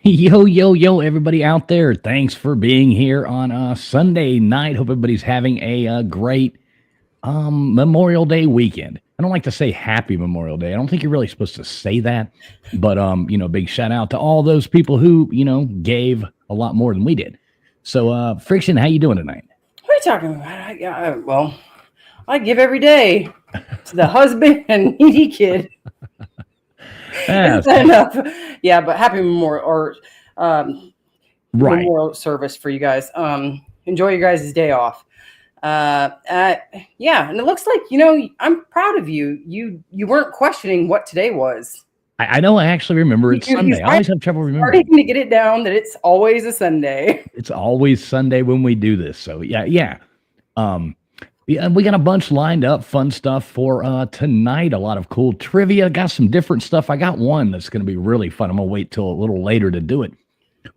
Yo, yo, yo, everybody out there. Thanks for being here on a Sunday night. Hope everybody's having a great Memorial Day weekend. I don't like to say happy Memorial Day. I don't think you're really supposed to say that. But, big shout out to all those people who, gave a lot more than we did. So, Vixen, how you doing tonight? What are you talking about? I give every day to the husband and needy kid. Is that enough? Yeah, but happy Memorial Memorial service for you guys. Enjoy your guys' day off. And it looks like I'm proud of you. You weren't questioning what today was. I know. I actually remember it's Sunday. I always have trouble remembering. Starting to get it down that it's always a Sunday. It's always Sunday when we do this. So yeah. We got a bunch lined up, fun stuff for tonight. A lot of cool trivia. Got some different stuff. I got one that's going to be really fun. I'm going to wait till a little later to do it.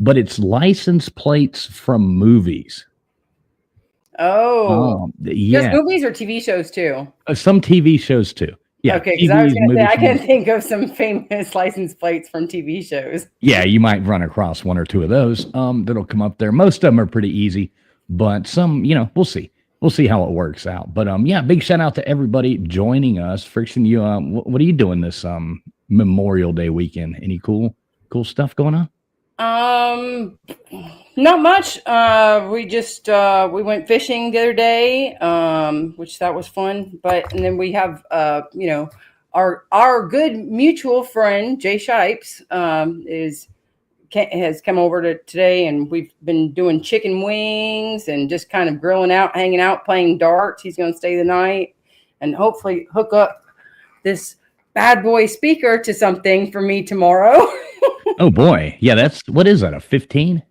But it's license plates from movies. Oh. Yeah. Just movies or TV shows too? Some TV shows too. Yeah. Okay, because I was going to say, I can think of some famous license plates from TV shows. Yeah, you might run across one or two of those that'll come up there. Most of them are pretty easy, but some, we'll see. We'll see how it works out. But big shout out to everybody joining us. Vixen, you what are you doing this Memorial Day weekend? Any cool stuff going on? Not much. We just we went fishing the other day, which that was fun. And then we have our good mutual friend Jay Shipes has come over to today, and we've been doing chicken wings and just kind of grilling out, hanging out, playing darts. He's going to stay the night and hopefully hook up this bad boy speaker to something for me tomorrow. Oh boy. Yeah. What is that? A 15?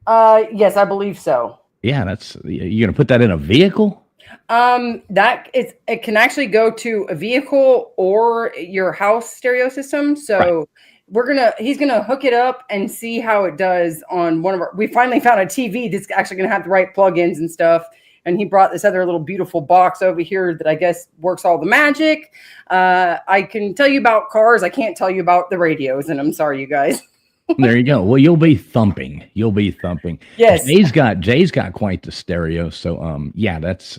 Yes, I believe so. Yeah. You're going to put that in a vehicle? It can actually go to a vehicle or your house stereo system. So he's gonna hook it up and see how it does on one of our. We finally found a TV that's actually gonna have the right plugins and stuff. And he brought this other little beautiful box over here that I guess works all the magic. I can tell you about cars. I can't tell you about the radios, and I'm sorry, you guys. There you go. Well, you'll be thumping. Yes. Jay's got quite the stereo. So yeah, that's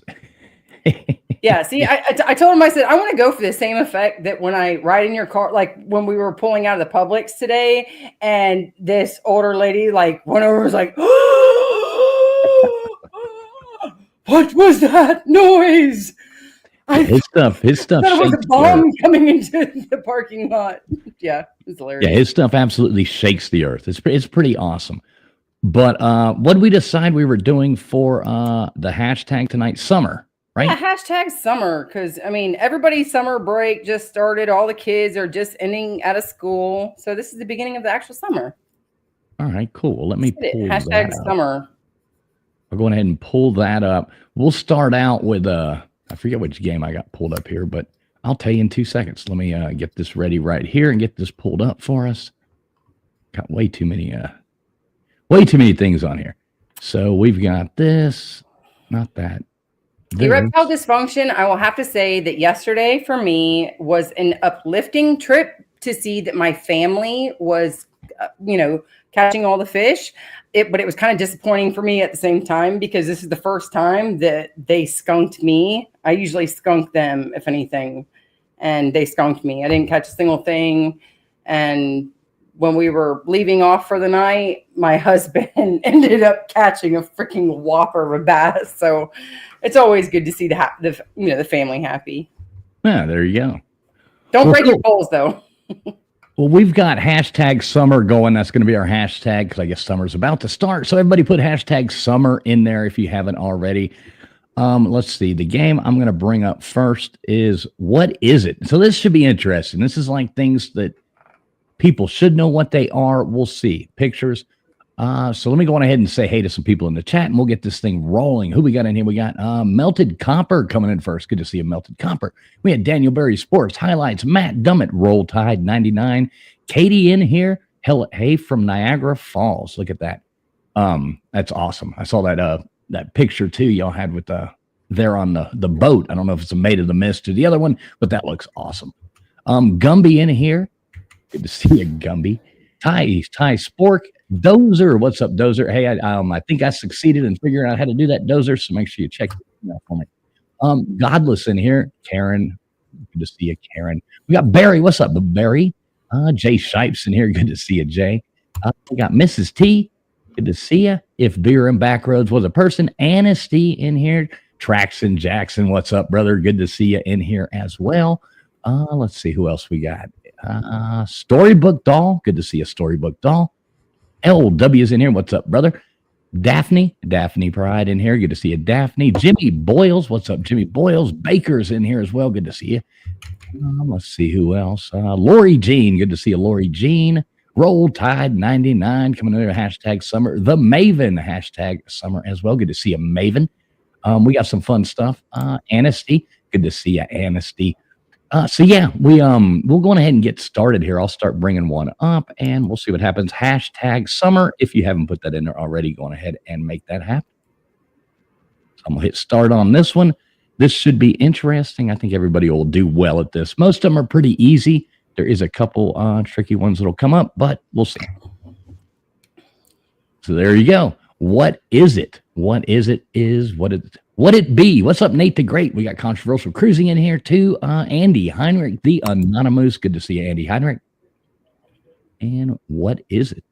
yeah. See, I told him, I said, I want to go for the same effect that when I ride in your car, like when we were pulling out of the Publix today, and this older lady like went over and was like, what was that noise? His stuff. That was a bomb coming into the parking lot. Yeah, it's hilarious. Yeah, his stuff absolutely shakes the earth. It's pretty awesome. But what did we decide we were doing for the hashtag tonight? Summer, right? Yeah, hashtag summer, because I mean everybody's summer break just started. All the kids are just ending out of school, so this is the beginning of the actual summer. All right, cool. Well, let me pull hashtag that summer. I'll go ahead and pull that up. We'll start out with I forget which game I got pulled up here, but I'll tell you in 2 seconds. Let me get this ready right here and get this pulled up for us. Got way too many things on here. So we've got this, not that. Erectile dysfunction. I will have to say that yesterday for me was an uplifting trip to see that my family was, catching all the fish. But it was kind of disappointing for me at the same time, because this is the first time that they skunked me. I usually skunk them, if anything, and they skunked me. I didn't catch a single thing. And when we were leaving off for the night, my husband ended up catching a freaking whopper of bass. So it's always good to see the family happy. Yeah, there you go. Don't break your poles, though. Well, we've got hashtag summer going. That's going to be our hashtag, because I guess summer's about to start. So everybody put hashtag summer in there if you haven't already. Let's see. The game I'm going to bring up first is, what is it? So this should be interesting. This is like things that people should know what they are. We'll see. Pictures. So let me go on ahead and say hey to some people in the chat, and we'll get this thing rolling. Who we got in here? We got Melted Copper coming in first. Good to see you, Melted Copper. We had Daniel Berry Sports Highlights, Matt Dummett, Roll Tide 99, Katie in here. Hey from Niagara Falls. Look at that. That's awesome. I saw that picture too y'all had with there on the boat. I don't know if it's a Maid of the Mist or the other one, but that looks awesome. Gumby in here. Good to see you, Gumby. Ty Spork. Dozer, what's up, Dozer? Hey, I think I succeeded in figuring out how to do that, Dozer, so make sure you check it out for me. Godless in here. Karen, good to see you, Karen. We got Barry. What's up, Barry? Jay Shipes in here. Good to see you, Jay. We got Mrs. T. Good to see you. If Beer and Backroads was a person. Anasty in here. Traxon Jackson, what's up, brother? Good to see you in here as well. Let's see who else we got. Storybook Doll. Good to see you, Storybook Doll. LW's in here. What's up, brother? Daphne Pride in here. Good to see you, Daphne. Jimmy Boyles. What's up, Jimmy Boyles? Baker's in here as well. Good to see you. Let's see who else. Lori Jean. Good to see you, Lori Jean. Roll Tide 99 coming in there. Hashtag summer. The Maven. Hashtag summer as well. Good to see you, Maven. We got some fun stuff. Anasty. Good to see you, Anasty. So yeah, we'll go on ahead and get started here. I'll start bringing one up, and we'll see what happens. Hashtag summer. If you haven't put that in there already, go on ahead and make that happen. So I'm gonna hit start on this one. This should be interesting. I think everybody will do well at this. Most of them are pretty easy. There is a couple tricky ones that'll come up, but we'll see. So there you go. What is it? What is it? What it be? What's up, Nate the Great? We got Controversial Cruising in here too. Andy Heinrich, the Anonymous. Good to see you, Andy Heinrich. And what is it?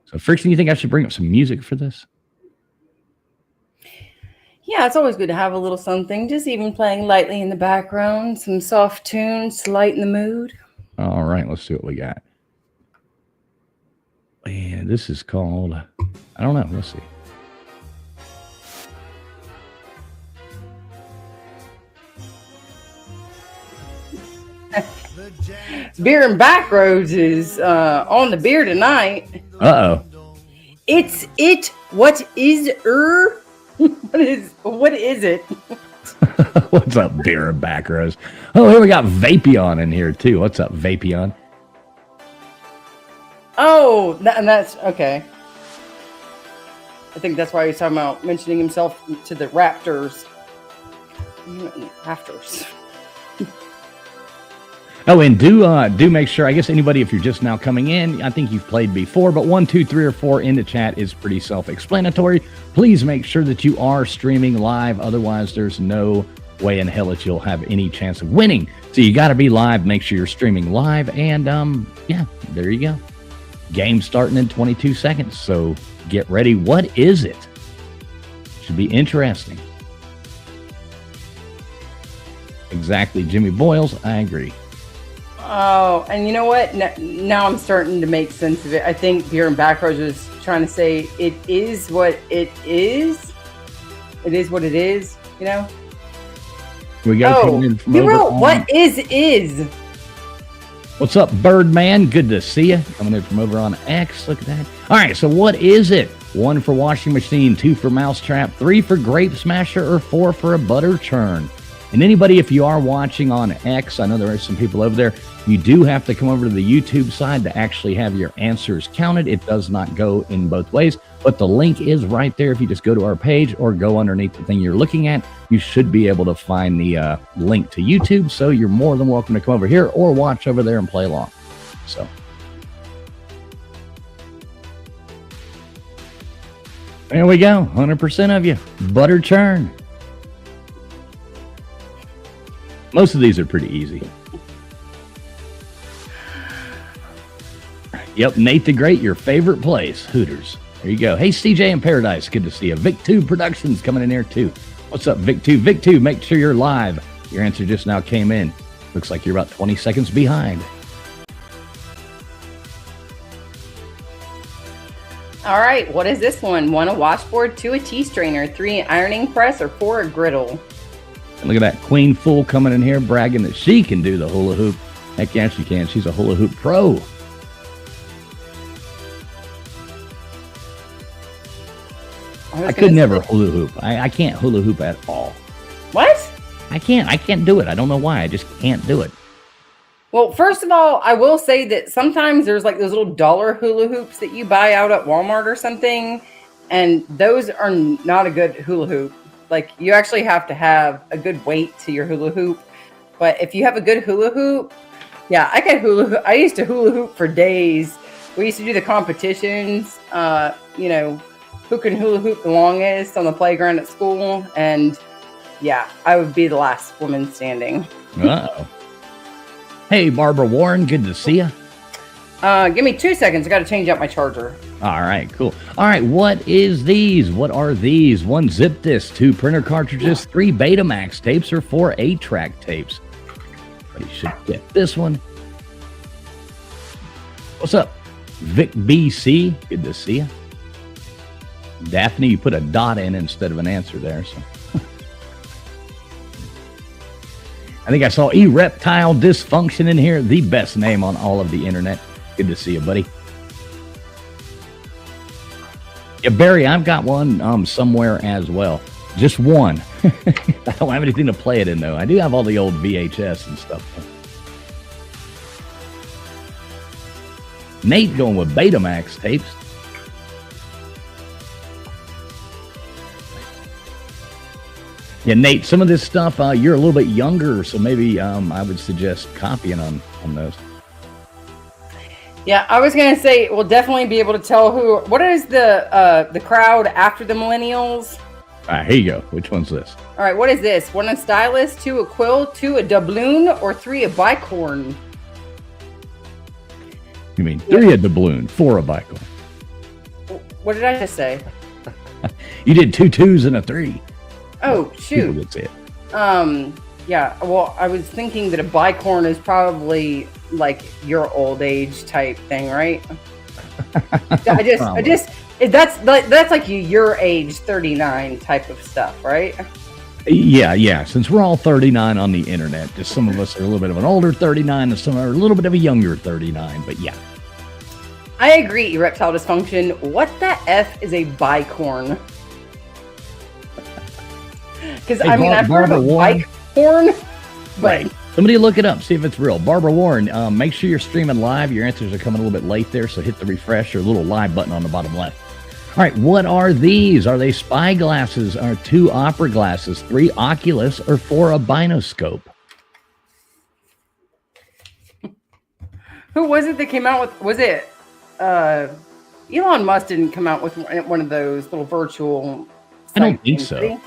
So, Friction, you think I should bring up some music for this? Yeah, it's always good to have a little something, just even playing lightly in the background, some soft tunes to lighten the mood. All right, let's see what we got. And this is called, I don't know, let's see. Beer and Backroads is on the beer tonight. Uh-oh. It's it. What is what is it? What's up, Beer and Backroads? Oh, here we got Vapion in here too. What's up, Vapion? Oh, and that's okay. I think that's why he's talking about mentioning himself to the Raptors. Rafters. Oh, and do make sure, I guess anybody, if you're just now coming in, I think you've played before, but 1, 2, 3, or 4 in the chat is pretty self-explanatory. Please make sure that you are streaming live. Otherwise, there's no way in hell that you'll have any chance of winning. So you got to be live. Make sure you're streaming live. And yeah, there you go. Game starting in 22 seconds. So get ready. What is it? Should be interesting. Exactly, Jimmy Boyles. I agree. Oh, and you know what? Now I'm starting to make sense of it. I think Bjorn Backroach was trying to say it is what it is. It is what it is, you know? We go. He wrote, what is. What's up, Birdman? Good to see you. Coming in from over on X. Look at that. All right, so what is it? 1 for washing machine, 2 for mousetrap, 3 for grape smasher, or 4 for a butter churn? And anybody, if you are watching on X, I know there are some people over there, you do have to come over to the YouTube side to actually have your answers counted. It does not go in both ways, but the link is right there. If you just go to our page or go underneath the thing you're looking at, you should be able to find the link to YouTube. So you're more than welcome to come over here or watch over there and play along. So there we go. 100% of you. Butter churn. Most of these are pretty easy. Yep, Nate the Great, your favorite place, Hooters. There you go. Hey, CJ in Paradise, good to see you. Vic2 Productions coming in here too. What's up, Vic2? Vic2, make sure you're live. Your answer just now came in. Looks like you're about 20 seconds behind. All right, what is this one? 1, a washboard, 2, a tea strainer, 3, an ironing press, or 4, a griddle? And look at that Queen Fool coming in here bragging that she can do the hula hoop. Heck yeah, she can. She's a hula hoop pro. I could never hula hoop. I can't hula hoop at all. What? I can't do it. I don't know why. I just can't do it. Well, first of all, I will say that sometimes there's like those little dollar hula hoops that you buy out at Walmart or something, and those are not a good hula hoop. Like, you actually have to have a good weight to your hula hoop. But if you have a good hula hoop, yeah, I could hula hoop. I used to hula hoop for days. We used to do the competitions, you know, who can hula hoop the longest on the playground at school. And yeah, I would be the last woman standing. Uh-oh. Hey, Barbara Warren, good to see you. Give me 2 seconds. I got to change out my charger. All right, cool. All right, what is these? What are these? 1 zip disc, 2 printer cartridges, 3 Betamax tapes, or 4 8-track tapes? You should get this one. What's up, Vic BC? Good to see you. Daphne, you put a dot in instead of an answer there. So I think I saw E-Reptile Dysfunction in here. The best name on all of the internet. Good to see you, buddy. Yeah, Barry, I've got one somewhere as well. Just one. I don't have anything to play it in, though. I do have all the old VHS and stuff. Nate going with Betamax tapes. Yeah, Nate, some of this stuff, you're a little bit younger, so maybe I would suggest copying on those. Yeah, I was gonna say we'll definitely be able to tell who. What is the crowd after the millennials? All right, here you go. Which one's this? All right, what is this? 1, a stylus, 2, a quill, 2, a doubloon, or 3, a bicorn? You mean 3 a doubloon, 4 a bicorn? What did I just say? You did 2 2s and a 3. Oh, shoot. That's it. Yeah, well, I was thinking that a bicorn is probably like your old age type thing, right? That's like your age 39 type of stuff, right? Yeah. Since we're all 39 on the internet, just some of us are a little bit of an older 39 and some are a little bit of a younger 39, but yeah. I agree, erectile dysfunction. What the F is a bicorn? Because, I mean, I've heard of a bicorn, but right. Somebody look it up, see if it's real. Barbara Warren, make sure you're streaming live. Your answers are coming a little bit late there, so hit the refresh or little live button on the bottom left. All right, what are these? Are they spy glasses? Are 2 opera glasses, 3 Oculus, or 4 a binoscope? Who was it that came out with? Was it Elon Musk? Didn't come out with one of those little virtual. I don't think so.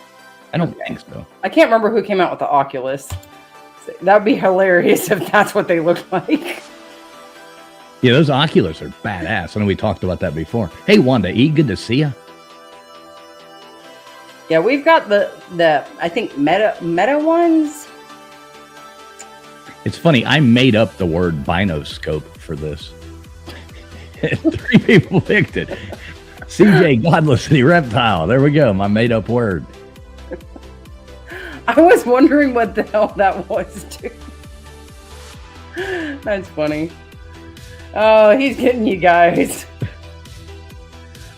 I don't think so. I can't remember who came out with the Oculus. That'd be hilarious if that's what they look like. Yeah, those Oculus are badass. I know we talked about that before. Hey, Wanda E, good to see you. Yeah, we've got the I think meta ones. It's funny, I made up the word binoscope for this. 3 people picked it. CJ, Godless City Reptile. There we go, my made up word. I was wondering what the hell that was, too. That's funny. Oh, he's getting you guys.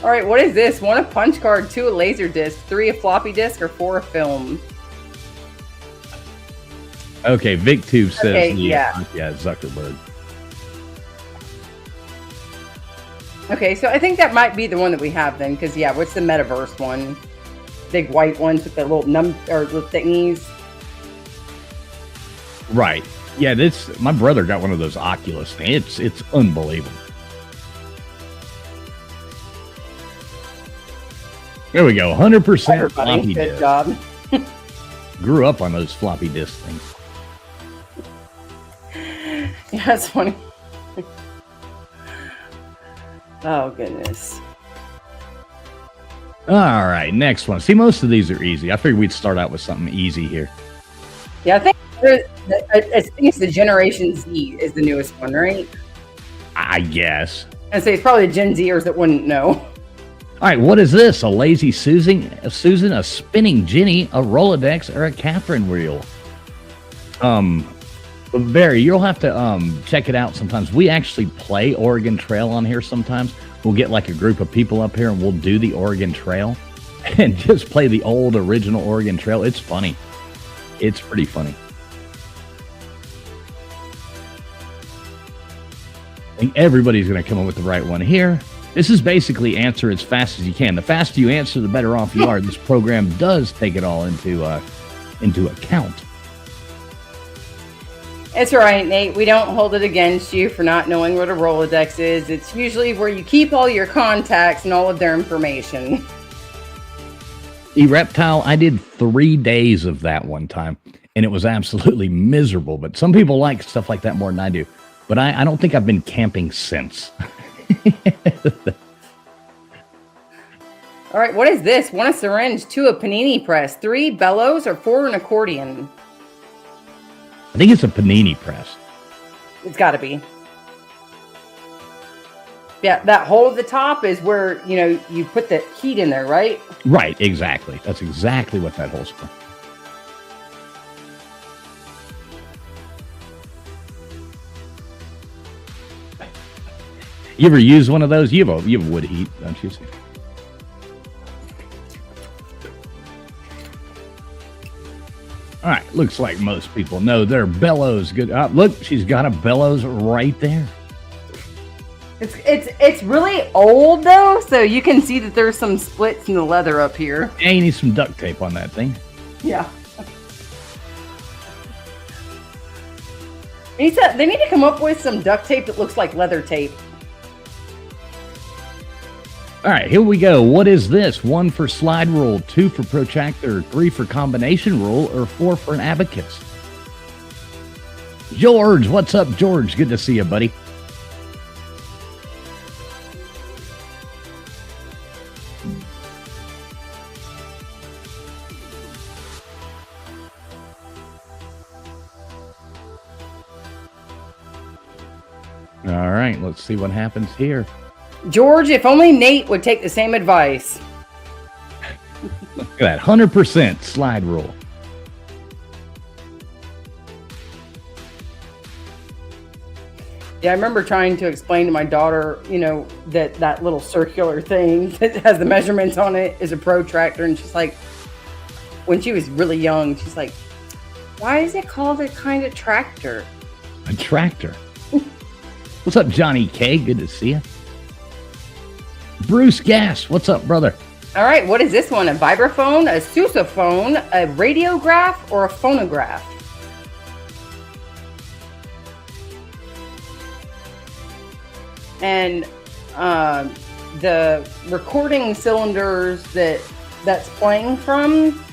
All right, what is this? 1 a punch card, 2 a laser disc, 3 a floppy disk, or 4 a film? Okay, VicTube says yeah, Zuckerberg. Okay, so I think that might be the one that we have then, because yeah, what's the metaverse one? Big white ones with the little little thingies. Right. Yeah, my brother got one of those Oculus things. It's unbelievable. There we go. 100% floppy disk. Good job. Grew up on those floppy disk things. Yeah, that's funny. Oh, goodness. All right, next one. See, most of these are easy. I figured we'd start out with something easy here. Yeah, I think it's the Generation Z is the newest one, right? I guess. I'd say it's probably the Gen Zers that wouldn't know. All right, what is this? A lazy Susan, a spinning Ginny, a Rolodex, or a Catherine wheel? Barry, you'll have to check it out sometimes. We actually play Oregon Trail on here sometimes. We'll get like a group of people up here and we'll do the Oregon Trail and just play the old original Oregon Trail. It's funny. It's pretty funny. I think everybody's going to come up with the right one here. This is basically answer as fast as you can. The faster you answer, the better off you are. This program does take it all into account. It's all right, Nate. We don't hold it against you for not knowing what a Rolodex is. It's usually where you keep all your contacts and all of their information. Reptile, I did 3 days of that one time, and it was absolutely miserable. But some people like stuff like that more than I do. But I don't think I've been camping since. All right, what is this? 1 a syringe, 2 a panini press, 3 bellows, or 4 an accordion? I think it's a panini press. It's got to be. Yeah, that hole at the top is where, you put the heat in there, right? Right, exactly. That's exactly what that hole's for. You ever use one of those? You have wood heat, don't you? All right, looks like most people know their bellows. Good. Look, she's got a bellows right there. It's really old though, so you can see that there's some splits in the leather up here. Yeah, you need some duct tape on that thing. Yeah. They need to come up with some duct tape that looks like leather tape. All right, here we go. What is this? 1 for slide rule, 2 for protractor, 3 for combination rule, or 4 for an abacus? George, what's up, George? Good to see you, buddy. All right, let's see what happens here. George, if only Nate would take the same advice. Look at that, 100% slide rule. Yeah, I remember trying to explain to my daughter, that little circular thing that has the measurements on it is a protractor. And she's like, when she was really young, she's like, Why is it called a kind of tractor? A tractor. What's up, Johnny K? Good to see you. Bruce Gass, what's up, brother? All right, what is this one? A vibraphone, a sousaphone, a radiograph, or a phonograph? And the recording cylinders that's playing from,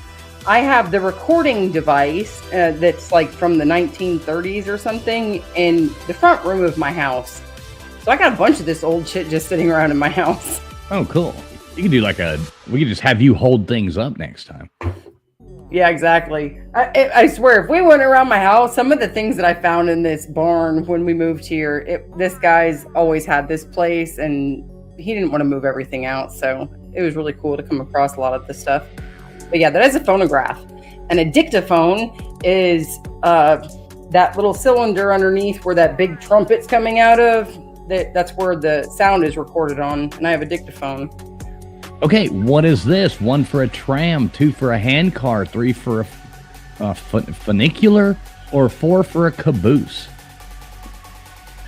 I have the recording device that's like from the 1930s or something in the front room of my house. So I got a bunch of this old shit just sitting around in my house. Oh, cool. You could do we could just have you hold things up next time. Yeah, exactly. I swear, if we went around my house, some of the things that I found in this barn when we moved here, this guy's always had this place and he didn't want to move everything out. So it was really cool to come across a lot of this stuff. But yeah, that is a phonograph. And a dictaphone is that little cylinder underneath where that big trumpet's coming out of. That's where the sound is recorded on. And I have a dictaphone. Okay, what is this? 1 for a tram, 2 for a handcar, 3 for a funicular, or 4 for a caboose?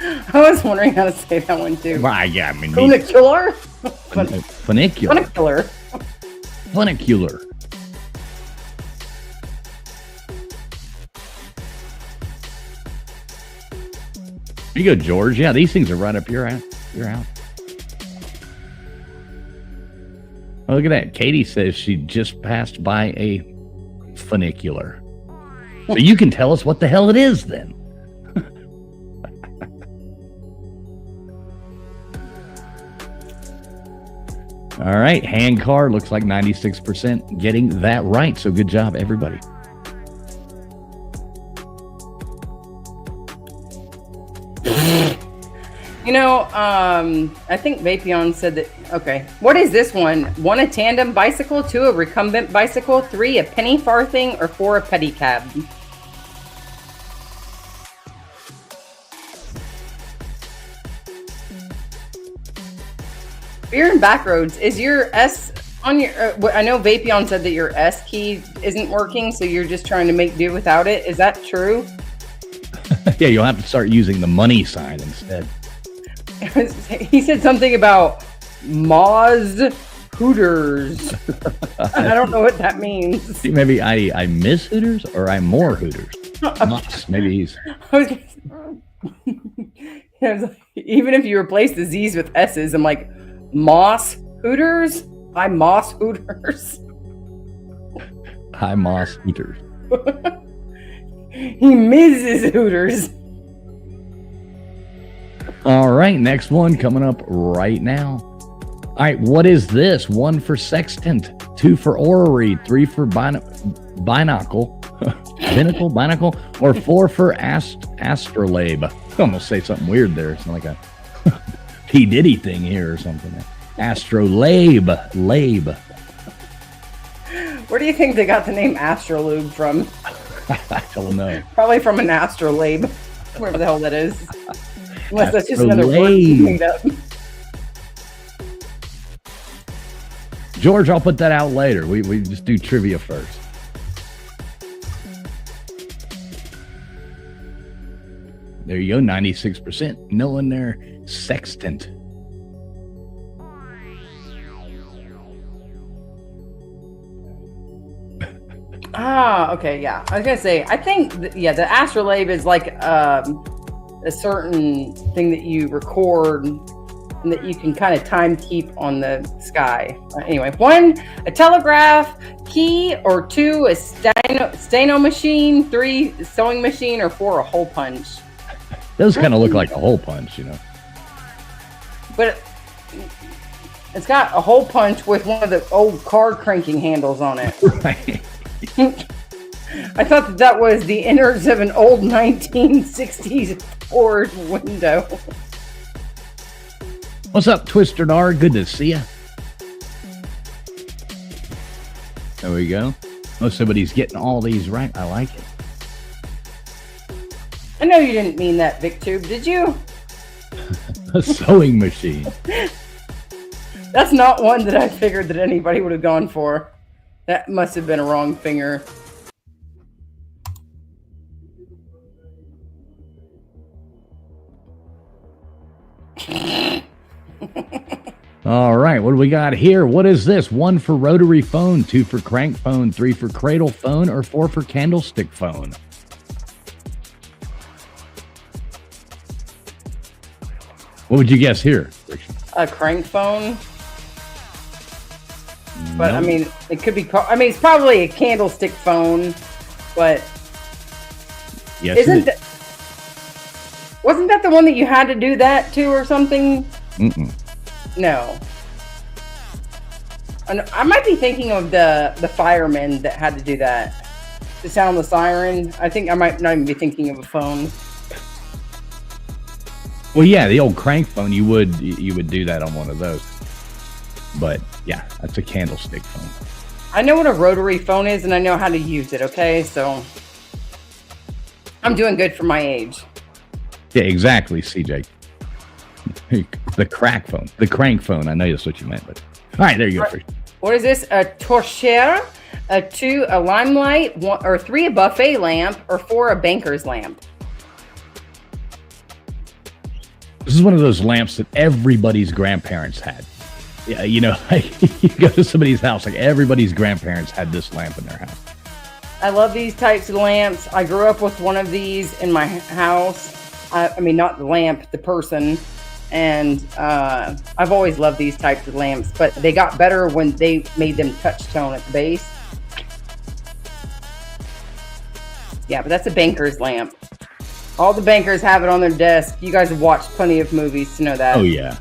I was wondering how to say that one too. Well, yeah, I mean, funicular? funicular. Funicular. Funicular. Here you go, George. Yeah, these things are right up your house. Oh, look at that. Katie says she just passed by a funicular. So you can tell us what the hell it is then. All right. Handcar looks like 96% getting that right. So good job, everybody. You know, I think Vapion said that. Okay, what is this one? 1, a tandem bicycle, 2, a recumbent bicycle, 3, a penny farthing, or 4, a pedicab? Beer and Backroads, is your S on your? I know Vapion said that your S key isn't working, so you're just trying to make do without it. Is that true? Yeah, you'll have to start using the money sign instead. He said something about Moz Hooters. I don't know what that means. See, maybe I miss Hooters or I'm more Hooters. Maybe he's. Even if you replace the Z's with S's, I'm like, Moss Hooters? I'm Moss Hooters. Hi, Moss Hooters. He Mrs. Hooters. All right, next one coming up right now. All right, what is this? 1 for sextant, 2 for orrery, 3 for binacle, or 4 for astrolabe. I'm gonna say something weird there. It's like a P. Diddy thing here or something. Astrolabe. Where do you think they got the name Astrolabe from? I don't know. Probably from an astrolabe, whatever the hell that is. Unless that's just another word made up. George, I'll put that out later. We just do trivia first. There you go, 96%. Knowing their sextant. Okay, yeah. I was gonna say, I think, the astrolabe is like a certain thing that you record and that you can kind of time keep on the sky. Anyway, 1, a telegraph key, or 2, a steno machine, 3, a sewing machine, or 4, a hole punch. Those kind of look like a hole punch, you know. But it's got a hole punch with one of the old car cranking handles on it. Right. I thought that was the innards of an old 1960s Ford window. What's up, Twister Dar? Good to see you. There we go. Oh, somebody's getting all these right. I like it. I know you didn't mean that, VicTube, did you? A sewing machine. That's not one that I figured that anybody would have gone for. That must have been a wrong finger. All right, what do we got here? What is this? 1 for rotary phone, 2 for crank phone, 3 for cradle phone, or 4 for candlestick phone? What would you guess here? A crank phone. But Nope. I mean, it could be. I mean, it's probably a candlestick phone. But Yes, isn't it that? Wasn't that the one that you had to do that to or something? Mm-mm. No. I might be thinking of the firemen that had to do that to sound the siren. I think I might not even be thinking of a phone. Well, yeah, the old crank phone, you would do that on one of those. But yeah, that's a candlestick phone. I know what a rotary phone is, and I know how to use it. Okay, so I'm doing good for my age. Yeah, exactly, CJ. The crack phone, the crank phone. I know that's what you meant, but all right, there you go. What is this? A torchère, a 2 a limelight, 1 or 3 a buffet lamp, or 4 a banker's lamp. This is one of those lamps that everybody's grandparents had. Yeah, you know, you go to somebody's house, like everybody's grandparents had this lamp in their house. I love these types of lamps. I grew up with one of these in my house. I mean, not the lamp, the person. And I've always loved these types of lamps, but they got better when they made them touch tone at the base. Yeah, but that's a banker's lamp. All the bankers have it on their desk. You guys have watched plenty of movies to know that. Oh, yeah.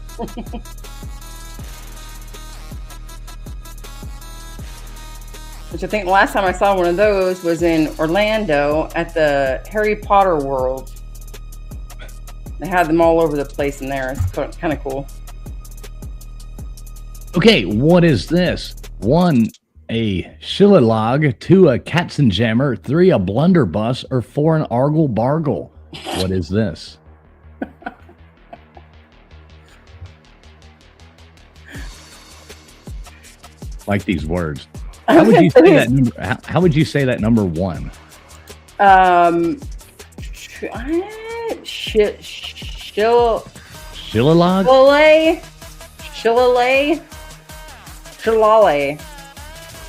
Which I think the last time I saw one of those was in Orlando at the Harry Potter World. They had them all over the place in there. It's kind of cool. Okay, what is this? 1, a shillelagh, 2, a katzenjammer, 3, a blunderbuss, or 4, an argle bargle? What is this? Like these words. How would you say that number? How would you say that number 1? Shillelagh?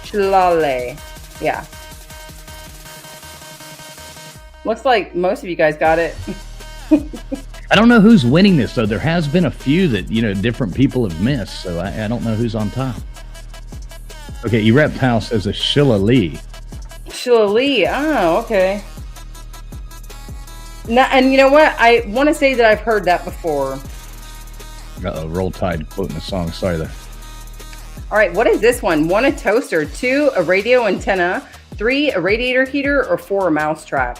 Shillelagh. Yeah. Looks like most of you guys got it. I don't know who's winning this, though. There has been a few that, different people have missed, so I don't know who's on top. Okay, Reptile says a shillelagh. Shillelagh. Oh, okay. Now, and you know what? I want to say that I've heard that before. Uh-oh, Roll Tide quoting the song. Sorry there. All right, what is this one? 1, a toaster. 2, a radio antenna. 3, a radiator heater. Or 4, a mousetrap.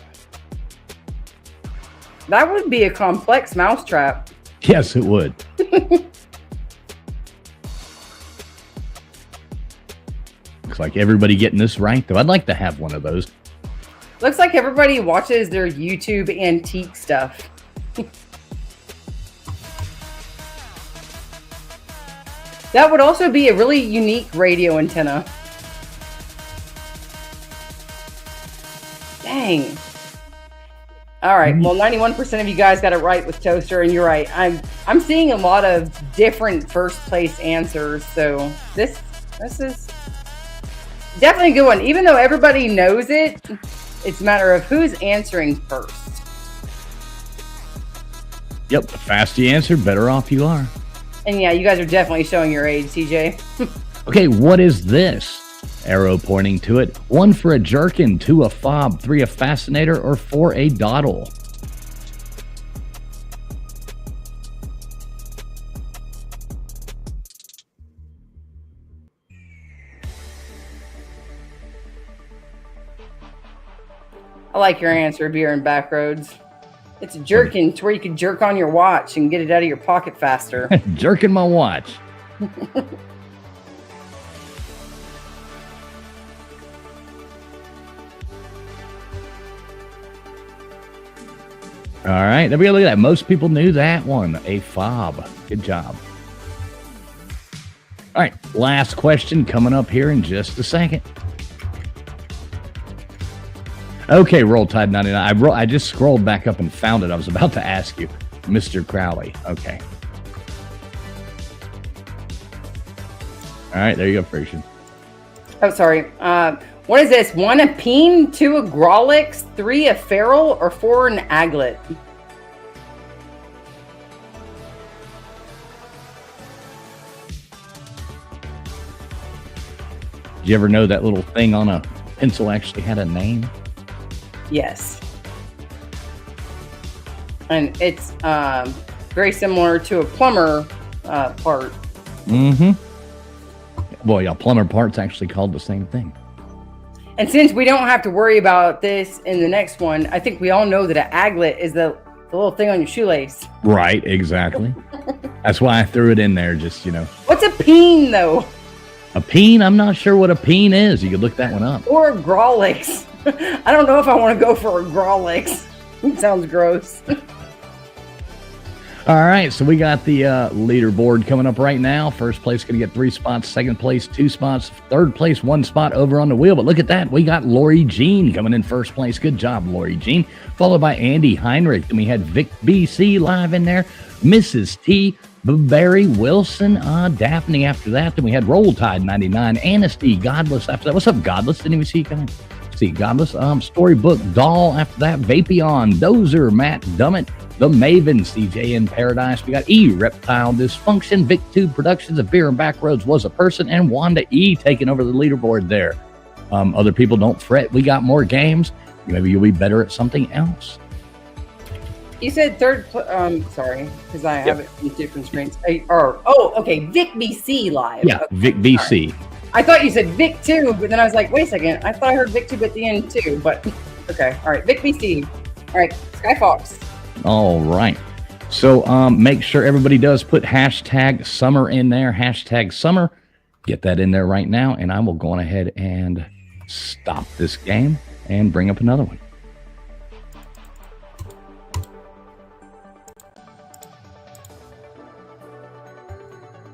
That would be a complex mousetrap. Yes, it would. Looks like everybody getting this right, though. I'd like to have one of those. Looks like everybody watches their YouTube antique stuff. That would also be a really unique radio antenna. Dang. All right. Well, 91% of you guys got it right with toaster, and you're right. I'm seeing a lot of different first place answers, so this is definitely a good one. Even though everybody knows it, it's a matter of who's answering first. Yep. The faster you answer, better off you are. And yeah, you guys are definitely showing your age, CJ. Okay, what is this? Arrow pointing to it. 1 for a jerkin, 2 a fob, 3 a fascinator, or 4 a dawdle. I like your answer, Beer and Backroads. It's a jerkin. It's where you can jerk on your watch and get it out of your pocket faster. Jerking my watch. All right, there we go. Look at that. Most people knew that one. A fob. Good job. All right, last question coming up here in just a second. Okay, Roll Tide 99. I just scrolled back up and found it. I was about to ask you, Mr. Crowley. Okay. All right, there you go, Frisian. Oh, sorry. What is this? 1 a peen, 2 a grolix, 3 a feral, or 4 an aglet? Did you ever know that little thing on a pencil actually had a name? Yes. And it's very similar to a plumber part. Mm-hmm. Well, yeah, plumber part's actually called the same thing. And since we don't have to worry about this in the next one, I think we all know that an aglet is the little thing on your shoelace. Right, exactly. That's why I threw it in there, just, What's a peen, though? A peen? I'm not sure what a peen is. You could look that one up. Or a grolix. I don't know if I want to go for a grolix. It sounds gross. All right, so we got the leaderboard coming up right now. First place going to get 3 spots. Second place, 2 spots. Third place, 1 spot over on the wheel. But look at that. We got Lori Jean coming in first place. Good job, Lori Jean. Followed by Andy Heinrich. Then we had Vic BC live in there. Mrs. T. Barry Wilson. Daphne after that. Then we had Roll Tide 99. Anasty Godless after that. What's up, Godless? Didn't even see you coming. See, Godless. Storybook Doll after that. Vapion. Dozer. Matt Dummett. The Maven, CJ in Paradise. We got E, Reptile Dysfunction, VicTube Productions, of Beer and Backroads Was a Person, and Wanda E taking over the leaderboard there. Other people, don't fret. We got more games. Maybe you'll be better at something else. You said sorry, because I have it in different screens. Okay, Vic BC live. Yeah, okay. Vic BC. Right. I thought you said Vic 2, but then I was like, wait a second. I thought I heard Vic 2 at the end too, but okay. All right, Vic BC. All right, Sky Fox. All right. So make sure everybody does put hashtag summer in there. Hashtag summer. Get that in there right now. And I will go on ahead and stop this game and bring up another one.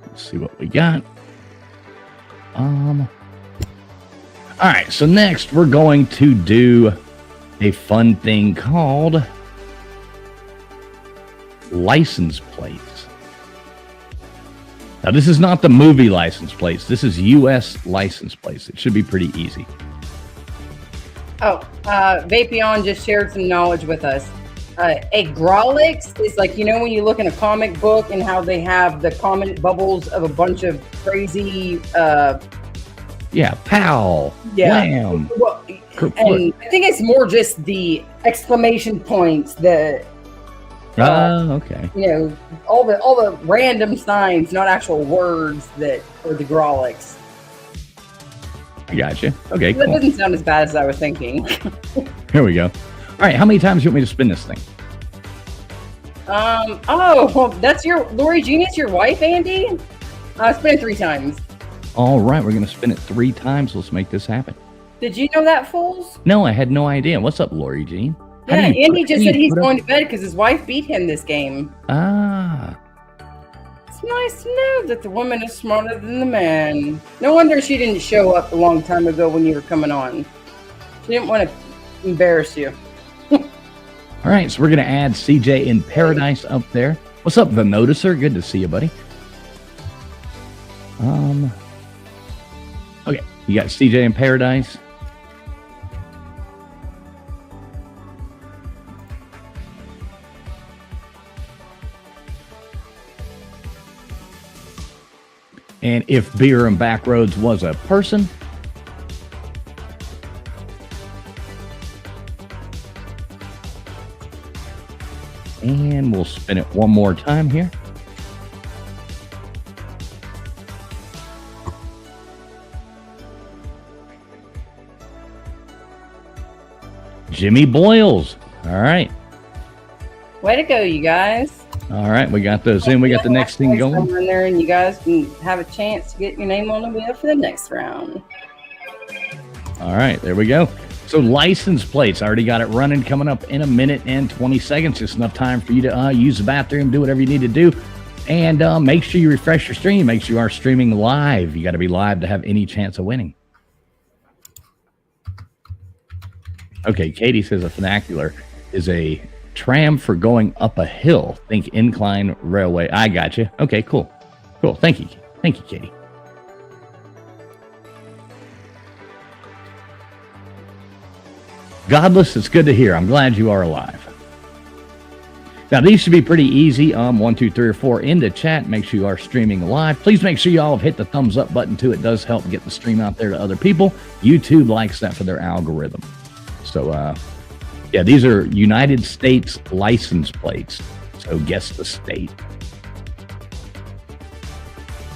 Let's see what we got. All right. So next we're going to do a fun thing called license plates. Now, this is not the movie license plates. This is U.S. license plates. It should be pretty easy. Vapion just shared some knowledge with us. A grolix is like, when you look in a comic book and how they have the comment bubbles of a bunch of crazy... pow, wham. Well, and I think it's more just the exclamation points that... okay. All the random signs, not actual words that are the grolix. I gotcha. Okay, that cool. doesn't sound as bad as I was thinking. Here we go. All right, how many times do you want me to spin this thing? That's your Lori Jean is your wife, Andy? Spin it 3 times. All right, we're going to spin it 3 times. Let's make this happen. Did you know that, fools? No, I had no idea. What's up, Lori Jean? Yeah, Andy just said he's going to bed because his wife beat him this game. It's nice to know that the woman is smarter than the man. No wonder she didn't show up a long time ago when you were coming on. She didn't want to embarrass you. All right, so we're going to add CJ in Paradise up there. What's up, The Noticer? Good to see you, buddy. Okay, you got CJ in Paradise. And if Beer and Backroads was a person, and we'll spin it one more time here. Jimmy Boyles. All right. Way to go, you guys. All right, we got those in. We got the next thing going. In there, and you guys can have a chance to get your name on the wheel for the next round. All right, there we go. So license plates, I already got it running, coming up in 1 minute and 20 seconds. Just enough time for you to use the bathroom, do whatever you need to do. And make sure you refresh your stream. Make sure you are streaming live. You got to be live to have any chance of winning. Okay, Katie says a funicular is a tram for going up a hill. Think incline railway. I got you. Okay, cool. Cool. Thank you. Thank you, Katie. Godless, it's good to hear. I'm glad you are alive. Now, these should be pretty easy. 1, 2, 3, or 4 into chat. Make sure you are streaming live. Please make sure you all have hit the thumbs up button, too. It does help get the stream out there to other people. YouTube likes that for their algorithm. So, yeah, these are United States license plates. So, guess the state.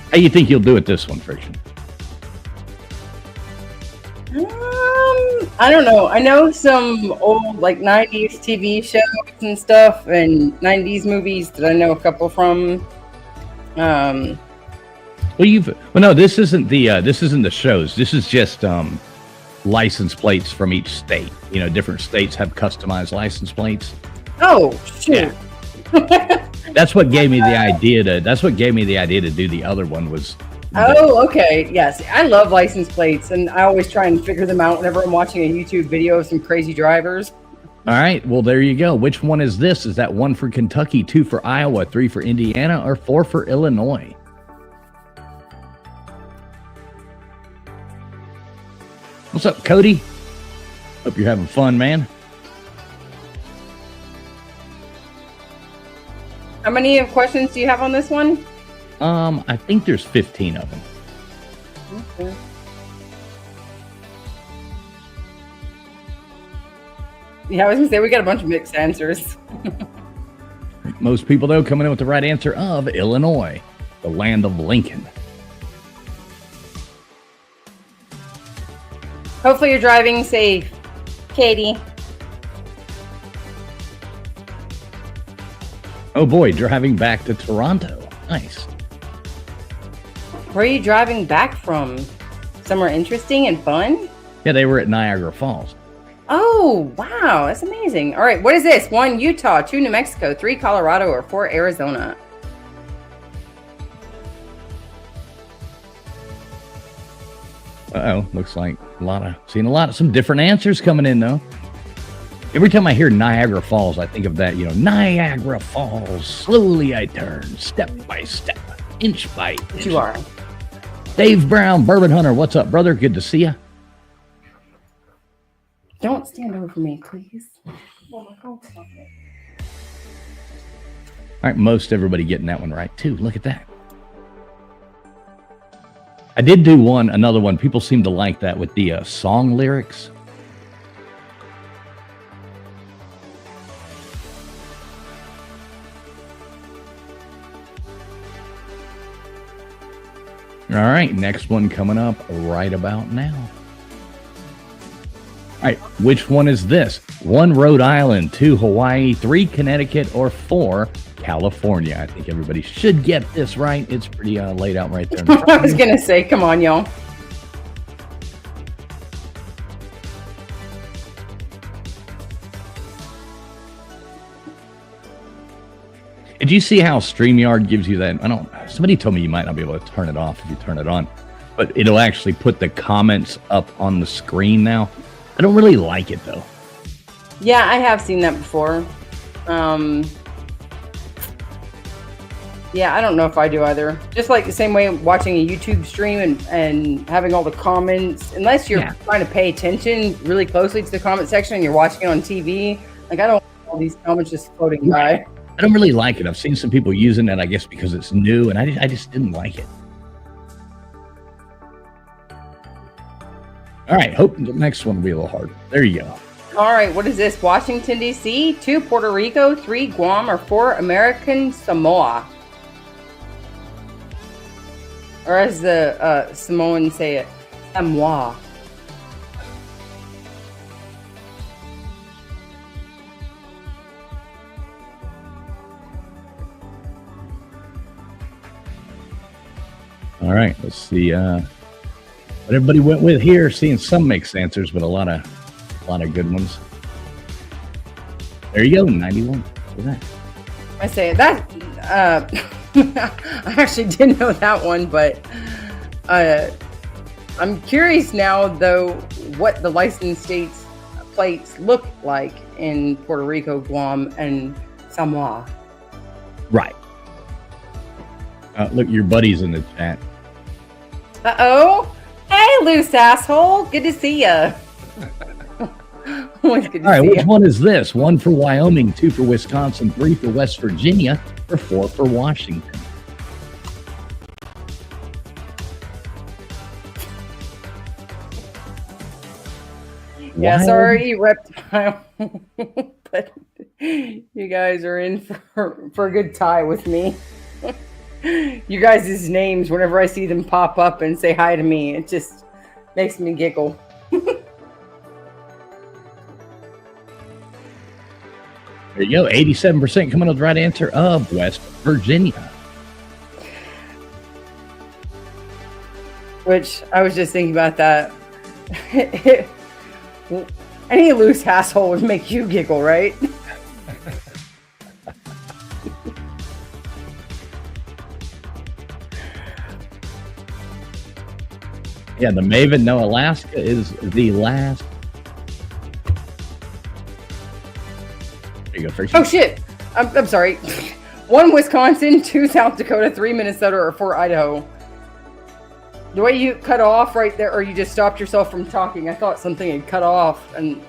How do you think you'll do it this one, Friction? I don't know. I know some old like 90s TV shows and stuff and 90s movies that I know a couple from. Well, no, this isn't the shows. This is just license plates from each state. You know, different states have customized license plates. Oh, shoot. Yeah. That's what gave me the idea to do the other one was. Oh, okay. Yes. I love license plates, and I always try and figure them out whenever I'm watching a YouTube video of some crazy drivers. All right. Well, there you go. Which one is this? Is that 1 for Kentucky, 2 for Iowa, 3 for Indiana, or 4 for Illinois? What's up, Cody? Hope you're having fun, man. How many questions do you have on this one? I think there's 15 of them. Okay. Yeah, I was gonna say we got a bunch of mixed answers. Most people, though, coming in with the right answer of Illinois, the land of Lincoln. Hopefully you're driving safe, Katie. Oh boy, driving back to Toronto. Nice. Where are you driving back from? Somewhere interesting and fun? Yeah, they were at Niagara Falls. Oh, wow. That's amazing. All right. What is this? 1, Utah, 2, New Mexico, 3, Colorado, or 4, Arizona? Uh-oh. Looks like some different answers coming in, though. Every time I hear Niagara Falls, I think of that, Niagara Falls. Slowly I turn, step by step, inch by inch. But you are. Dave Brown, Bourbon Hunter, what's up, brother? Good to see you. Don't stand over me, please. All right, most everybody getting that one right, too. Look at that. I did do another one. People seem to like that with the song lyrics. All right, next one coming up right about now. All right, which one is this? 1, Rhode Island, 2, Hawaii, 3, Connecticut, or 4, California? I think everybody should get this right. It's pretty laid out right there. I was going to say, come on, y'all. Did you see how Streamyard gives you that? Somebody told me you might not be able to turn it off if you turn it on, but it'll actually put the comments up on the screen now. I don't really like it, though. Yeah, I have seen that before. Yeah, I don't know if I do either. Just like the same way watching a YouTube stream and having all the comments, unless you're trying to pay attention really closely to the comment section and you're watching it on TV. Like, I don't want all these comments just floating by. I don't really like it. I've seen some people using it, I guess, because it's new, and I just didn't like it. All right, hope the next one will be a little harder. There you go. All right, what is this? Washington, D.C., 2, Puerto Rico, 3, Guam, or 4, American Samoa? Or as the Samoans say it, Samoa. All right, let's see what everybody went with here. Seeing some mixed answers, but a lot of good ones. There you go, 91. Look at that. I say that. I actually didn't know that one, but I'm curious now, though, what the license plates look like in Puerto Rico, Guam, and Samoa. Right. Look, your buddy's in the chat. Uh-oh. Hey, loose asshole. Good to see ya. Always good to All right, see which you. one is this? 1 for Wyoming, 2 for Wisconsin, 3 for West Virginia, or 4 for Washington? Yeah, Wild- sorry, reptile. But you guys are in for a good tie with me. You guys' names, whenever I see them pop up and say hi to me, it just makes me giggle. There you go. 87% coming with the right answer of West Virginia. Which I was just thinking about that. Any loose asshole would make you giggle, right? Yeah, the Maven, no, Alaska is the last. There you go. First. Oh shit! I'm sorry. 1 Wisconsin, 2 South Dakota, 3 Minnesota, or 4 Idaho. The way you cut off right there, or you just stopped yourself from talking, I thought something had cut off and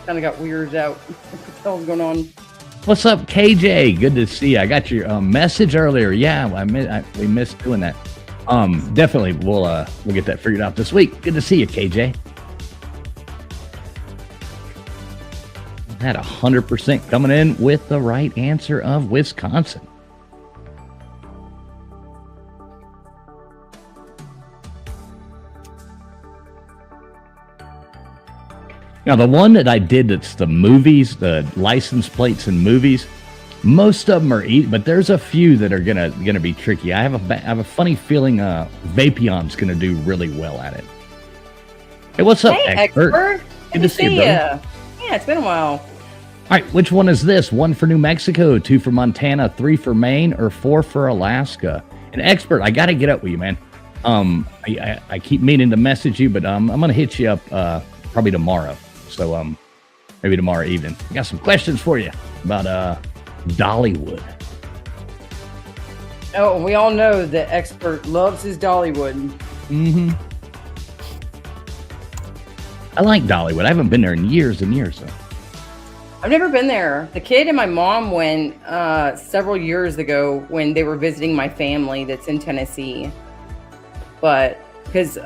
kind of got weirded out. What the hell's going on? What's up, KJ? Good to see you. I got your message earlier. Yeah, we missed doing that. Definitely, we'll get that figured out this week. Good to see you, KJ. Had 100% coming in with the right answer of Wisconsin. Now, the one that I did that's the movies, the license plates and movies, most of them are easy, but there's a few that are gonna be tricky. I have a funny feeling Vapion's gonna do really well at it. Hey, what's up, Hey, expert? Good to see you, brother. Yeah, it's been a while. All right, which one is this? 1 for New Mexico, 2 for Montana, 3 for Maine, or 4 for Alaska? And expert, I got to get up with you, man. I keep meaning to message you, but I'm gonna hit you up probably tomorrow. So maybe tomorrow evening. I got some questions for you about Dollywood. Oh, we all know the expert loves his Dollywood. Mm-hmm. I like Dollywood. I haven't been there in years and years. So. I've never been there. The kid and my mom went several years ago when they were visiting my family that's in Tennessee. But because,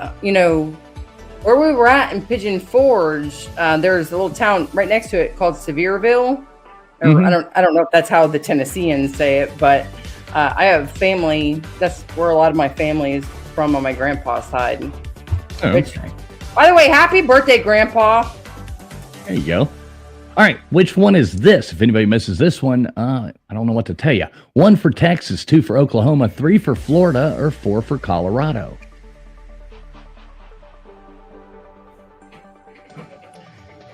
where we were at in Pigeon Forge, there's a little town right next to it called Sevierville. Mm-hmm. I don't know if that's how the Tennesseans say it, but I have family. That's where a lot of my family is from on my grandpa's side. Oh, Which, okay. by the way, happy birthday, Grandpa. There you go. All right, which one is this? If anybody misses this one, I don't know what to tell you. 1 for Texas, 2 for Oklahoma, 3 for Florida, or 4 for Colorado?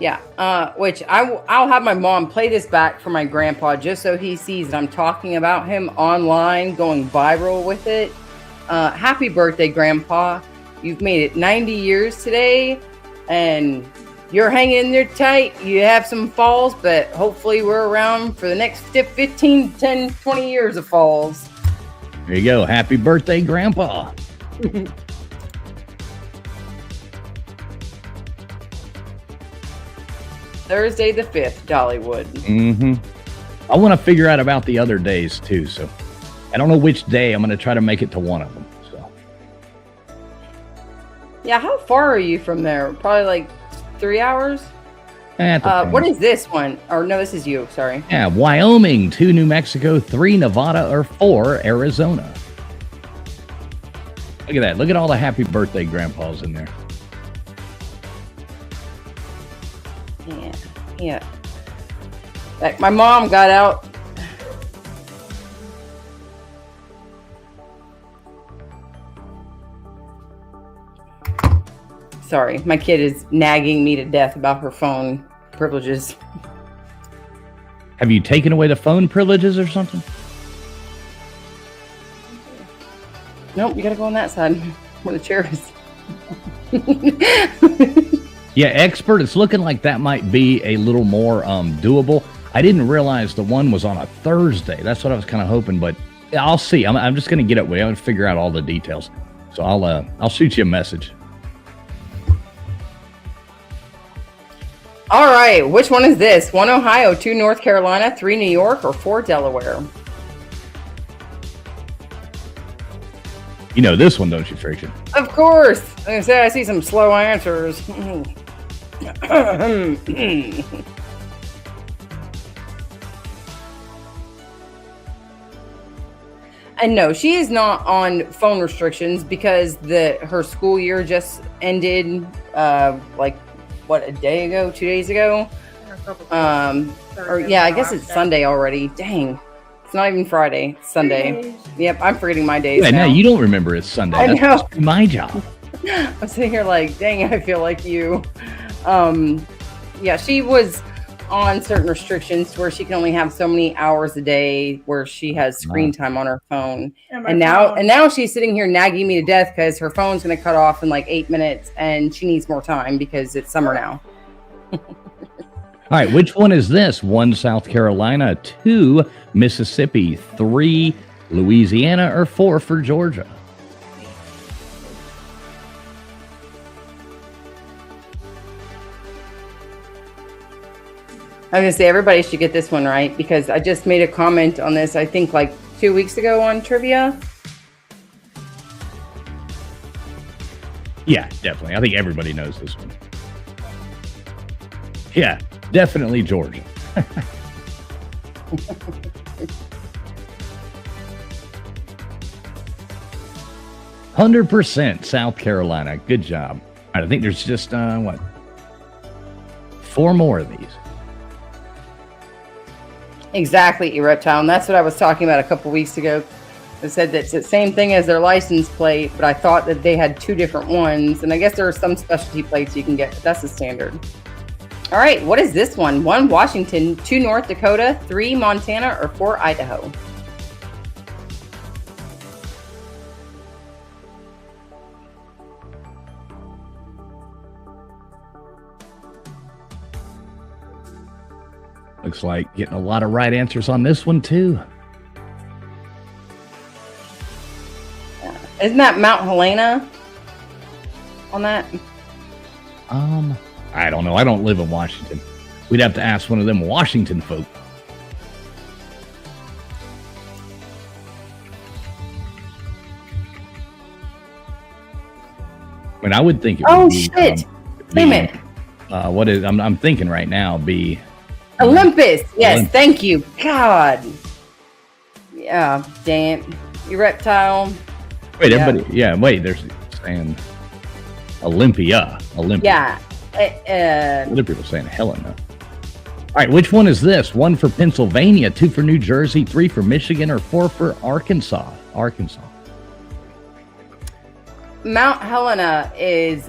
Yeah, which I'll have my mom play this back for my grandpa just so he sees that I'm talking about him online, going viral with it. Happy birthday, Grandpa. You've made it 90 years today, and you're hanging in there tight. You have some falls, but hopefully we're around for the next 15, 10, 20 years of falls. There you go. Happy birthday, Grandpa. Thursday the 5th, Dollywood. Mm-hmm. I want to figure out about the other days, too, so I don't know which day. I'm going to try to make it to one of them. So. Yeah, how far are you from there? Probably like 3 hours? What is this one? Or no, this is you. Sorry. Yeah, Wyoming, 2 New Mexico, 3 Nevada, or 4 Arizona. Look at that. Look at all the happy birthday grandpas in there. Yeah. Like my mom got out. Sorry, my kid is nagging me to death about her phone privileges. Have you taken away the phone privileges or something? Nope, you gotta go on that side where the chair is. Yeah, expert, it's looking like that might be a little more doable. I didn't realize the one was on a Thursday. That's what I was kind of hoping, but yeah, I'll see. I'm just going to get it with you. I'm going to figure out all the details. So I'll shoot you a message. All right, which one is this? 1 Ohio, 2 North Carolina, 3 New York, or 4 Delaware? You know this one, don't you, Friction? Of course. I say I see some slow answers. And no, she is not on phone restrictions because her school year just ended, like what, a day ago, 2 days ago. I guess it's Sunday already. Dang, it's not even Friday. It's Sunday. Yep, I'm forgetting my days. Yeah, now. you don't remember it's Sunday. I know. That's my job. I'm sitting here like, dang, I feel like you. Yeah, she was on certain restrictions where she can only have so many hours a day where she has screen time on her phone. And now she's sitting here nagging me to death because her phone's going to cut off in like 8 minutes and she needs more time because it's summer now. All right, which one is this? 1 South Carolina, 2 Mississippi, 3 Louisiana, or 4 for Georgia? I was going to say everybody should get this one right because I just made a comment on this, I think like 2 weeks ago on trivia. Yeah, definitely. I think everybody knows this one. Yeah, definitely Georgia. 100% South Carolina. Good job. I think there's just, 4 more of these. Exactly, Reptile. And that's what I was talking about a couple weeks ago. I said that it's the same thing as their license plate, but I thought that they had 2 different ones. And I guess there are some specialty plates you can get, but that's the standard. All right, what is this one? 1 Washington, 2 North Dakota, 3 Montana, or 4 Idaho? Looks like getting a lot of right answers on this one, too. Isn't that Mount Helena on that? I don't know. I don't live in Washington. We'd have to ask one of them Washington folk. I mean, I would think it would be... shit! Wait a minute. What is... I'm thinking right now be... Olympus. Yes, Olympus. Thank you. God. Yeah, dang it. You reptile. Wait, everybody... Yeah, wait. They're saying Olympia. Yeah. Other people saying Helena. All right, which one is this? 1 for Pennsylvania, 2 for New Jersey, 3 for Michigan, or 4 for Arkansas? Mount Helena is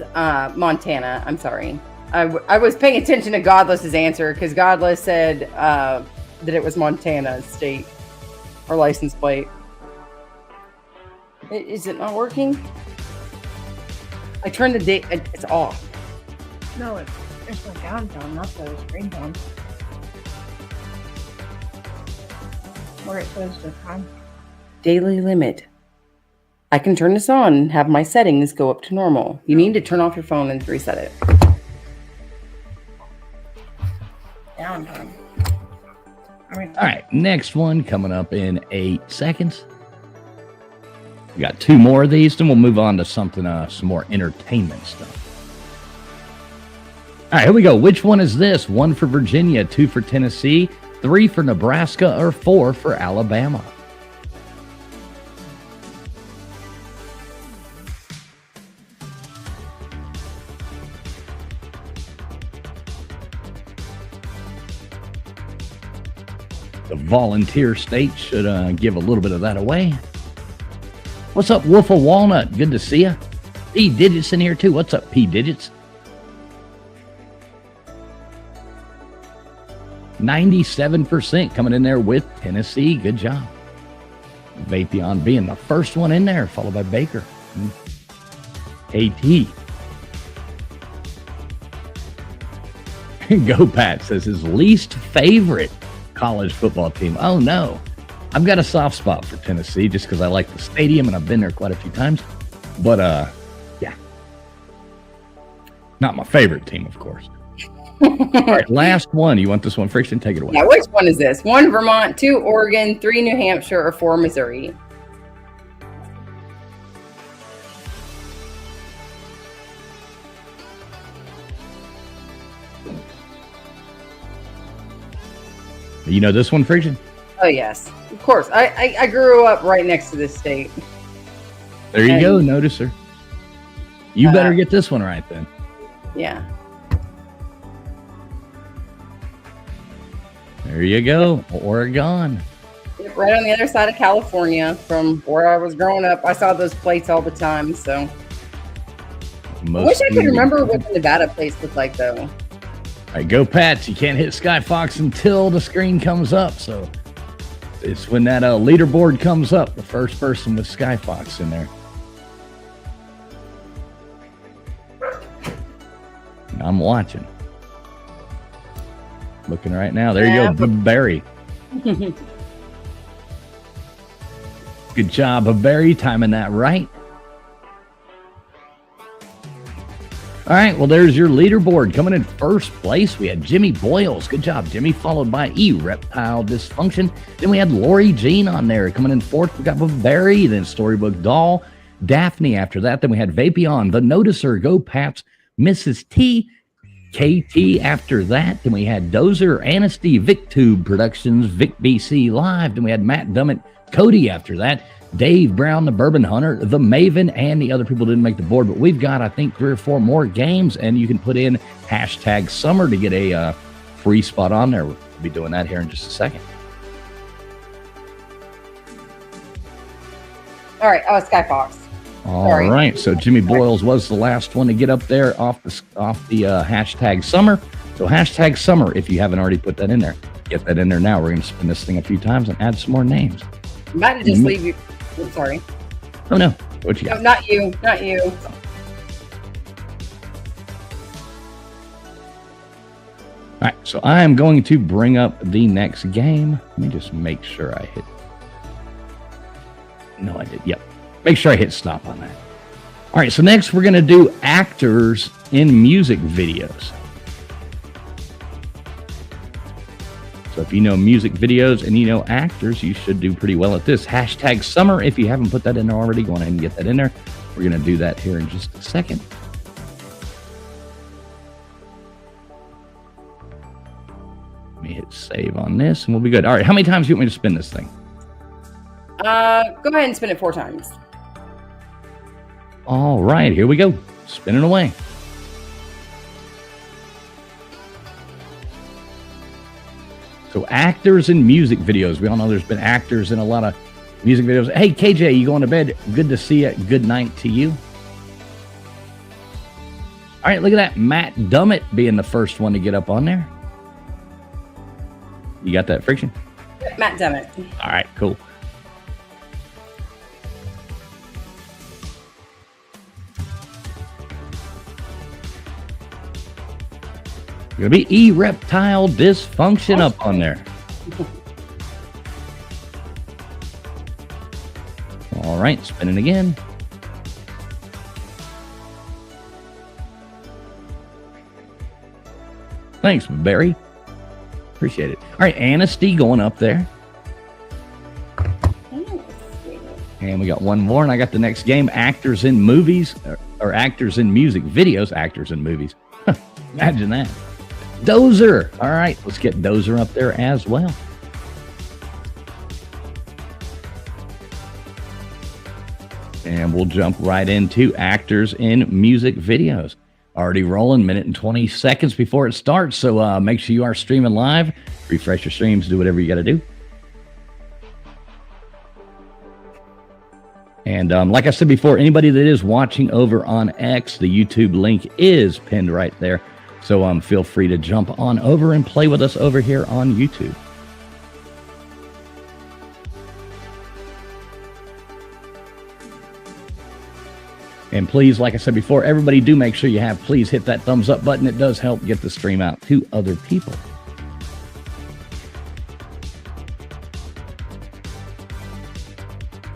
Montana. I'm sorry. I was paying attention to Godless's answer because Godless said that it was Montana's state or license plate. Is it not working? I turned the date. It's off. No, it's the countdown, not the screen time. Where it says the time. Daily limit. I can turn this on and have my settings go up to normal. You need to turn off your phone and reset it. Downtime. All right, next one coming up in 8 seconds. We got 2 more of these, then we'll move on to something, some more entertainment stuff. All right, here we go. Which one is this? 1 for Virginia, 2 for Tennessee, 3 for Nebraska, or 4 for Alabama? The volunteer state should give a little bit of that away. What's up, Wolf of Walnut? Good to see you. P Digits in here too. What's up, P Digits? 97% coming in there with Tennessee. Good job. Vapion being the first one in there, followed by Baker. AT. Go Pat says his least favorite college football team. Oh no. I've got a soft spot for Tennessee just because I like the stadium and I've been there quite a few times. But yeah. Not my favorite team, of course. All right, last one. You want this one, Friction? Take it away. Yeah, which one is this? 1 Vermont, 2 Oregon, 3 New Hampshire, or 4 Missouri? You know this one, Friction? Oh, yes. Of course. I grew up right next to this state. There you go, Noticer. You better get this one right then. Yeah. There you go, Oregon. Right on the other side of California from where I was growing up. I saw those plates all the time, so. I wish I could remember what the Nevada place looked like, though. All right, go Pats. You can't hit Skyfox until the screen comes up, so it's when that leaderboard comes up, the first person with Skyfox in there. I'm watching. Looking right now. There you go, Barry. Good job, Barry, timing that right. All right, well, there's your leaderboard. Coming in first place, we had Jimmy Boyles. Good job, Jimmy, followed by Reptile Dysfunction. Then we had Lori Jean on there. Coming in fourth, we got Barry, then Storybook Doll, Daphne after that. Then we had Vapion, The Noticer, Go Pats, Mrs. T, KT after that. Then we had Dozer, Anasty, VicTube Productions, Vic BC Live. Then we had Matt Dummett, Cody after that. Dave Brown, the Bourbon Hunter, the Maven, and the other people didn't make the board, but we've got, I think, 3 or 4 more games, and you can put in #summer to get a free spot on there. We'll be doing that here in just a second. All right, Skyfox. All right, so Jimmy Boyles was the last one to get up there off the #summer. So #summer, if you haven't already put that in there, get that in there now. We're going to spin this thing a few times and add some more names. I might just leave you. I'm sorry. Oh, no. What you got? No, not you. Not you. All right, so I am going to bring up the next game. Let me just make sure I hit. No, I did. Yep. Make sure I hit stop on that. All right, so next we're going to do actors in music videos. So if you know music videos and you know actors, you should do pretty well at this. #summer. If you haven't put that in there already, go ahead and get that in there. We're going to do that here in just a second. Let me hit save on this and we'll be good. All right, how many times do you want me to spin this thing? Go ahead and spin it 4 times. All right, here we go. Spinning away. So actors in music videos. We all know there's been actors in a lot of music videos. Hey, KJ, you going to bed? Good to see you. Good night to you. All right, look at that. Matt Dummett being the first one to get up on there. You got that, Friction? Matt Dummett. All right, cool. Gonna be Reptile Dysfunction up on there. All right, spinning again. Thanks, Barry. Appreciate it. All right, Anasty going up there. And we got one more, and I got the next game, actors in movies, or actors in music videos, actors in movies. Imagine that. Dozer. All right, let's get Dozer up there as well. And we'll jump right into actors in music videos. Already rolling, minute and 20 seconds before it starts. So make sure you are streaming live. Refresh your streams, do whatever you got to do. And like I said before, anybody that is watching over on X, the YouTube link is pinned right there. So feel free to jump on over and play with us over here on YouTube. And please, like I said before, everybody do make sure you have, please hit that thumbs up button. It does help get the stream out to other people.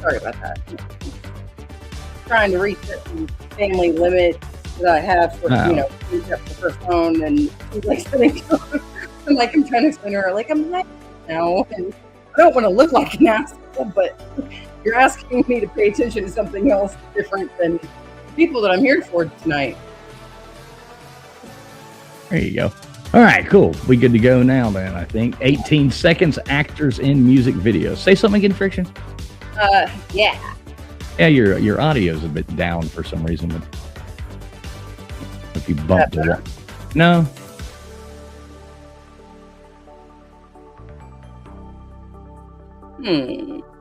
Sorry about that. Trying to reset the family limit that I have for, for phone, and she's like sitting I'm like, I'm trying to explain to her, like, I'm not now, and I don't want to look like an asshole, but you're asking me to pay attention to something else different than the people that I'm here for tonight. There you go. All right, cool. We good to go now then, I think. 18 seconds, actors in music videos. Say something again, Friction. Yeah. Yeah, your audio's a bit down for some reason. But if you bump the wall. No.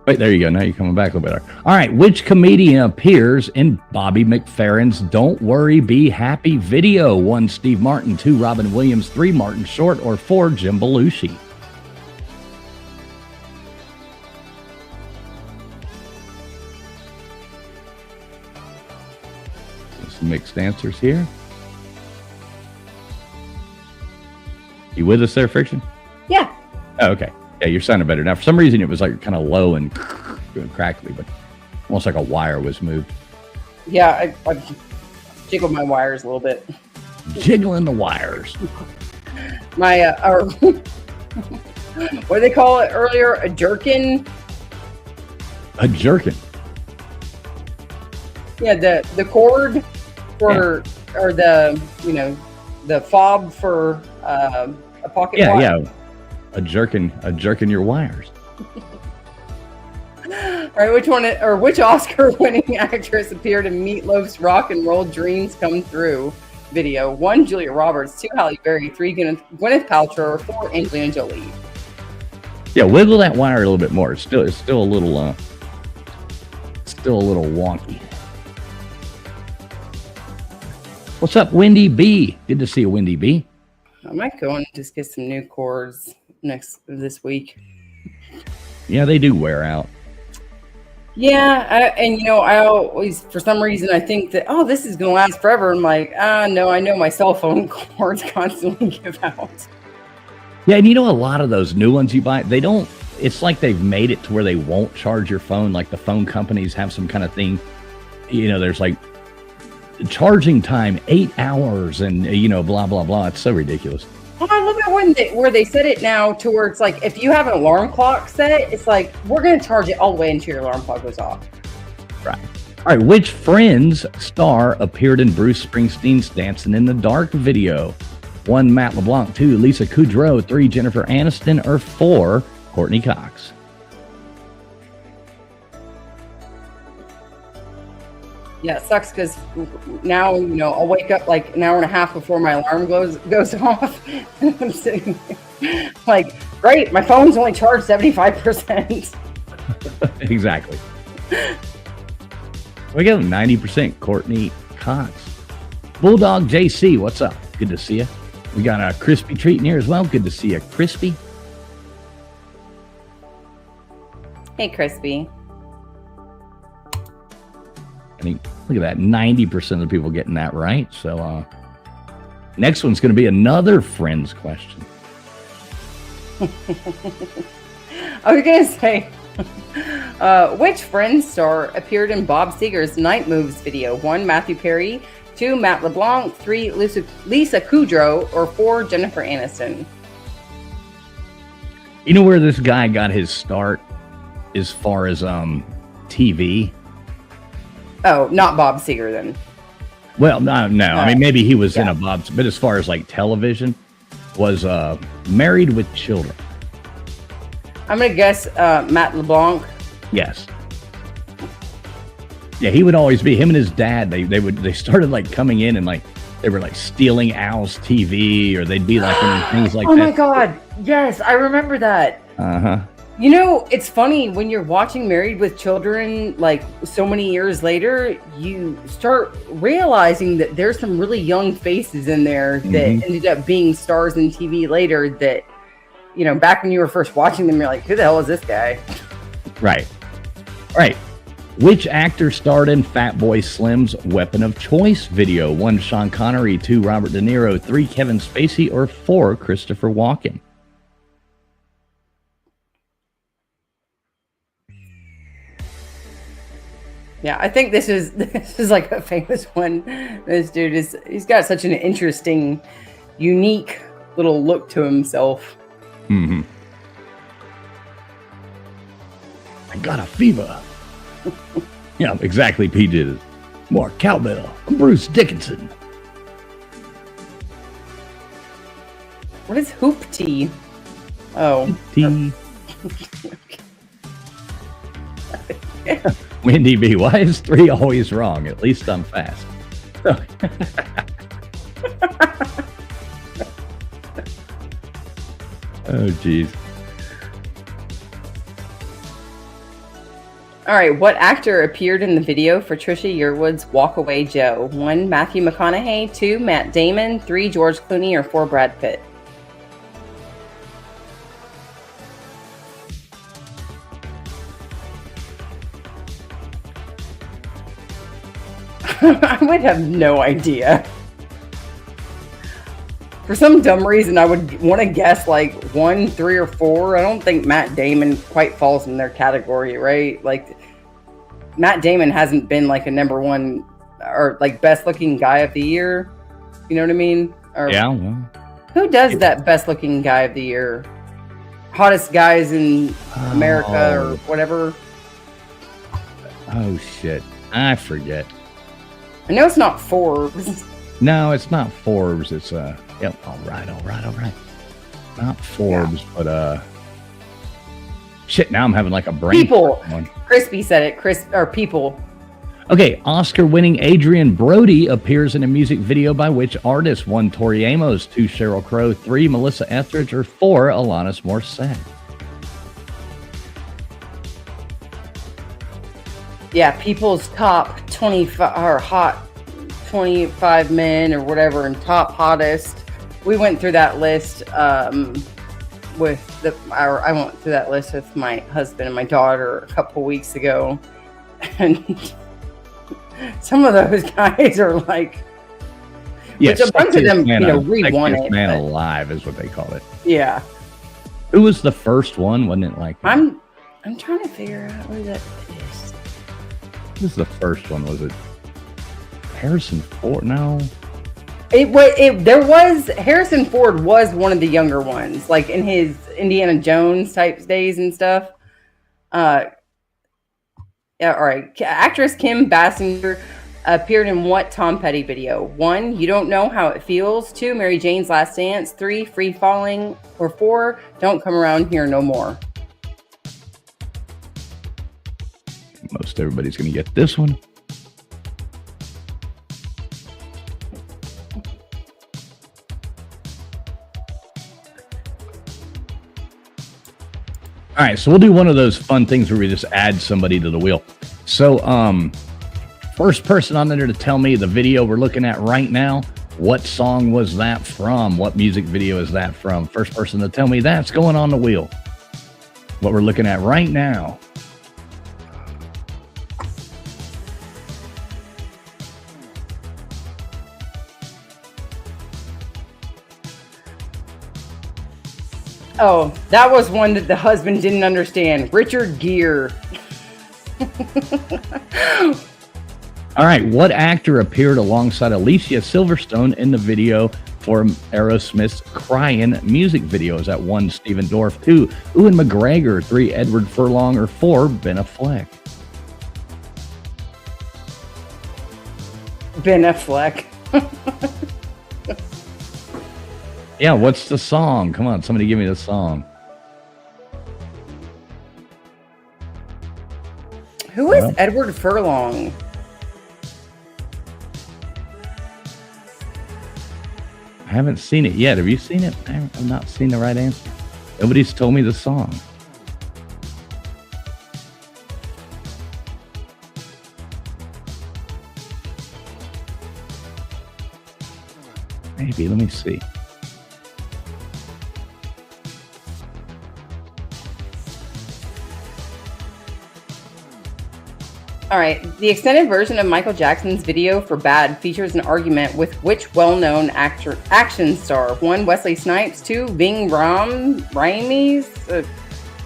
Wait, there you go. Now you're coming back a little bit. All right. Which comedian appears in Bobby McFerrin's Don't Worry, Be Happy video? 1, Steve Martin. 2, Robin Williams. 3, Martin Short. Or 4, Jim Belushi? Some mixed answers here. You with us there, Friction? Yeah. Oh, okay. Yeah, you're sounding better now. For some reason, it was like kind of low and crackly, but almost like a wire was moved. Yeah, I jiggled my wires a little bit. Jiggling the wires. My, what do they call it earlier? A jerkin? A jerkin. Yeah, the cord for, or the, the fob for a pocket watch. Yeah. A jerkin your wires. All right, which Oscar-winning actress appeared in Meatloaf's "Rock and Roll Dreams Come Through" video? 1, Julia Roberts. 2, Halle Berry. 3, Gwyneth Paltrow. Or 4, Angelina Jolie. Yeah, wiggle that wire a little bit more. It's still a little wonky. What's up, Wendy B? Good to see you, Wendy B. I might go and just get some new cords this week. Yeah, they do wear out. Yeah, I always, for some reason, I think that, this is going to last forever. I'm like, no, I know my cell phone cords constantly give out. Yeah, and a lot of those new ones you buy, they don't, it's like they've made it to where they won't charge your phone. Like the phone companies have some kind of thing, there's like charging time 8 hours and, blah, blah, blah. It's so ridiculous. Oh, I love it where they set it now to where it's like, if you have an alarm clock set, it's like, we're going to charge it all the way until your alarm clock goes off. Right. All right. Which Friends star appeared in Bruce Springsteen's Dancing in the Dark video? 1, Matt LeBlanc. 2, Lisa Kudrow. 3, Jennifer Aniston. Or 4, Courtney Cox? Yeah, it sucks because now, I'll wake up like an hour and a half before my alarm goes off. And I'm sitting there like, great, my phone's only charged 75%. Exactly. We got 90% Courtney Cox. Bulldog JC, what's up? Good to see you. We got a Crispy treat in here as well. Good to see you, Crispy. Hey, Crispy. I think, look at that, 90% of the people getting that right. So next one's going to be another Friends question. I was going to say, which Friends star appeared in Bob Seger's Night Moves video? 1, Matthew Perry. 2, Matt LeBlanc. 3, Lisa Kudrow. Or 4, Jennifer Aniston. You know where this guy got his start as far as TV? Oh, not Bob Seger then. Well, no. I mean, maybe he was in a Bob's, but as far as like television, was Married with Children. I'm gonna guess Matt LeBlanc. Yes. Yeah, he would always be him and his dad. They started like coming in and like they were like stealing Al's TV, or they'd be like in things like that. Oh my God! Yes, I remember that. It's funny when you're watching Married with Children, like so many years later, you start realizing that there's some really young faces in there that ended up being stars in TV later that, back when you were first watching them, you're like, who the hell is this guy? Right. All right. Which actor starred in Fatboy Slim's Weapon of Choice video? 1, Sean Connery. 2, Robert De Niro. 3, Kevin Spacey. Or 4, Christopher Walken? Yeah, I think this is like a famous one. This dude he's got such an interesting, unique little look to himself. Mm-hmm. I got a fever. Yeah, exactly. P did it. More cowbell. I'm Bruce Dickinson. What is hoop tea? Oh. Tea. Wendy B, why is 3 always wrong? At least I'm fast. Oh, geez. All right, what actor appeared in the video for Trisha Yearwood's Walk Away Joe? 1, Matthew McConaughey. 2, Matt Damon. 3, George Clooney. Or 4, Brad Pitt. I would have no idea. For some dumb reason, I would want to guess like 1, 3, or 4. I don't think Matt Damon quite falls in their category, right? Like, Matt Damon hasn't been like a #1 or like best looking guy of the year. You know what I mean? Or, yeah. Well, who does that best looking guy of the year? Hottest guys in America or whatever. Oh, shit. I forget. I know it's not Forbes. No, it's not Forbes. It's yep. All right. Not Forbes, yeah. But shit. Now I'm having like a brain. People. One. Crispy said it. People. Okay, Oscar-winning Adrian Brody appears in a music video by which artist? 1, Tori Amos. 2, Sheryl Crow. 3, Melissa Etheridge. Or 4, Alanis Morissette. Yeah, People's top 25 or hot 25 men or whatever, and top hottest. We went through that list I went through that list with my husband and my daughter a couple weeks ago, and some of those guys are like, yes, which a bunch of them, re-won it. Man alive is what they call it. Yeah. Who was the first one? Wasn't it like? I'm trying to figure out where that is. This is the first one. Was it Harrison Ford? No. Harrison Ford was one of the younger ones, like in his Indiana Jones type days and stuff. Yeah, all right. Actress Kim Basinger appeared in what Tom Petty video? 1, You Don't Know How It Feels. 2, Mary Jane's Last Dance. 3, Free Falling. Or 4, Don't Come Around Here No More. Most everybody's going to get this one. All right, so we'll do one of those fun things where we just add somebody to the wheel. So, first person on there to tell me the video we're looking at right now, what song was that from? What music video is that from? First person to tell me that's going on the wheel. What we're looking at right now. Oh, that was one that the husband didn't understand. Richard Gere. All right, what actor appeared alongside Alicia Silverstone in the video for Aerosmith's Crying music video? Is that 1, Stephen Dorff. 2, Ewan McGregor. 3, Edward Furlong. Or 4, Ben Affleck. Ben Affleck. Yeah, what's the song? Come on, somebody give me the song. Who is Edward Furlong? I haven't seen it yet. Have you seen it? I've not seen the right answer. Nobody's told me the song. Maybe, let me see. All right. The extended version of Michael Jackson's video for Bad features an argument with which well-known action star? 1, Wesley Snipes. 2, Ving Rhames.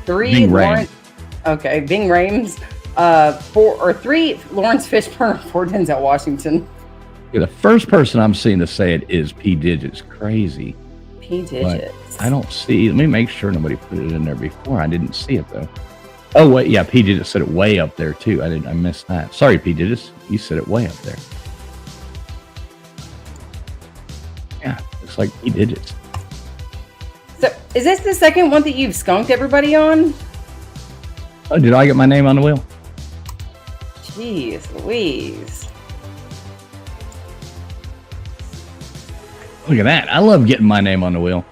3, Ving Lawrence. Rhames. Okay, Ving Rhames. 4 or 3 Lawrence Fishburne, 4 Denzel Washington. Yeah, the first person I'm seeing to say it is P. Digits. Crazy. P. Digits. But I don't see. Let me make sure nobody put it in there before. I didn't see it though. Oh wait, yeah, P. Digits said it way up there too. I missed that. Sorry, P. Digits. You said it way up there. Yeah, looks like P. Digits. So, is this the second one that you've skunked everybody on? Oh, did I get my name on the wheel? Jeez Louise. Look at that. I love getting my name on the wheel.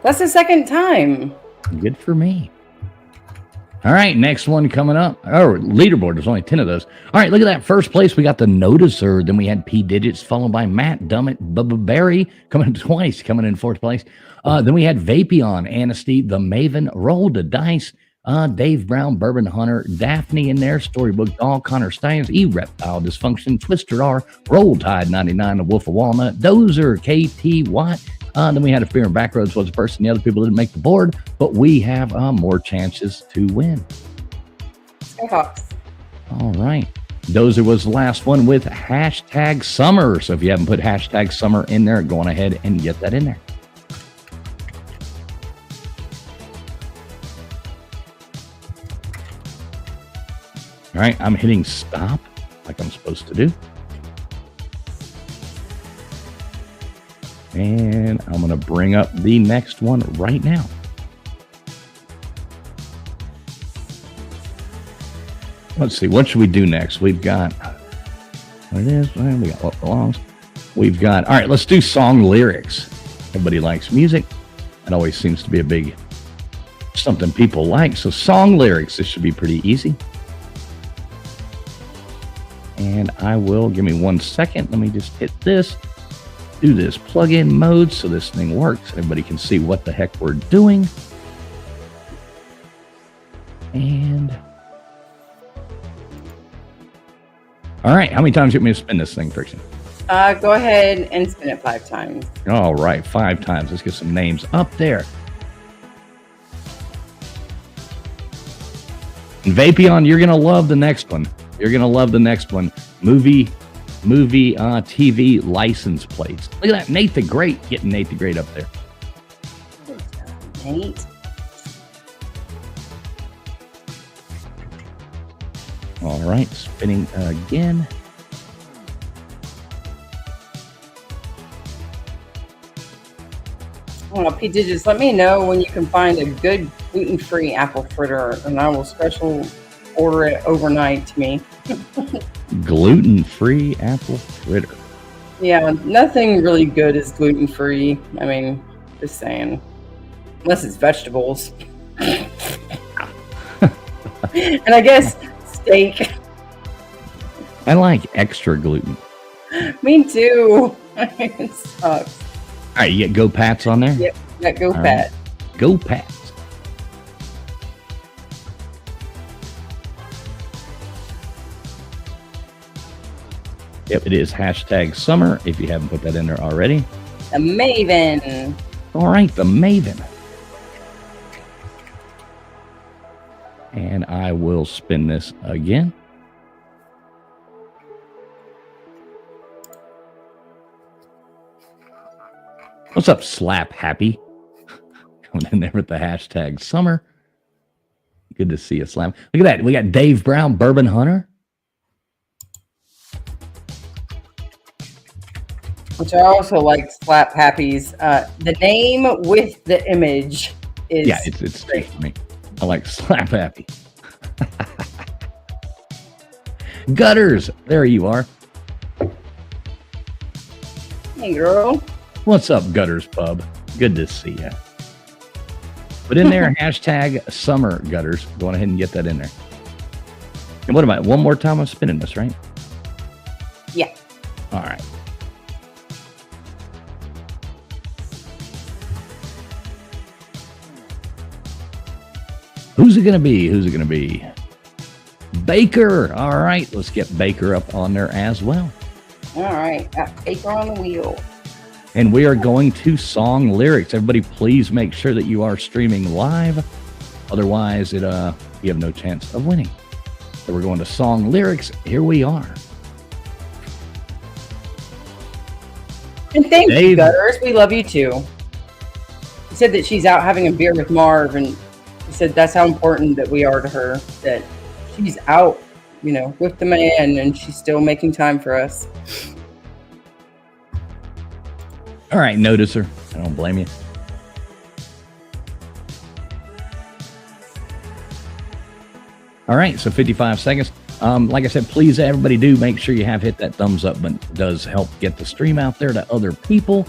That's the second time. Good for me. All right, next one coming up. Oh, leaderboard. There's only 10 of those. All right, look at that. First place, we got the Noticer. Then we had P. Digits, followed by Matt Dummett, Bubba Berry, coming in twice, coming in 4th place. Then we had Vapion, Anasty, The Maven, Roll the Dice, Dave Brown, Bourbon Hunter, Daphne in there, Storybook Doll, Connor Steins, E-Reptile, Dysfunction, Twister R, Roll Tide 99, The Wolf of Walnut, Dozer, KT Watt. Then we had a Fear in Backroads was the person. The other people didn't make the board, but we have more chances to win. Skyhawks. All right. Dozer was the last one with hashtag summer. So if you haven't put hashtag summer in there, go on ahead and get that in there. All right, I'm hitting stop like I'm supposed to do. And I'm going to bring up the next one right now. Let's see, what should we do next? We've got what it is. We got what belongs. We've got, all right, let's do song lyrics. Everybody likes music. That always seems to be a big something people like. So song lyrics, this should be pretty easy. And I will, give me 1 second. Let me just hit this, do this plug-in mode so this thing works. Everybody can see what the heck we're doing. And all right, how many times do you want me to spin this thing, Friction? Go ahead and spin it 5 times. All right, 5 times. Let's get some names up there. And Vapion, you're going to love the next one. You're going to love the next one. Movie, TV license plates. Look at that. Nate the Great. Getting Nate the Great up there. Nate. All right. Spinning again. Well, P. Digits, let me know when you can find a good gluten-free apple fritter, and I will special order it overnight to me. Gluten-free apple fritter. Yeah, nothing really good is gluten-free. I mean, just saying. Unless it's vegetables. And I guess steak. I like extra gluten. Me too. It sucks. All right, you get Go Pats on there? Yep, that Go All Pat. Right. Go Pats. Yep, it is hashtag summer if you haven't put that in there already. The Maven. All right, the Maven. And I will spin this again. What's up, Slap Happy? Coming in there with the hashtag summer. Good to see you, Slap. Look at that. We got Dave Brown, Bourbon Hunter. Which I also like Slap Happy's. The name with the image is... Yeah, it's great for me. I like Slap Happy. Gutters. There you are. Hey, girl. What's up, Gutters Pub? Good to see you. Put in there hashtag summer gutters. Go on ahead and get that in there. And what about one more time? I'm spinning this, right? Yeah. All right. Who's it going to be? Who's it going to be? Baker. All right. Let's get Baker up on there as well. All right. Got Baker on the wheel. And we are going to song lyrics. Everybody, please make sure that you are streaming live. Otherwise, you have no chance of winning. So we're going to song lyrics. Here we are. And thank you, Dave. Gutters. We love you too. He said that she's out having a beer with Marv, and he said that's how important that we are to her, that she's out, you know, with the man, and she's still making time for us. All right, noticer. I don't blame you. All right, so 55 seconds. Like I said, please, everybody, do make sure you have hit that thumbs up button. It does help get the stream out there to other people.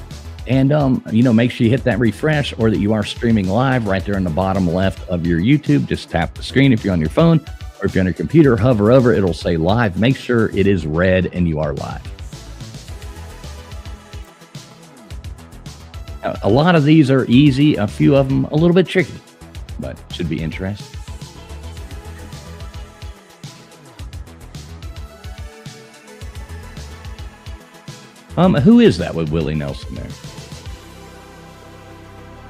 And, you know, make sure you hit that refresh, or that you are streaming live right there in the bottom left of your YouTube. Just tap the screen if you're on your phone, or if you're on your computer, hover over, it'll say live. Make sure it is red and you are live. A lot of these are easy, a few of them a little bit tricky, but should be interesting. Who is that with Willie Nelson there?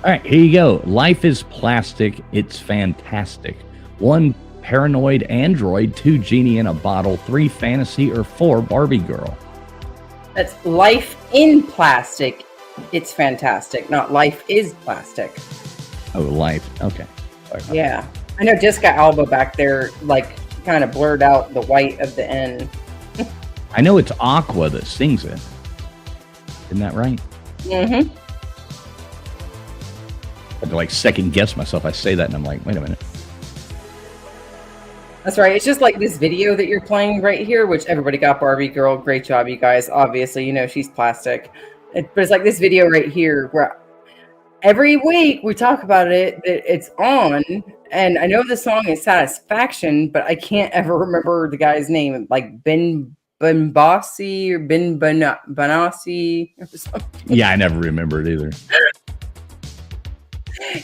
All right, here you go. Life is plastic. It's fantastic. 1 paranoid android, 2 genie in a bottle, 3 fantasy, or 4 Barbie girl. That's life in plastic. It's fantastic. Not life is plastic. Oh, life. Okay. Sorry about Yeah. I know Jessica Alba back there, like, kind of blurred out the white of the N. that. I know it's Aqua that sings it. Isn't that right? Mm-hmm. I had to like second guess myself. I say that and I'm like, wait a minute. That's right. It's just like this video that you're playing right here, which everybody got Barbie girl. Great job, you guys. Obviously, you know she's plastic. But it's like this video right here where every week we talk about it. It's on. And I know the song is Satisfaction, but I can't ever remember the guy's name. Like Ben Bossi or Ben Banassi or something. Yeah, I never remember it either.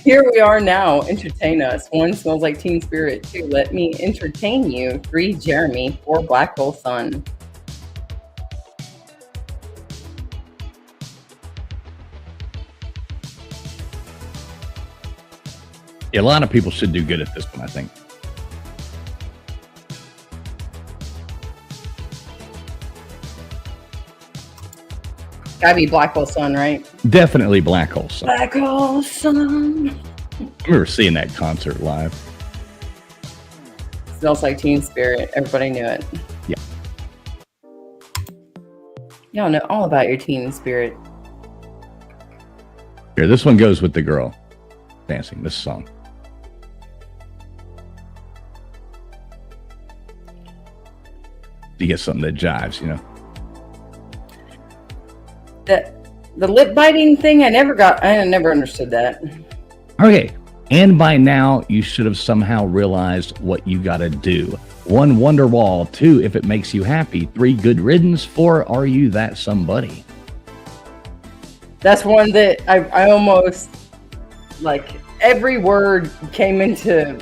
Here we are now. Entertain us. 1 smells like Teen Spirit. 2, let me entertain you. 3, Jeremy. 4, Black Hole Sun. Yeah, a lot of people should do good at this one, I think. Gotta be Black Hole Sun, right? Definitely Black Hole Sun. Black Hole Sun. I remember seeing that concert live. Smells like Teen Spirit. Everybody knew it. Yeah. Y'all know all about your Teen Spirit. Here, this one goes with the girl dancing, this song. You get something that jives, you know? The lip biting thing, I never understood that. Okay, and by now you should have somehow realized what you got to do. 1, Wonderwall. 2, If It Makes You Happy. 3, Good Riddance. 4, Are You That Somebody? That's one that I almost, like, every word came into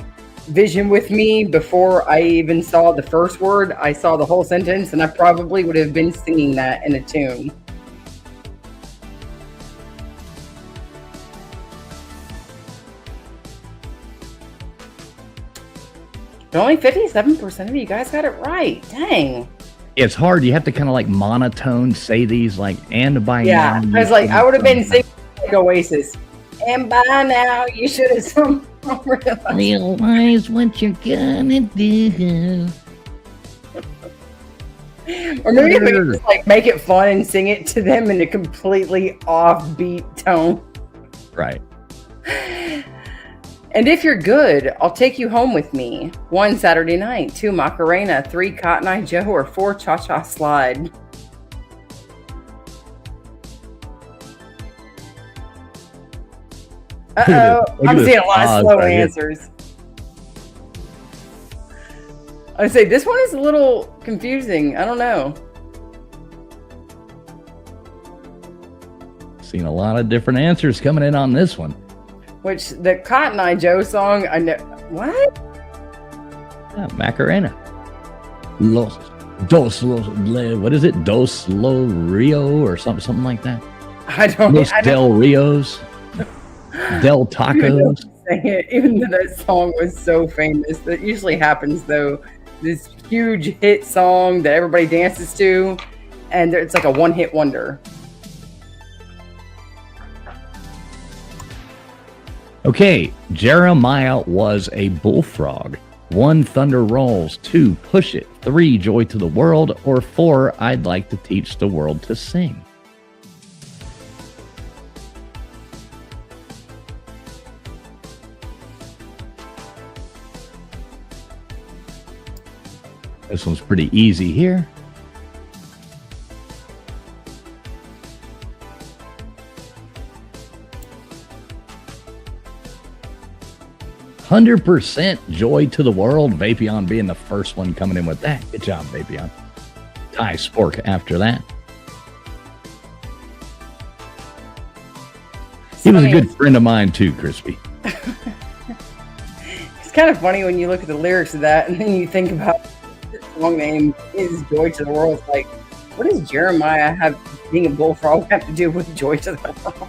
vision with me before I even saw the first word. I saw the whole sentence, and I probably would have been singing that in a tune. But only 57% of you guys got it right. Dang. It's hard. You have to kind of like monotone say these, like, and by Yeah, now. I was like, I would have been singing like Oasis. And by now, you should have somehow Realize what you're gonna do. Or maybe we could just like make it fun and sing it to them in a completely offbeat tone. Right. And if you're good, I'll take you home with me. 1, Saturday Night. 2, Macarena. 3, Cotton Eye Joe. Or 4, Cha-Cha Slide. Uh-oh. I'm seeing a lot of slow answers. I would say this one is a little confusing. I don't know. Seen a lot of different answers coming in on this one. Which, the Cotton Eye Joe song, I know. What? Yeah, Macarena. What is it? Dos Lo Rio or something like that? I don't Dos Del Rios. Del Tacos. Sing it, even though that song was so famous. That usually happens, though. this huge hit song that everybody dances to, and it's like a one-hit wonder. Okay, Jeremiah was a bullfrog. 1, thunder rolls. 2, push it. 3, joy to the world. Or 4, I'd like to teach the world to sing. This one's pretty easy here. "100% joy to the world." Vapion being the first one coming in with that. Good job, Vapion. Ty Spork after that. He was a good friend of mine too, Crispy. It's kind of funny when you look at the lyrics of that and then you think about the song name is Joy to the World. It's like, what does Jeremiah have, being a bullfrog, have to do with Joy to the World?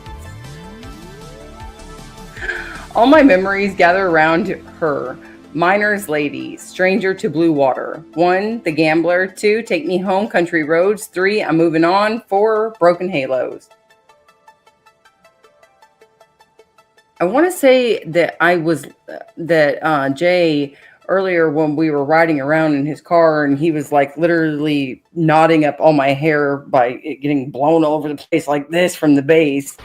All my memories gather around her. Miner's Lady, Stranger to Blue Water. 1, The Gambler. 2, Take Me Home, Country Roads. 3, I'm Moving On. 4, Broken Halos. I want to say that Jay, earlier when we were riding around in his car and he was like literally knotting up all my hair by it getting blown all over the place like this from the bass.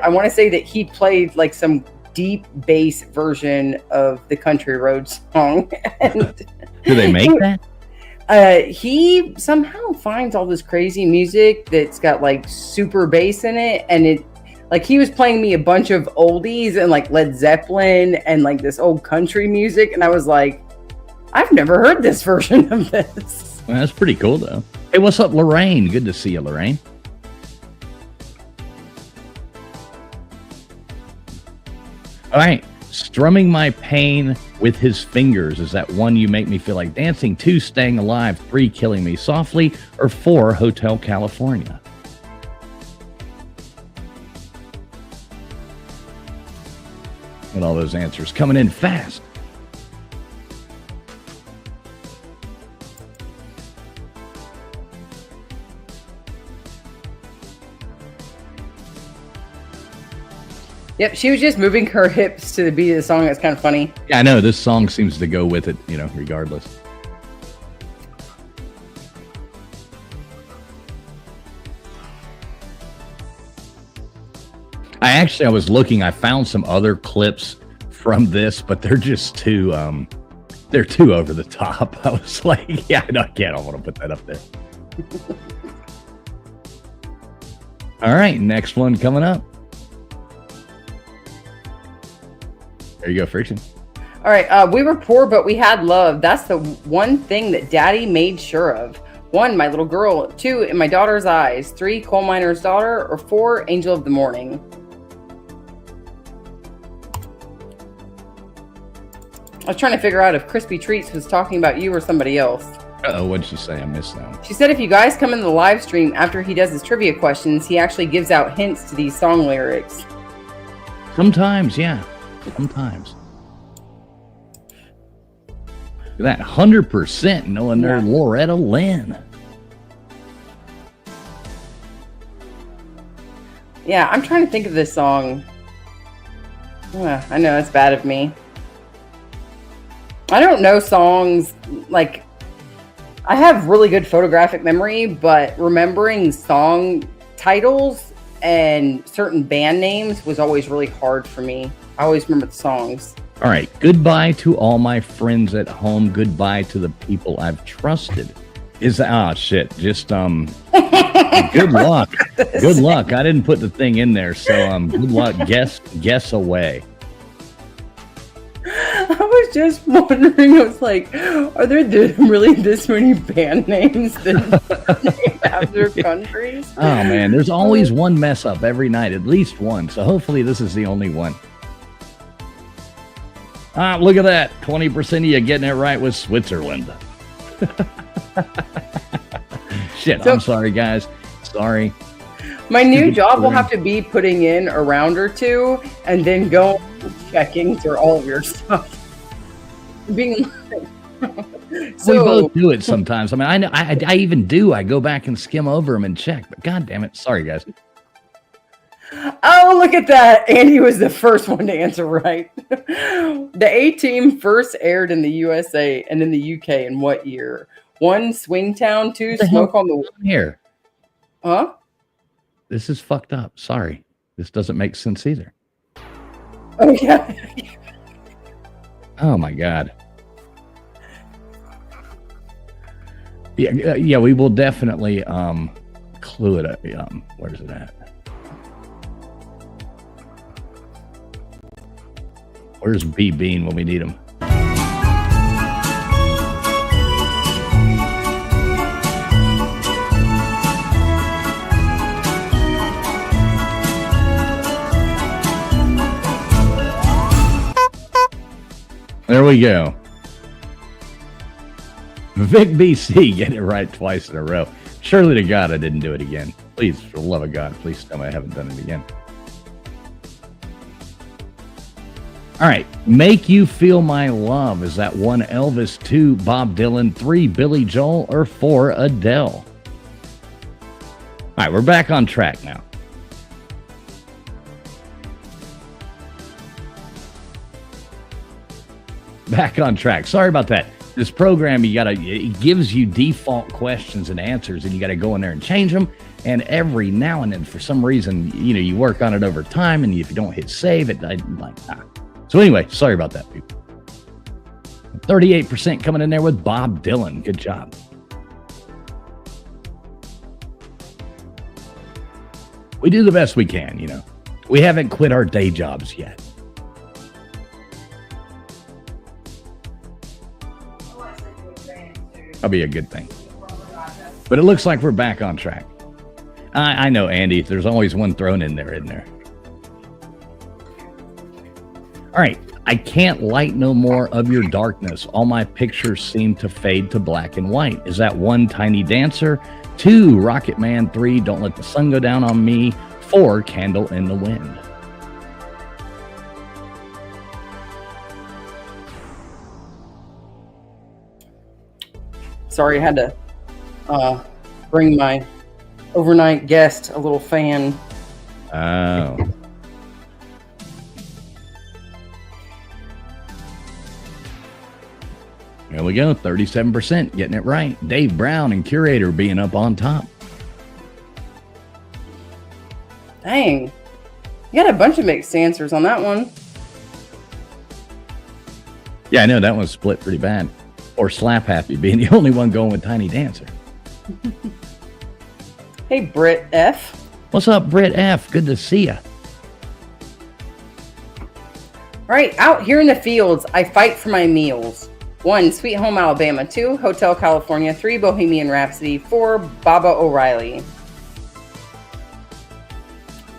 I want to say that he played like some deep bass version of the Country Road song. And do they make that? He somehow finds all this crazy music that's got like super bass in it, and it like he was playing me a bunch of oldies and like Led Zeppelin and like this old country music, and I was like, I've never heard this version of this. Well, that's pretty cool though. Hey, what's up, Lorraine? Good to see you, Lorraine. All right, Strumming My Pain with His Fingers. Is that 1, You Make Me Feel Like Dancing? 2, Staying Alive. 3, Killing Me Softly. Or 4, Hotel California? And all those answers coming in fast. Yep, she was just moving her hips to the beat of the song. That's kind of funny. Yeah, I know. This song seems to go with it, regardless. I was looking, I found some other clips from this, but they're just too, they're too over the top. I was like, yeah, I don't want to put that up there. All right, next one coming up. There you go, Friction. All right, we were poor, but we had love. That's the one thing that Daddy made sure of. 1, My Little Girl. 2, In My Daughter's Eyes. 3, Coal Miner's Daughter. Or 4, Angel of the Morning. I was trying to figure out if Crispy Treats was talking about you or somebody else. Uh-oh, what'd she say? I missed that one. She said if you guys come in the live stream after he does his trivia questions, he actually gives out hints to these song lyrics. Sometimes, yeah. Sometimes. Look at that, 100% knowing they're Loretta Lynn. Yeah, I'm trying to think of this song. I know it's bad of me. I don't know songs, like, I have really good photographic memory, but remembering song titles and certain band names was always really hard for me. I always remember the songs. All right. Goodbye to all my friends at home. Goodbye to the people I've trusted. Shit. Just, good luck. Good luck. I didn't put the thing in there. So, good luck. Guess away. I was just wondering, I was like, are there really this many band names that name after countries? Oh, man. There's always one mess up every night, at least one. So hopefully this is the only one. Look at that. 20% of you getting it right with Switzerland. Shit, I'm sorry, guys. Sorry. My new job will have to be putting in a round or two and then go checking through all of your stuff. Being like, So, we both do it sometimes. I mean, I know I even do. I go back and skim over them and check. But God damn it, sorry guys. oh, look at that. Andy was the first one to answer right. The A-Team first aired in the USA and in the UK in what year? 1, Swingtown. 2, Smoke on the... Here. Huh? This is fucked up. Sorry. This doesn't make sense either. Oh, yeah. Oh, my God. Yeah, we will definitely clue it up. Where's it at? Where's B Bean when we need him? There we go. Vic BC getting it right twice in a row. Surely to God I didn't do it again. Please, for the love of God, please tell me I haven't done it again. All right. Make You Feel My Love. Is that 1, Elvis, 2, Bob Dylan, 3, Billy Joel, or 4, Adele? All right. We're back on track now. Back on track. Sorry about that. This program, it gives you default questions and answers, and you got to go in there and change them. And every now and then, for some reason, you work on it over time, and if you don't hit save, So anyway, sorry about that, people. 38% coming in there with Bob Dylan. Good job. We do the best we can, We haven't quit our day jobs yet. That'll be a good thing. But it looks like we're back on track. I know, Andy. There's always one thrown in there, isn't there? All right. I can't light no more of your darkness. All my pictures seem to fade to black and white. Is that 1, Tiny Dancer? 2, Rocket Man? 3, Don't Let the Sun Go Down on Me? 4, Candle in the Wind? Sorry, I had to bring my overnight guest a little fan. Oh. There we go. 37% getting it right. Dave Brown and Curator being up on top. Dang. You got a bunch of mixed answers on that one. Yeah, I know. That one's split pretty bad. Or Slap Happy being the only one going with Tiny Dancer. Hey, Britt F. What's up, Britt F? Good to see ya. All right, out here in the fields, I fight for my meals. 1, Sweet Home Alabama. 2, Hotel California. 3, Bohemian Rhapsody. 4, Baba O'Reilly.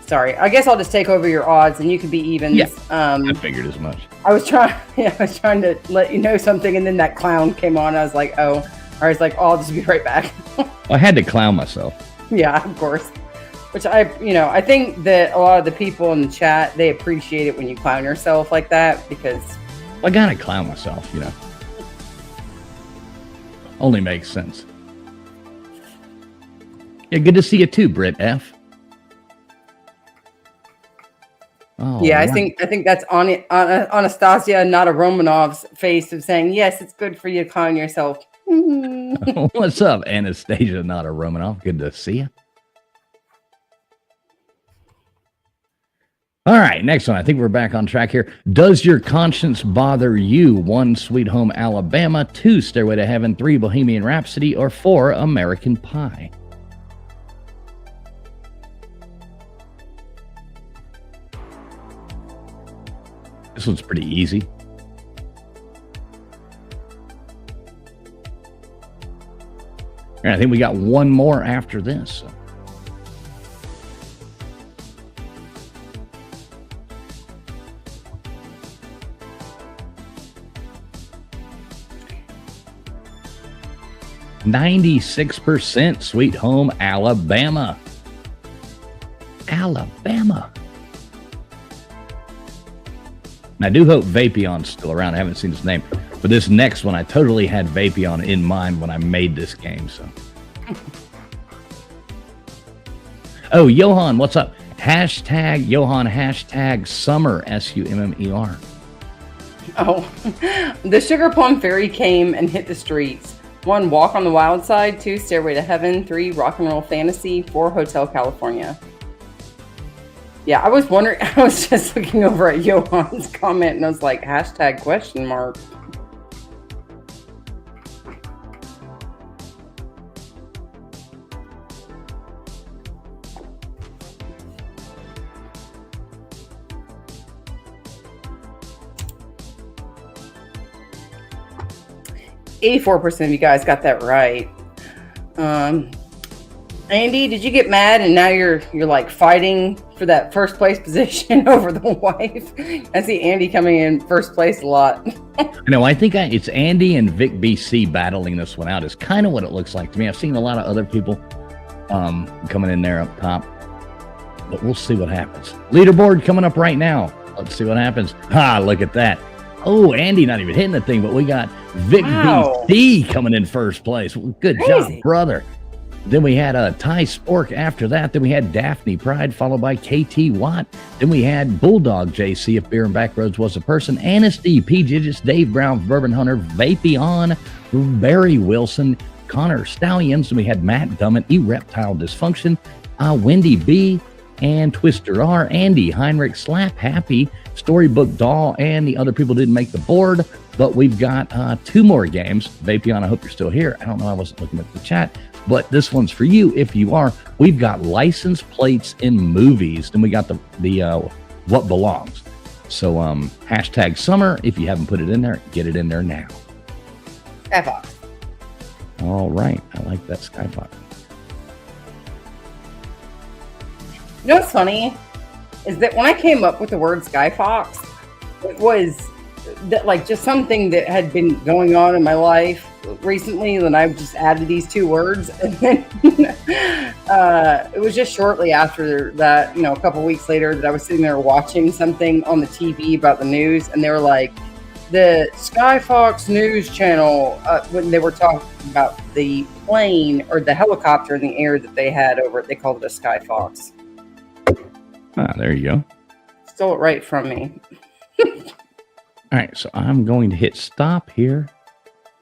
Sorry, I guess I'll just take over your odds and you can be evens. Yeah, I figured as much. I was trying to let you know something, and then that clown came on. I was like, oh, I'll just be right back. Well, I had to clown myself. Yeah, of course. Which I think that a lot of the people in the chat, they appreciate it when you clown yourself like that, because I gotta clown myself, Only makes sense. Yeah, good to see you too, Britt F. Oh, yeah, right. I think that's Anastasia, not a Romanov's face of saying, yes, it's good for you to clown yourself. What's up, Anastasia, not a Romanov? Good to see you. All right, next one. I think we're back on track here. Does your conscience bother you? 1, Sweet Home Alabama. 2, Stairway to Heaven. 3, Bohemian Rhapsody. Or 4, American Pie? This one's pretty easy. And I think we got one more after this. So. %, Sweet Home Alabama. Alabama. And I do hope Vapion's still around. I haven't seen his name. But this next one, I totally had Vapion in mind when I made this game. So, oh, Johan, what's up? Hashtag Johan, hashtag summer, SUMMER. Oh, the Sugar Plum Fairy came and hit the streets. 1, Walk on the Wild Side. 2, Stairway to Heaven. 3, Rock and Roll Fantasy. 4, Hotel California. Yeah, I was wondering, I was just looking over at Johan's comment and I was like, hashtag question mark. %, of you guys got that right. Andy, did you get mad and now you're like fighting for that first place position over the wife? I see Andy coming in first place a lot. No, I think it's Andy and Vic BC battling this one out. Is kind of what it looks like to me. I've seen a lot of other people coming in there up top, but we'll see what happens. Leaderboard coming up right now. Let's see what happens. Look at that. Oh, Andy not even hitting the thing, but we got Vic BC coming in first place. Good job, brother. Then we had Ty Spork after that. Then we had Daphne Pride, followed by KT Watt. Then we had Bulldog JC, if Beer and Backroads was a person. Anasty, P. Digits, Dave Brown, Bourbon Hunter, Vapion, Barry Wilson, Connor Stallions. And we had Matt Dummett, Reptile Dysfunction, Wendy B, and Twister R, Andy, Heinrich, Slap Happy, Storybook Doll, and the other people didn't make the board. But we've got 2 more games. Vapion, I hope you're still here. I don't know, I wasn't looking at the chat. But this one's for you if you are. We've got license plates in movies. Then we got the what belongs. So hashtag summer. If you haven't put it in there, get it in there now. Skyfox. All right. I like that Skyfox. You know what's funny? Is that when I came up with the word Skyfox, it was that like just something that had been going on in my life recently, and I've just added these 2 words, and then it was just shortly after that, a couple weeks later, that I was sitting there watching something on the TV about the news, and they were like, the Skyfox News Channel, when they were talking about the plane or the helicopter in the air that they had over it, they called it a Skyfox. There you go. Stole it right from me. All right, so I'm going to hit stop here.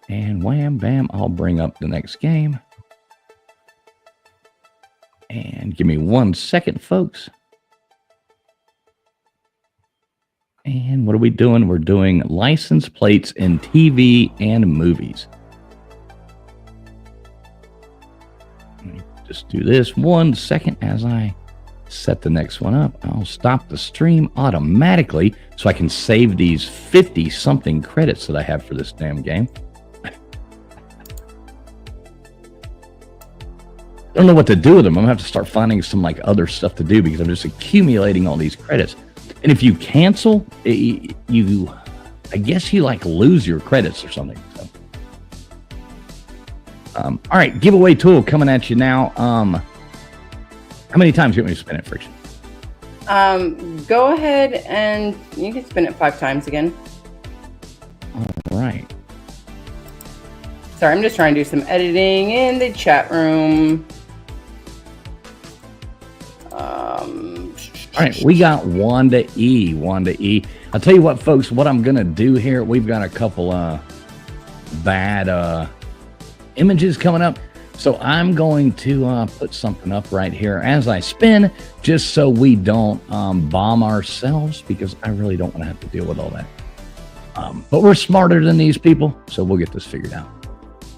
And wham, bam, I'll bring up the next game. And give me 1 second, folks. And what are we doing? We're doing license plates in TV and movies. Let me just do this 1 second as I set the next one up. I'll stop the stream automatically so I can save these 50-something credits that I have for this damn game. I don't know what to do with them. I'm gonna have to start finding some like other stuff to do because I'm just accumulating all these credits. And if you cancel, I guess you like lose your credits or something. So. All right, giveaway tool coming at you now. How many times do you want me to spin it, Friction? Go ahead and you can spin it 5 times again. All right. Sorry, I'm just trying to do some editing in the chat room. All right, we got Wanda E. I'll tell you what, folks, what I'm going to do here, we've got a couple bad images coming up. So I'm going to put something up right here as I spin, just so we don't bomb ourselves, because I really don't want to have to deal with all that. But we're smarter than these people, so we'll get this figured out.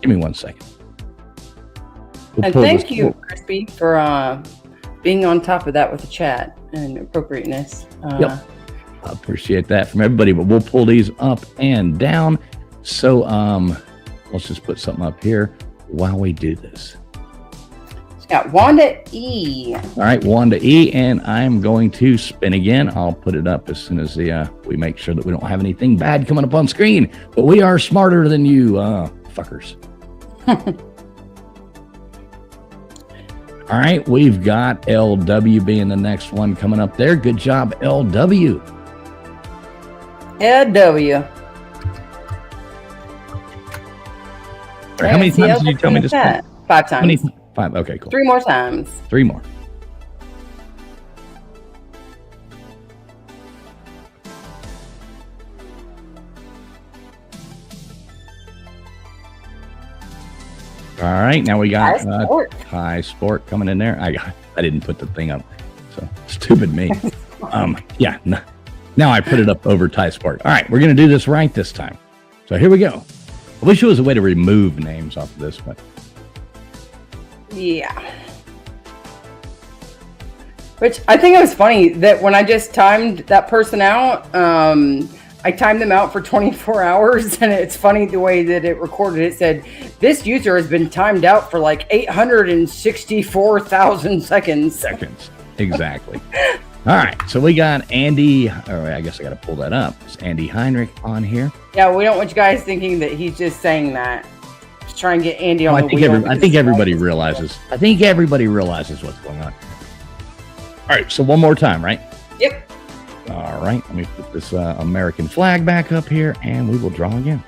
Give me 1 second. And thank you, Crispy, for being on top of that with the chat and appropriateness. Yep. I appreciate that from everybody, but we'll pull these up and down. So let's just put something up here while we do this. It's got Wanda E. All right, Wanda E, and I'm going to spin again. I'll put it up as soon as we make sure that we don't have anything bad coming up on screen. But we are smarter than you, fuckers. All right, we've got LW being the next one coming up there. Good job, LW. LW. Sorry, how many times did you tell me to spell? 5 times. 5. Okay, cool. 3 more times. 3 more. All right, now we got Thai Sport coming in there. I didn't put the thing up, so stupid me. Yeah, now I put it up over Thai Sport. All right, we're gonna do this right this time. So here we go. I wish there was a way to remove names off of this, but yeah. Which I think it was funny that when I just timed that person out, I timed them out for 24 hours, and it's funny the way that it recorded. It said, this user has been timed out for like 864,000 seconds. Exactly. All right, so we got Andy, or I guess I got to pull that up. It's Andy Heinrich on here. Yeah, we don't want you guys thinking that he's just saying that. Just try and get Andy on the wheel. I think everybody realizes. I think everybody realizes what's going on. All right, so one more time, right? Yep. All right, let me put this American flag back up here, and we will draw again.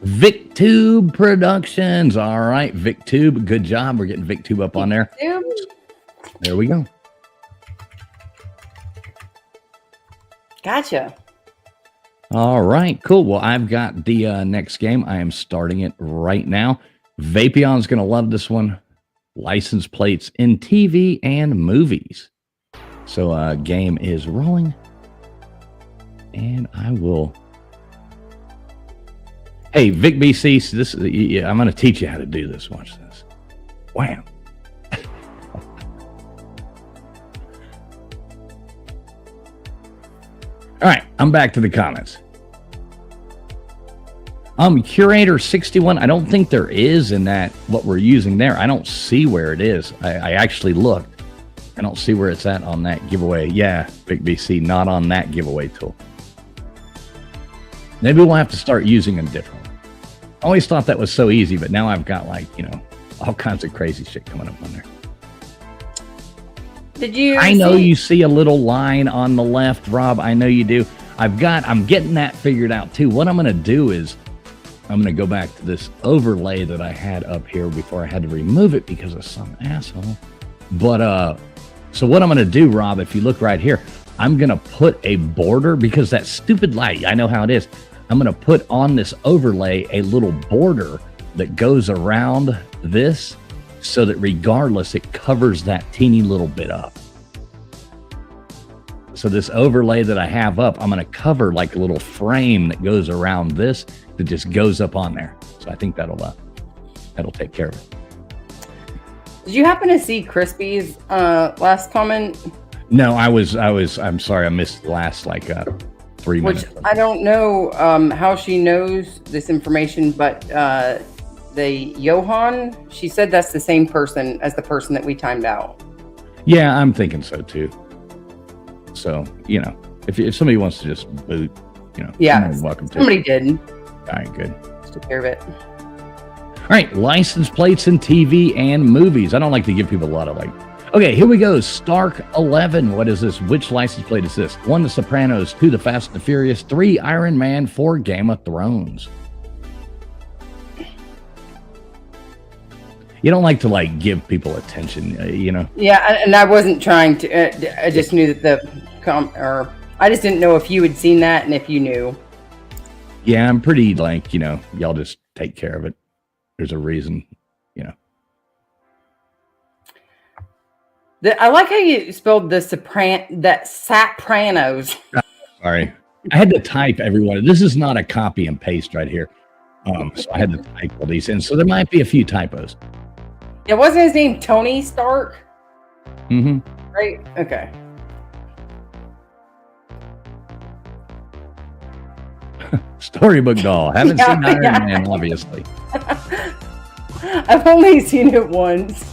VicTube Productions. All right, VicTube, good job. We're getting VicTube up on there. There we go. Gotcha. All right, cool. Well, I've got the next game. I am starting it right now. Vapion's going to love this one. License plates in TV and movies. So game is rolling. And I will... Hey, VicBC, this I'm going to teach you how to do this. Watch this. Wham. All right, I'm back to the comments. Curator 61. I don't think there is in that what we're using there. I don't see where it is. I actually looked. I don't see where it's at on that giveaway. Yeah, VicBC, not on that giveaway tool. Maybe we'll have to start using them differently. I always thought that was so easy, but now I've got all kinds of crazy shit coming up on there. I know you see a little line on the left, Rob. I know you do. I'm getting that figured out too. What I'm going to do is I'm going to go back to this overlay that I had up here before I had to remove it because of some asshole. But so what I'm going to do, Rob, if you look right here, I'm going to put a border because that stupid light, I know how it is. I'm going to put on this overlay a little border that goes around this, so that regardless, it covers that teeny little bit up. So this overlay that I have up, I'm going to cover like a little frame that goes around this that just goes up on there. So I think that'll take care of it. Did you happen to see Crispy's last comment? No, I'm sorry. I missed the last 3 minutes. Which I don't know how she knows this information, but the Johan, she said that's the same person as the person that we timed out. Yeah, I'm thinking so too. So, if somebody wants to just boot, yeah, welcome to. Somebody did. All right, good. Just took care of it. All right, license plates in TV and movies. I don't like to give people a lot of Okay, here we go. Stark 11. What is this? Which license plate is this? 1, The Sopranos. 2, The Fast and the Furious. 3, Iron Man. 4, Game of Thrones. You don't like to give people attention, Yeah, and I wasn't trying to. I just knew that I just didn't know if you had seen that and if you knew. Yeah, I'm pretty y'all just take care of it. There's a reason, I like how you spelled Sopranos. Sorry, I had to type everyone. This is not a copy and paste right here. So I had to type all these in. So there might be a few typos. Yeah, wasn't his name Tony Stark? Mm-hmm. Right? Okay. Storybook doll. Haven't seen Iron Man, obviously. I've only seen it once.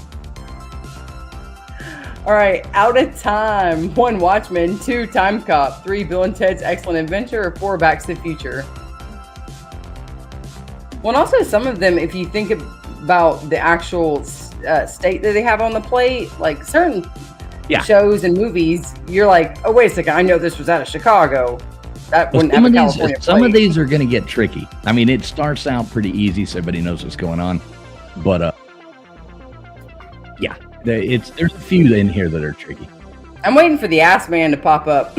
All right, out of time. 1, Watchmen. 2, Time Cop. 3, Bill and Ted's Excellent Adventure. 4, Back to the Future. Well, and also some of them, if you think about the actual state that they have on the plate, Yeah. shows and movies, you're like, oh, wait a second, I know this was out of Chicago. That wouldn't have a California some of plate. these are going to get tricky. I mean, it starts out pretty easy, so everybody knows what's going on. But yeah, there's a few in here that are tricky. I'm waiting for the ass man to pop up.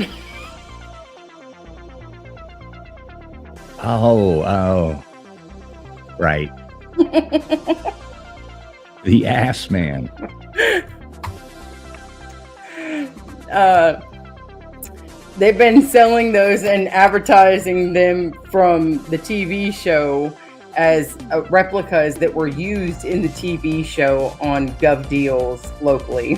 Oh, right. The ass man. They've been selling those and advertising them from the TV show as replicas that were used in the TV show on Gov Deals locally.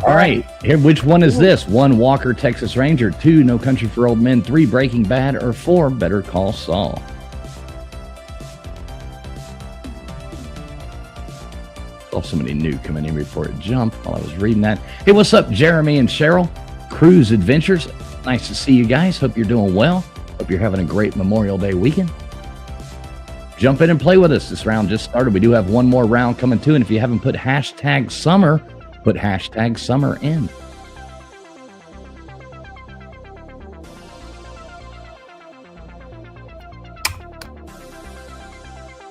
All right. Here, which one is this? 1, Walker, Texas Ranger. 2, No Country for Old Men. 3, Breaking Bad. Or 4, Better Call Saul. Saw somebody new coming in before it jumped while I was reading that. Hey, what's up, Jeremy and Cheryl? Cruise Adventures. Nice to see you guys. Hope you're doing well. Hope you're having a great Memorial Day weekend. Jump in and play with us. This round just started. We do have one more round coming too. And if you haven't put hashtag summer, put hashtag summer in.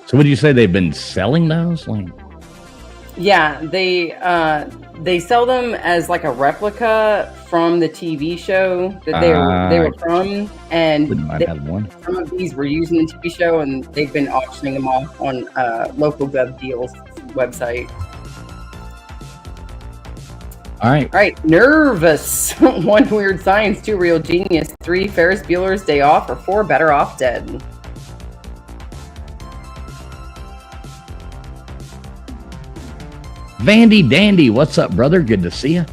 So what did you say? They've been selling those? Like, Yeah, they sell them as like a replica from the TV show that they were from, and might have one. some of these were used in the TV show, and they've been auctioning them off on local Gov Deals website. All right. All right, Nervous. 1, Weird Science. 2, Real Genius. 3, Ferris Bueller's Day Off. Or 4, Better Off Dead. Vandy Dandy, what's up, brother? Good to see you.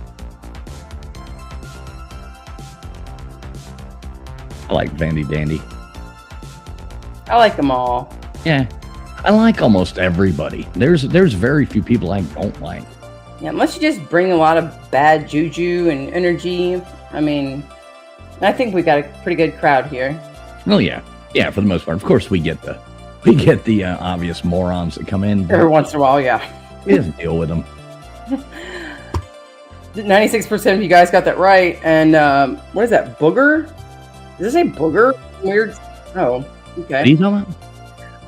I like Vandy Dandy. I like them all. Yeah, I like almost everybody. There's very few people I don't like. Yeah, unless you just bring a lot of bad juju and energy. I mean, I think we got a pretty good crowd here. Oh yeah, for the most part. Of course, we get the obvious morons that come in. Every once in a while, yeah. We just deal with them. 96% of you guys got that right. And what is that? Booger? Does it say booger? Weird. Oh, okay. What are you talking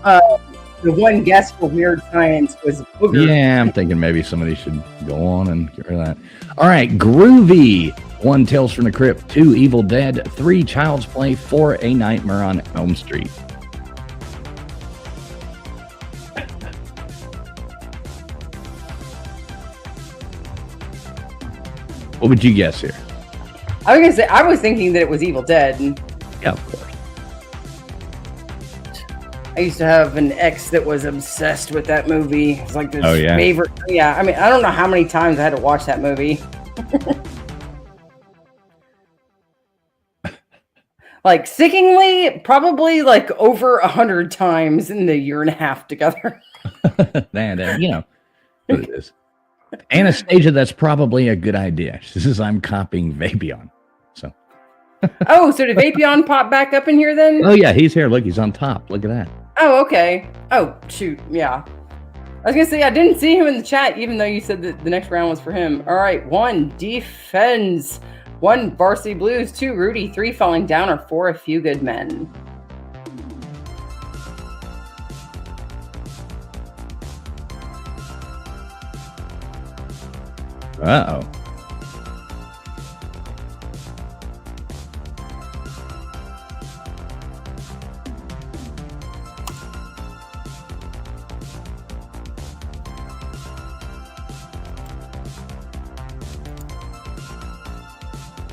about? The one guess for Weird Science was booger. Yeah, I'm thinking maybe somebody should go on and get rid of that. All right, Groovy. 1, Tales from the Crypt. 2, Evil Dead. 3, Child's Play. 4, A Nightmare on Elm Street. What would you guess here? I was gonna say I was thinking that it was Evil Dead. Yeah, of course. I used to have an ex that was obsessed with that movie. It's like his Oh, yeah? favorite. Yeah, I mean, I don't know how many times I had to watch that movie. Like, sickeningly, probably like over 100 times in the year and a half together. Man, you know what it is. Anastasia, that's probably a good idea. This is I'm copying Vapion. So. Oh, so did Vapion pop back up in here then? Oh yeah, he's here. Look, he's on top. Look at that. Oh, okay. Oh, shoot. Yeah. I was going to say, I didn't see him in the chat, even though you said that the next round was for him. All right. 1, Defense. 1, Varsity Blues. 2, Rudy. 3, Falling Down. Or 4, A Few Good Men. Uh-oh.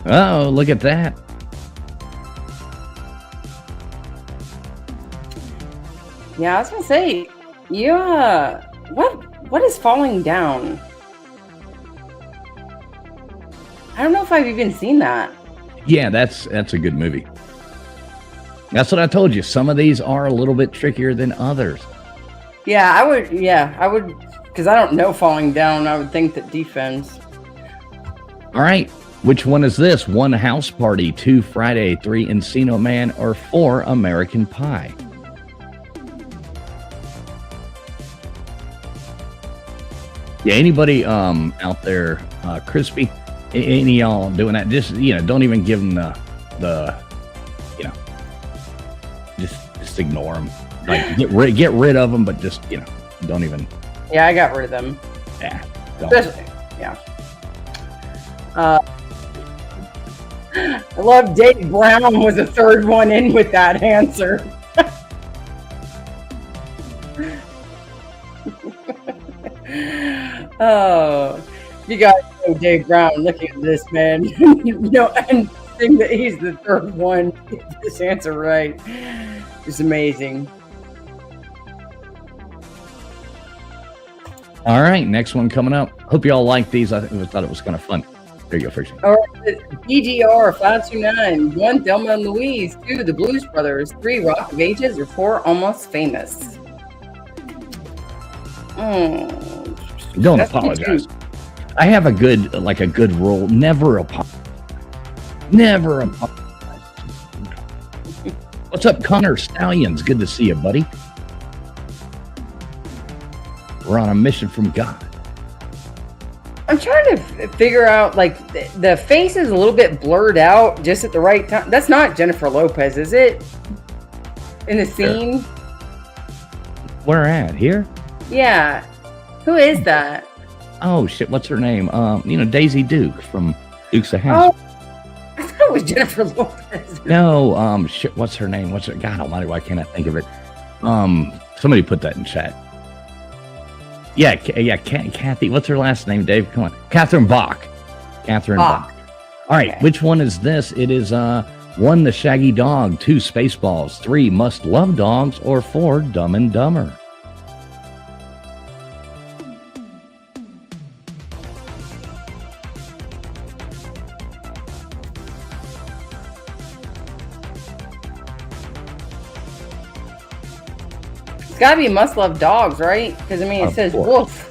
Uh-oh, look at that. Yeah, I was going to say, yeah. What is Falling Down? I don't know if I've even seen that. Yeah, that's a good movie. That's what I told you. Some of these are a little bit trickier than others. Yeah, I would, because I don't know Falling Down. I would think that Defense. All right. Which one is this? 1, House Party. 2, Friday. 3, Encino Man. Or 4, American Pie. Yeah, anybody out there, Crispy, Any of y'all doing that? Just don't even give them the just ignore them. Like get rid of them, but just don't even. Yeah, I got rid of them. Yeah, don't. Especially, yeah. I love Dave Brown was the third one in with that answer. Oh, you guys know Dave Brown. Looking at this man, and think that he's the third one to get this answer right. It's amazing. All right, next one coming up. Hope y'all like these. I thought it was kind of fun. There you go, Friction. All right, DGR 529. 1, Thelma and Louise. 2, The Blues Brothers. 3, Rock of Ages. Or 4, Almost Famous. Don't apologize. I have a good rule. Never apologize. Never apologize. What's up, Connor Stallions? Good to see you, buddy. We're on a mission from God. I'm trying to figure out, like, the face is a little bit blurred out just at the right time. That's not Jennifer Lopez, is it? In the scene? Where at? Here? Yeah. Who is that? Oh, shit. What's her name? Daisy Duke from Dukes of Hazzard. Oh, I thought it was Jennifer Lopez. No, shit. What's her name? What's her? God almighty, why can't I think of it? Somebody put that in chat. Yeah, Kathy. What's her last name, Dave? Come on. Catherine Bach. Catherine Bach. All right, okay. Which one is this? It is 1, The Shaggy Dog. 2, Spaceballs. 3, Must Love Dogs. Or 4, Dumb and Dumber. It's gotta be Must Love Dogs, right? Because I mean, it says wolf.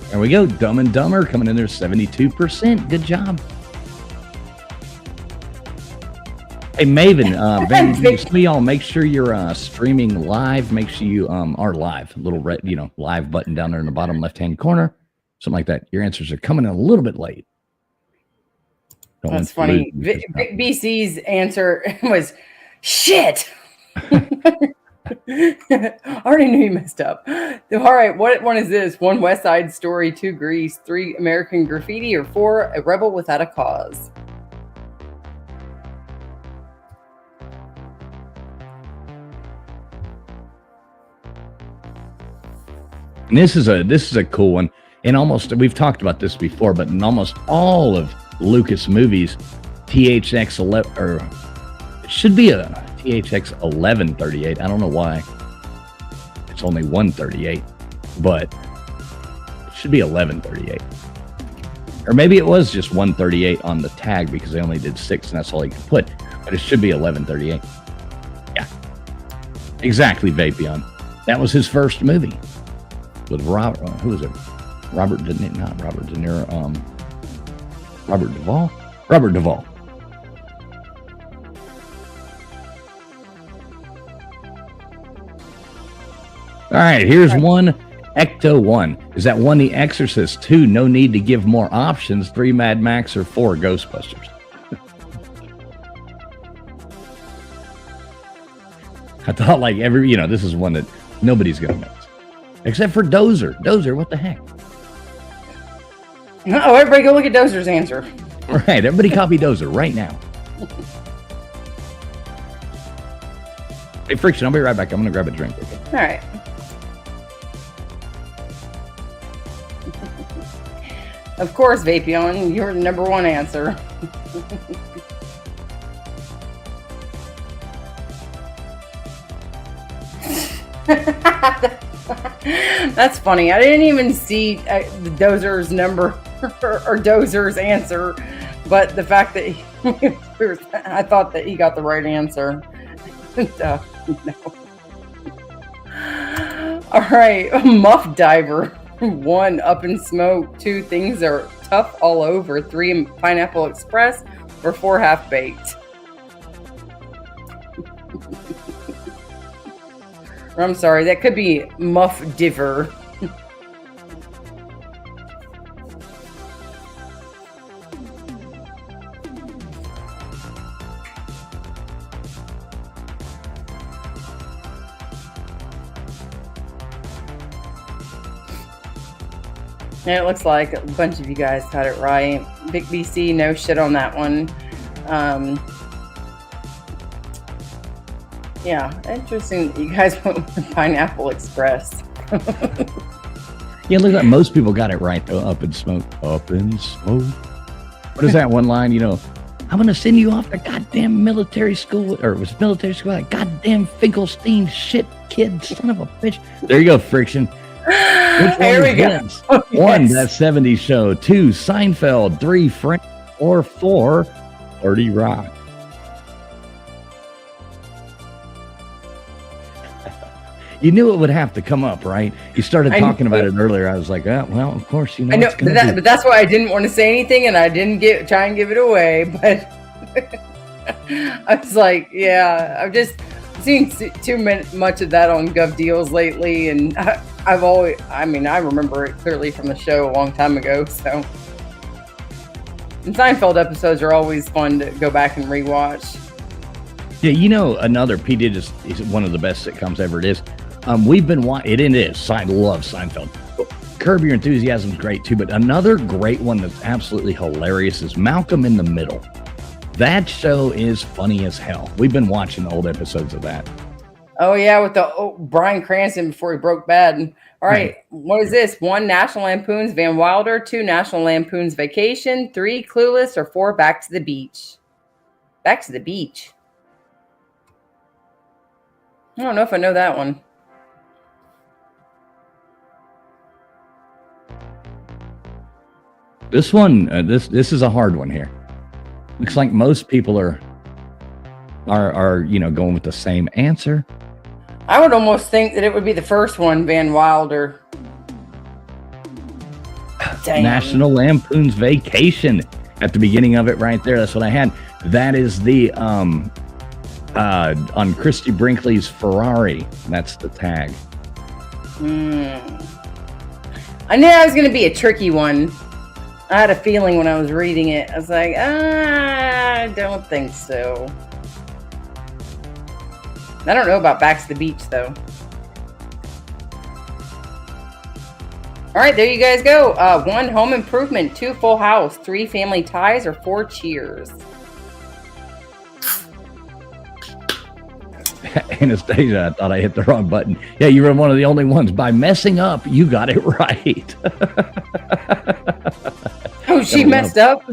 There we go. Dumb and Dumber coming in there 72%. Good job. Hey, Maven, some of y'all make sure you're streaming live. Make sure you are live. A little red, live button down there in the bottom left-hand corner. Something like that. Your answers are coming in a little bit late. That's funny. Big BC's answer was shit. I already knew he messed up. All right, what one is this? 1, West Side Story. 2, Grease. 3, American Graffiti. Or 4, A Rebel Without a Cause. And this is a cool one. And we've talked about this before, but in almost all of Lucas movies, THX 11, or it should be a THX 1138. I don't know why it's only 138, but it should be 1138. Or maybe it was just 138 on the tag because they only did 6 and that's all he could put. But it should be 1138. Yeah, exactly. Vapion. That was his first movie with Robert. Who was it? Robert De Niro. Robert Duvall? Robert Duvall. All right, here's one. Ecto 1. Is that 1, The Exorcist? 2, No Need to Give More Options. 3, Mad Max. Or 4, Ghostbusters? I thought this is one that nobody's going to miss. Except for Dozer. Dozer, what the heck? Oh, everybody go look at Dozer's answer. All right, everybody copy Dozer right now. Hey, Friction, I'll be right back. I'm going to grab a drink. Okay? All right. Of course, Vapion, you're the number 1 answer. That's funny. I didn't even see the Dozer's number or Dozer's answer, but the fact that I thought that he got the right answer. No. All right, Muff Diver. 1, Up in Smoke. 2, Things Are Tough All Over. 3, Pineapple Express. Or 4, Half Baked. I'm sorry, that could be Muff Diver. And it looks like a bunch of you guys got it right. Big BC, no shit on that one. Yeah, interesting. You guys went with Pineapple Express. Yeah, look like most people got it right though. Up in smoke. Up in smoke. What is that one line? You know, I'm gonna send you off to goddamn military school, or it was military school. Like goddamn Finkelstein shit, kid, son of a bitch. There you go, Friction. There we go. Oh, yes. 1, that 70s show. 2, Seinfeld. 3, Friends. Or 4, 30 Rock. You knew it would have to come up, right? You started talking about it earlier. I was like, oh, well, of course, you know. I know, but that's why I didn't want to say anything, and I didn't try and give it away. But I was like, yeah, I've just seen too much of that on Gov Deals lately, and I remember it clearly from the show a long time ago. So, and Seinfeld episodes are always fun to go back and rewatch. Yeah, you know, another P. Digits is one of the best sitcoms ever. It is. We've been watching it. It is. I love Seinfeld. Curb Your Enthusiasm is great too. But another great one that's absolutely hilarious is Malcolm in the Middle. That show is funny as hell. We've been watching old episodes of that. Oh yeah, with the Bryan Cranston before he broke bad. All right, what is this? 1, National Lampoon's Van Wilder. 2, National Lampoon's Vacation. 3, Clueless. Or 4, Back to the Beach. Back to the Beach. I don't know if I know that one. This one, this is a hard one here. Looks like most people are going with the same answer. I would almost think that it would be the first one, Van Wilder. Damn. National Lampoon's Vacation at the beginning of it right there. That's what I had. That is the on Christy Brinkley's Ferrari. That's the tag. I knew that was going to be a tricky one. I had a feeling when I was reading it. I was like, I don't think so. I don't know about Back to the Beach, though. All right, there you guys go. 1, Home Improvement. 2, Full House. 3, Family Ties. Or 4, Cheers. Anastasia, I thought I hit the wrong button. Yeah, you were one of the only ones. By messing up, you got it right. Oh, she messed up?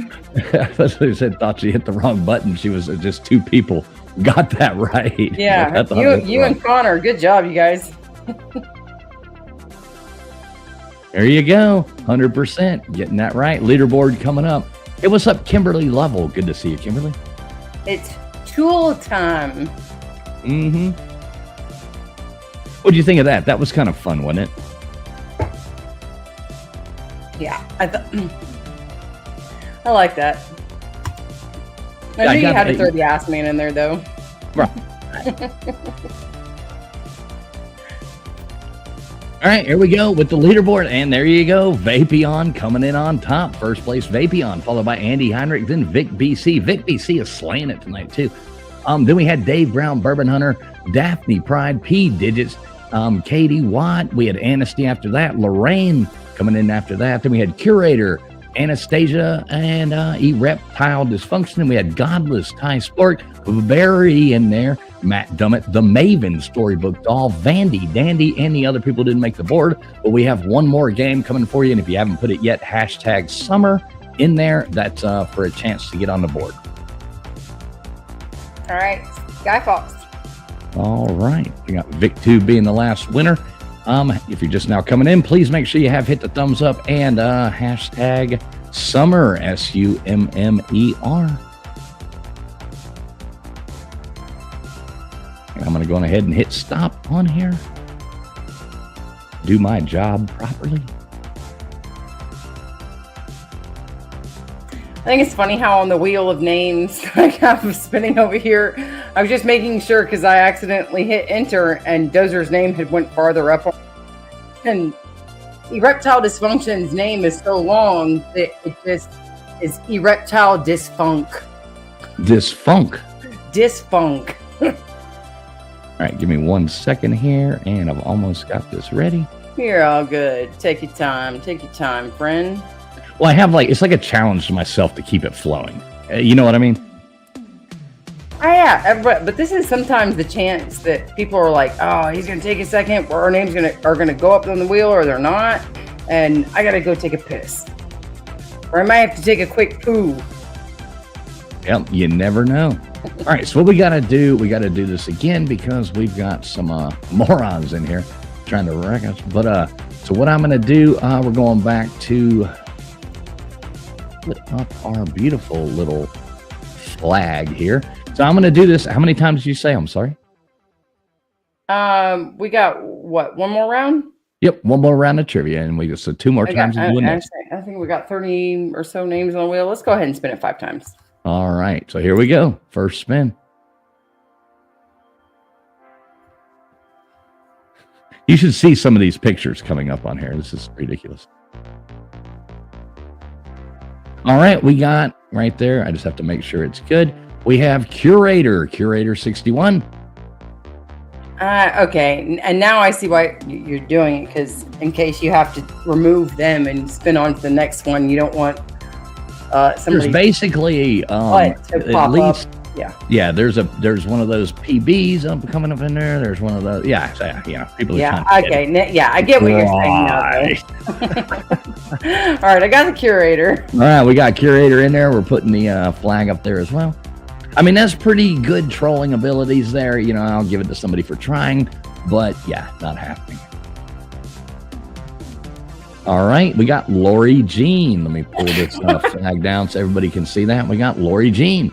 I thought she hit the wrong button. She was just 2 people got that right. Yeah, you and Connor. Good job, you guys. There you go. 100%. Getting that right. Leaderboard coming up. Hey, what's up, Kimberly Lovell? Good to see you, Kimberly. It's tool time. Mm-hmm. What'd you think of that? That was kind of fun, wasn't it? Yeah, I like that. I knew you had to throw the ass man in there, though. Right. All right, here we go with the leaderboard, and there you go. Vapion coming in on top. First place, Vapion, followed by Andy Heinrich, then Vic BC. Vic BC is slaying it tonight, too. Then we had Dave Brown, Bourbon Hunter, Daphne Pride, P Digits, Katie Watt. We had Anasty after that. Lorraine coming in after that. Then we had Curator, Anastasia, and Reptile Dysfunction. And we had Godless, Ty Spork, Barry in there, Matt Dummett, The Maven, Storybook Doll, Vandy, Dandy, and the other people didn't make the board. But we have one more game coming for you. And if you haven't put it yet, hashtag summer in there. That's for a chance to get on the board. All right, Guy Fox. All right, we got Vic 2 being the last winner. If you're just now coming in, please make sure you have hit the thumbs up and hashtag summer, SUMMER. And I'm going to go on ahead and hit stop on here. Do my job properly. I think it's funny how on the wheel of names, like I'm spinning over here, I was just making sure because I accidentally hit enter and Dozer's name had went farther up. And erectile dysfunction's name is so long that it just is erectile dysfunk. Dysfunk. Dysfunk. All right, give me 1 second here, and I've almost got this ready. You're all good. Take your time, friend. Well, I have it's like a challenge to myself to keep it flowing. You know what I mean? Oh, yeah, but this is sometimes the chance that people are like, oh, he's going to take a second where our names are going to go up on the wheel or they're not. And I got to go take a piss. Or I might have to take a quick poo. Yep, you never know. All right, so what we got to do, we got to do this again because we've got some morons in here trying to wreck us. But so what I'm going to do, we're going back to put up our beautiful little flag here. So I'm going to do this. How many times did you say? I'm sorry. We got what? One more round? Yep, one more round of trivia, and we so 2 more times. I think we got 30 or so names on the wheel. Let's go ahead and spin it 5 times. All right, so here we go. First spin. You should see some of these pictures coming up on here. This is ridiculous. All right, we got right there. I just have to make sure it's good. We have Curator 61. Okay, and now I see why you're doing it, because in case you have to remove them and spin on to the next one, you don't want somebody. There's basically at least yeah. There's one of those PBs coming up in there. There's one of those. Yeah. People. Okay. I get what you're saying now. All right, I got the Curator. All right, we got Curator in there. We're putting the flag up there as well. I mean, that's pretty good trolling abilities there. You know, I'll give it to somebody for trying, but yeah, not happening. All right, we got Lori Jean. Let me pull this flag down so everybody can see that. We got Lori Jean.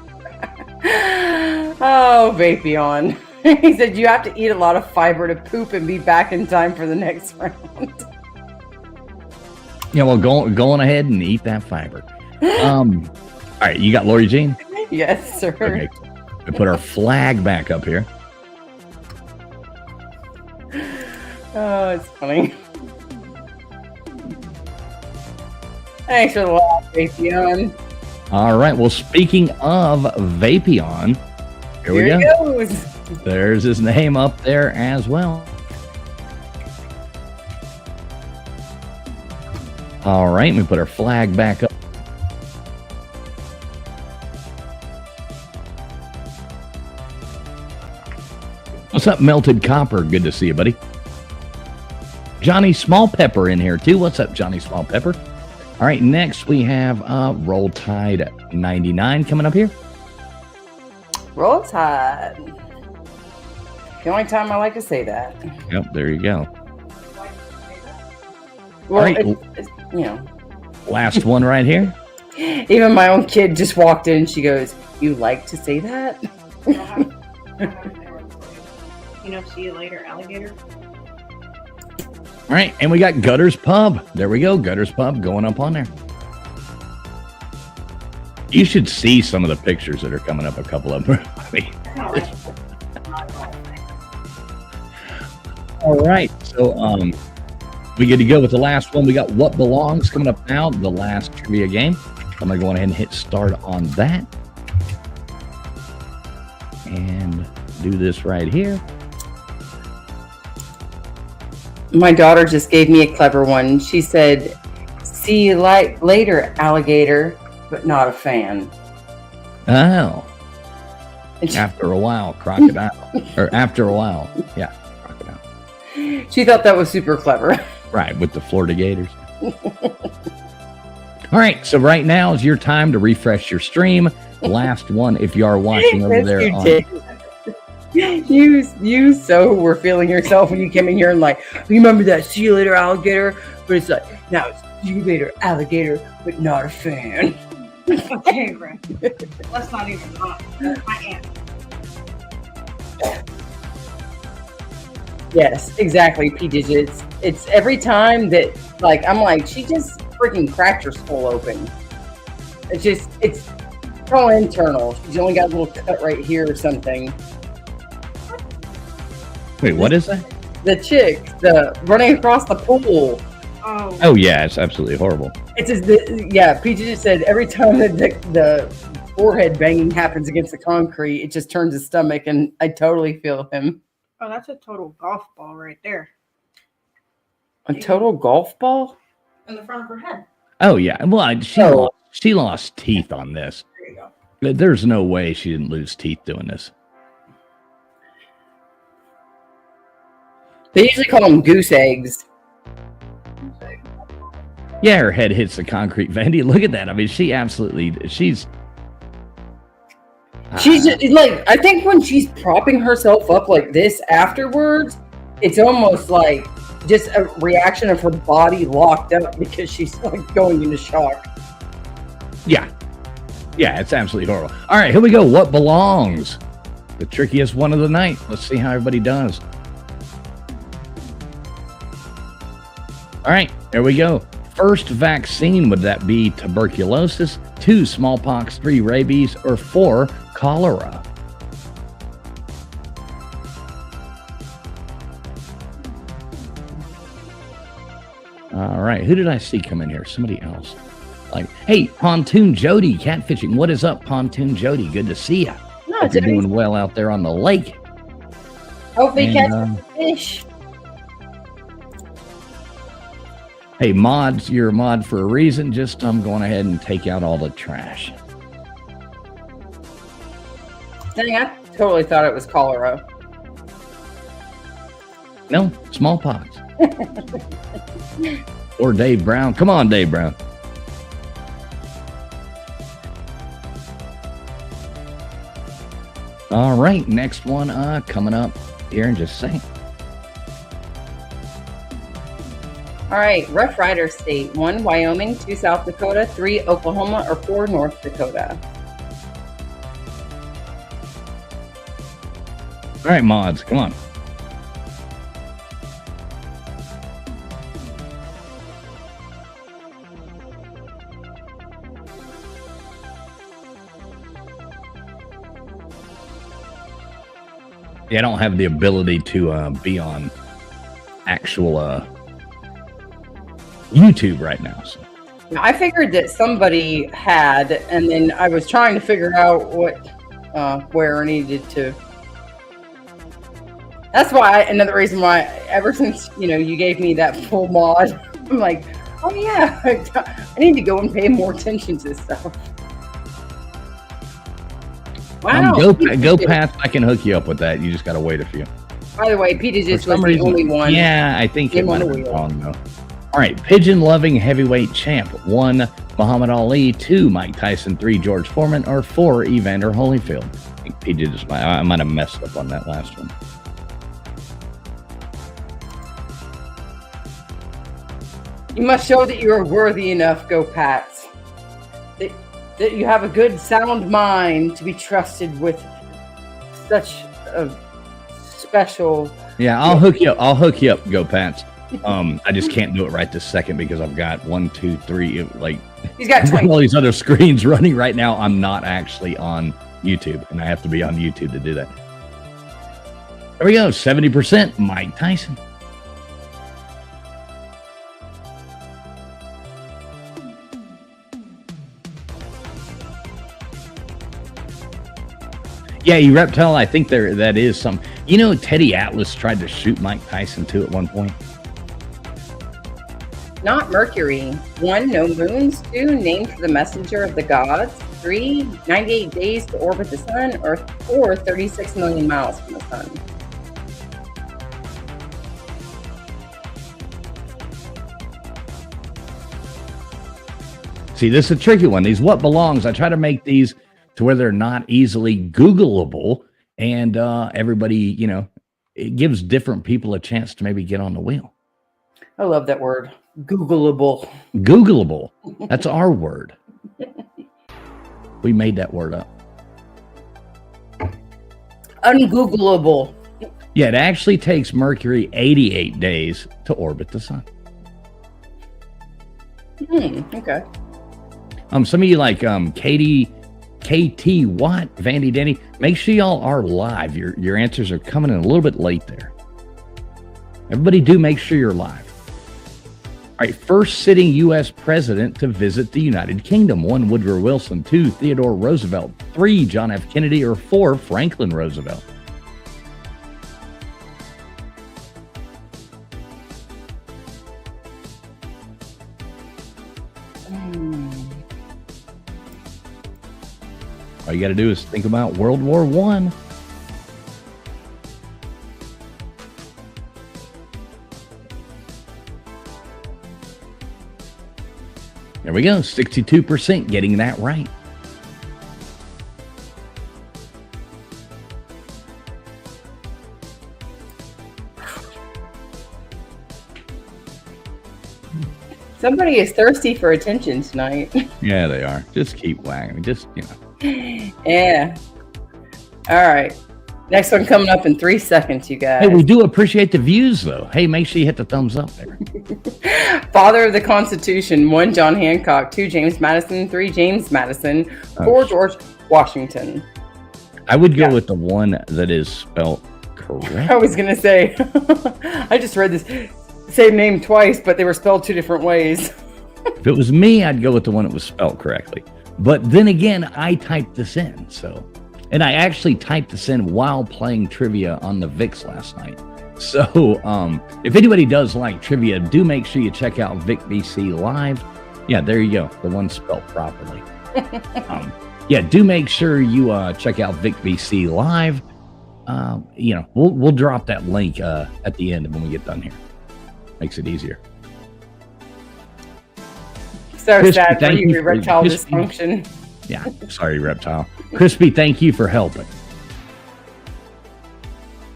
Oh, Vapion. He said you have to eat a lot of fiber to poop and be back in time for the next round. Yeah, well, go on ahead and eat that fiber. All right, you got Lori Jean? Yes, sir. Okay, we put our flag back up here. Oh, it's funny. Thanks for the laugh, Vapion. All right, well, speaking of Vapion, here we go. Goes. There's his name up there as well. All right, we put our flag back up. What's up, Melted Copper? Good to see you, buddy. Johnny Small Pepper in here, too. What's up, Johnny Small Pepper? All right, next we have Roll Tide 99 coming up here. Roll Tide. The only time I like to say that. Yep, there you go. Well, right. it's, you know. Last one right here. Even my own kid just walked in and she goes, "You like to say that?" You know, see you later, alligator. All right, and we got Gutters Pub. There we go, Gutters Pub going up on there. You should see some of the pictures that are coming up, a couple of them. I mean, all right, so we good to go with the last one. We got What Belongs coming up now, the last trivia game. I'm going to go ahead and hit start on that. And do this right here. My daughter just gave me a clever one. She said, "See you later, alligator, but not a fan." Oh. After a while, crocodile. Or after a while, yeah, crocodile. She thought that was super clever. Right, with the Florida Gators. All right, so right now is your time to refresh your stream. The last one, if you are watching over there. You so were feeling yourself when you came in here and like, remember that "see you later, alligator"? But it's like, now it's "see you later, alligator, but not a fan." Okay, Brent. Let's not even talk. I am. Yes, exactly, P Digits. It's every time that, like, I'm like, she just freaking cracked her skull open. It's all internal. She's only got a little cut right here or something. Wait, what is that? The chick, the running across the pool. Oh. Oh yeah, it's absolutely horrible. It's just PJ just said every time the forehead banging happens against the concrete, it just turns his stomach, and I totally feel him. Oh, that's a total golf ball right there. A total golf ball? In the front of her head. Oh yeah, well she lost teeth on this. There you go. There's no way she didn't lose teeth doing this. They usually call them goose eggs. Yeah, her head hits the concrete. Vandy, look at that. I mean, she's like, I think when she's propping herself up like this afterwards, it's almost like just a reaction of her body locked up because she's like going into shock. yeah, it's absolutely horrible. All right, here we go. What belongs? The trickiest one of the night. Let's see how everybody does. All right, there we go. First vaccine, would that be tuberculosis, 2 smallpox, 3 rabies, or 4 cholera? All right, who did I see come in here? Somebody else. Like, hey, Pontoon Jody, catfishing. What is up, Pontoon Jody? Good to see you. No, Hope you're doing well out there on the lake. Hopefully And, catch a fish. Hey, mods, you're a mod for a reason. Just I'm going ahead and take out all the trash. Dang, I totally thought it was cholera. No, smallpox. Or Dave Brown. Come on, Dave Brown. All right, next one coming up here in just a second. All right, Rough Rider State. 1, Wyoming. 2, South Dakota. 3, Oklahoma. Or 4, North Dakota. All right, mods, come on. Yeah, I don't have the ability to be on actual YouTube right now. So. I figured that somebody had, and then I was trying to figure out what, where I needed to. That's why, another reason why, ever since, you gave me that full mod, I'm like, oh yeah, I need to go and pay more attention to this stuff. Wow. Go past, I can hook you up with that. You just got to wait a few. By the way, Peter just was the only one. Yeah, I think it might have been wrong, though. All right, pigeon-loving heavyweight champ. 1, Muhammad Ali. 2, Mike Tyson. 3, George Foreman. Or 4, Evander Holyfield. I think PJ just I might have messed up on that last one. You must show that you are worthy enough, Go Pats. That you have a good, sound mind to be trusted with such a special. Yeah, I'll hook you up. I'll hook you up, Go Pats. I just can't do it right this second because I've got 1, 2, 3. Like He's got 20. all these other screens running right now. I'm not actually on YouTube, and I have to be on YouTube to do that. There we go. 70%. Mike Tyson. Yeah, you reptile. I think that is some. Teddy Atlas tried to shoot Mike Tyson too at one point. Not Mercury. 1, no moons. 2, named for the messenger of the gods. 3, 98 days to orbit the sun. Or 4, 36 million miles from the sun. See, this is a tricky one. These what belongs. I try to make these to where they're not easily Googleable, and everybody, it gives different people a chance to maybe get on the wheel. I love that word. Googleable. Googleable. That's our word. We made that word up. Ungoogleable. Yeah, it actually takes Mercury 88 days to orbit the sun. Okay. Some of you like Katie, KT Watt, Vandy Denny, make sure y'all are live. Your answers are coming in a little bit late there. Everybody do make sure you're live. All right, first sitting U.S. president to visit the United Kingdom. 1, Woodrow Wilson. 2, Theodore Roosevelt. 3, John F. Kennedy. Or 4, Franklin Roosevelt. All you got to do is think about World War I. There we go, 62% getting that right. Somebody is thirsty for attention tonight. Yeah, they are. Just keep wagging. Just, you know. Yeah. All right. Next one coming up in 3 seconds, you guys. Hey, we do appreciate the views, though. Hey, make sure you hit the thumbs up there. Father of the Constitution. 1, John Hancock. 2, James Madison. 3, James Madison. 4, George Washington. I would go with the one that is spelled correct. I was going to say, I just read this same name twice, but they were spelled 2 different ways. If it was me, I'd go with the one that was spelled correctly. But then again, I typed this in, so... And I actually typed this in while playing trivia on the VIX last night. So if anybody does like trivia, do make sure you check out VicBC Live. Yeah, there you go. The one spelled properly. Yeah, do make sure you check out VicBC Live. You know, we'll drop that link at the end when we get done here. Makes it easier. So Crispy, sad for thank you, you for- erectile Crispy. dysfunction. Yeah, sorry, Reptile. Crispy, thank you for helping.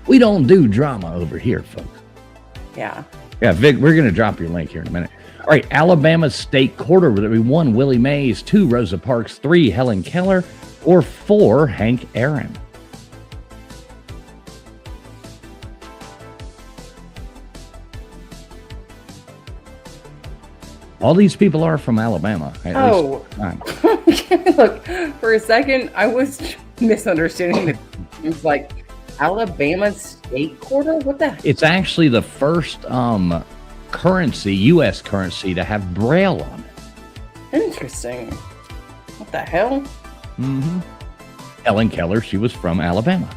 We don't do drama over here, folks. Yeah. Yeah, Vic, we're going to drop your link here in a minute. All right, Alabama State Quarter, whether it be 1, Willie Mays, 2, Rosa Parks, 3, Helen Keller, or 4, Hank Aaron. All these people are from Alabama. Look, for a second, I was misunderstanding it. It's like Alabama State Quarter? What the? It's actually the first currency, U.S. currency, to have Braille on it. Interesting. What the hell? Mm-hmm. Helen Keller, she was from Alabama.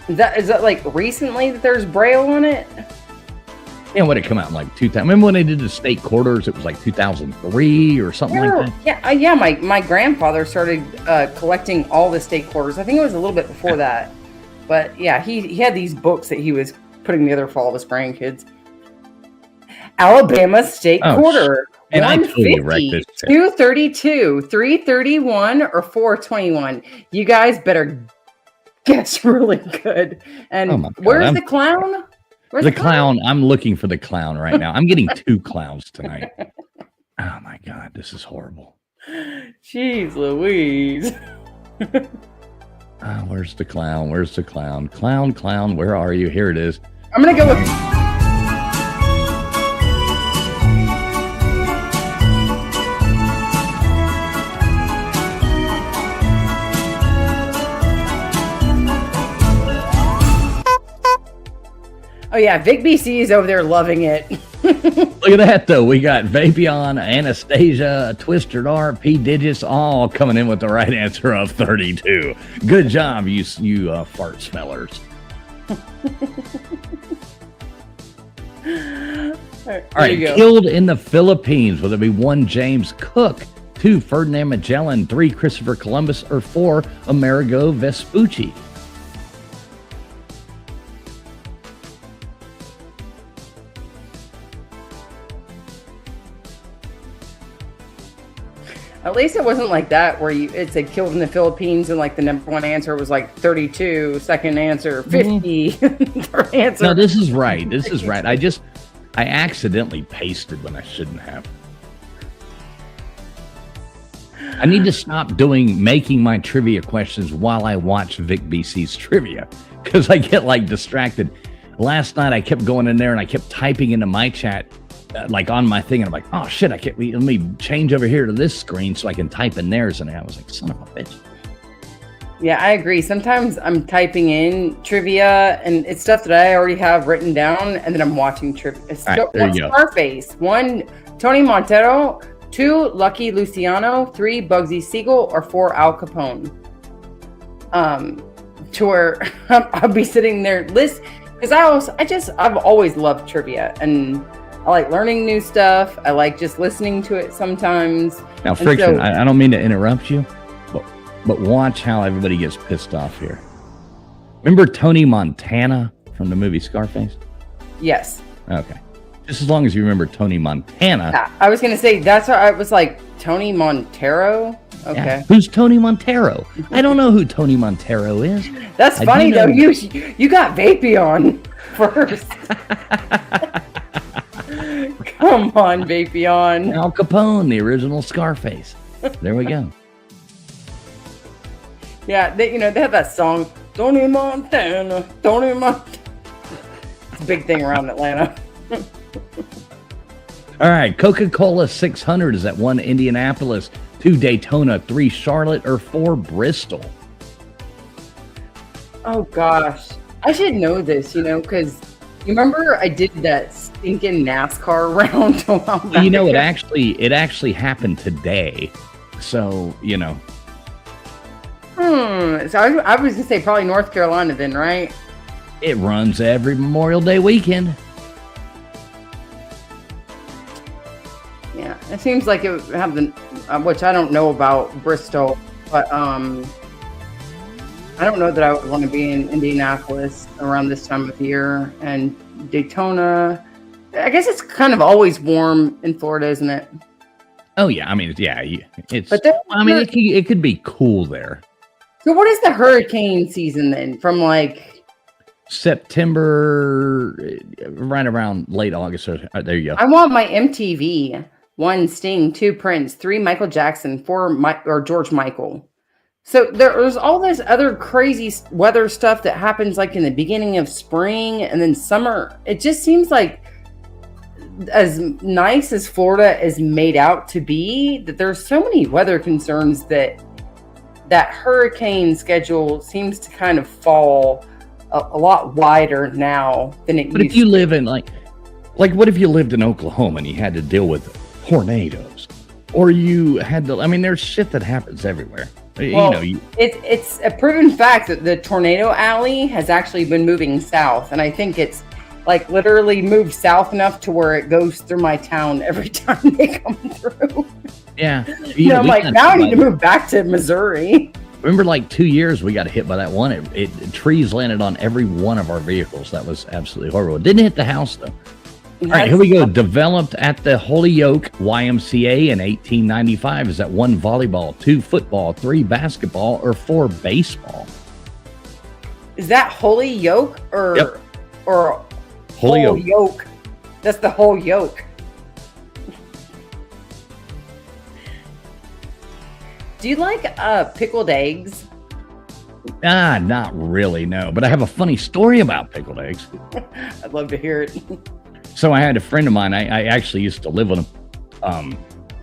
Is that like recently that there's Braille on it? Yeah, when it come out in like 2000. Remember when they did the state quarters? It was like 2003 or something like that. Yeah. My grandfather started collecting all the state quarters. I think it was a little bit before that, but yeah, he had these books that he was putting together for all of his grandkids. Alabama State Quarter. And I totally wrecked this. 232, 331, or 421. You guys better guess really good. And where's the clown? Where's the clown? I'm looking for the clown right now. I'm getting 2 clowns tonight. Oh my God, this is horrible. Jeez Louise. Where's the clown? Where's the clown? Clown, where are you? Here it is. I'm going to go with... Oh yeah, VicBC is over there loving it. Look at that though. We got Vapion, Anastasia, Twisted Art, P Digits, all coming in with the right answer of 32. Good job, you fart smellers. All right, killed in the Philippines. Will there be 1, James Cook, 2, Ferdinand Magellan, 3, Christopher Columbus, or 4, Amerigo Vespucci? At least it wasn't like that where it said killed in the Philippines and like the number 1 answer was like 32, second answer 50, third answer. No, this is right. This is right. I accidentally pasted when I shouldn't have. I need to stop making my trivia questions while I watch VicBC's trivia because I get like distracted. Last night I kept going in there and I kept typing into my chat like on my thing, and I'm like, oh shit, let me change over here to this screen so I can type in theirs, and I was like, son of a bitch. Yeah, I agree. Sometimes I'm typing in trivia and it's stuff that I already have written down, and then I'm watching trivia. All right, there you go. Scarface. 1, Tony Montero. 2, Lucky Luciano. 3, Bugsy Siegel. Or 4, Al Capone. To where I'll be sitting there because I've always loved trivia, and I like learning new stuff. I like just listening to it sometimes. Now, Friction, I don't mean to interrupt you, but watch how everybody gets pissed off here. Remember Tony Montana from the movie Scarface? Yes. Okay. Just as long as you remember Tony Montana. Yeah, I was going to say, that's why I was like, Tony Montero? Okay. Yeah. Who's Tony Montero? I don't know who Tony Montero is. That's funny, though. You got Vapion first. Come on, Vapion. Al Capone, the original Scarface. There we go. Yeah, they have that song, Tony Montana, Tony Montana. It's a big thing around Atlanta. All right, Coca-Cola 600 is at 1 Indianapolis, 2 Daytona, 3 Charlotte, or 4 Bristol. Oh gosh, I should know this, because you remember I did that stinking NASCAR round a while back. It actually happened today, so So I was gonna say probably North Carolina then, right? It runs every Memorial Day weekend. Yeah, it seems like it would have the, which I don't know about Bristol, but I don't know that I would want to be in Indianapolis around this time of year. And Daytona, I guess it's kind of always warm in Florida, isn't it? Oh yeah, I mean, yeah, it's. But it could be cool there. So what is the hurricane season then? From like September, right around late August. There you go. I want my MTV. 1, Sting. 2, Prince. 3, Michael Jackson. 4, George Michael. So there's all this other crazy weather stuff that happens like in the beginning of spring and then summer. It just seems like, as nice as Florida is made out to be, that there's so many weather concerns that hurricane schedule seems to kind of fall a lot wider now than it used to. But if you live in like what if you lived in Oklahoma and you had to deal with tornadoes, or you had to? I mean, there's shit that happens everywhere. Well, it's a proven fact that the tornado alley has actually been moving south, and I think it's like literally moved south enough to where it goes through my town every time they come through. Yeah. I'm like, now I need to move back to Missouri. Remember, like 2 years we got hit by that one. Trees landed on every one of our vehicles. That was absolutely horrible. It didn't hit the house though. All right, here we go. Developed at the Holyoke YMCA in 1895. Is that 1 volleyball, 2 football, 3 basketball, or 4 baseball? Is that Holyoke or Holyoke? Yolk? That's the whole yolk. Do you like pickled eggs? Not really, no. But I have a funny story about pickled eggs. I'd love to hear it. So I had a friend of mine. I actually used to live with him.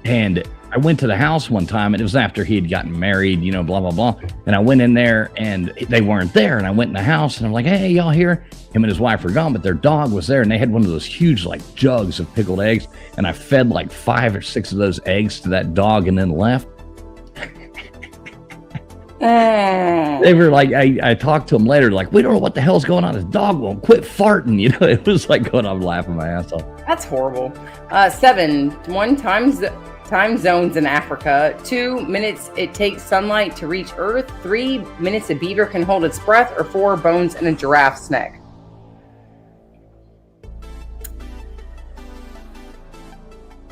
And I went to the house one time, and it was after he had gotten married, blah, blah, blah. And I went in there, and they weren't there. And I went in the house, and I'm like, hey, y'all here? Him and his wife were gone, but their dog was there. And they had one of those huge, jugs of pickled eggs. And I fed 5 or 6 of those eggs to that dog and then left. They were like, I talked to him later, we don't know what the hell's going on. His dog won't quit farting. It was like going on laughing my ass off. That's horrible. 7, 1 time zones in Africa. 2 minutes it takes sunlight to reach Earth. 3 minutes a beaver can hold its breath, or 4 bones in a giraffe's neck.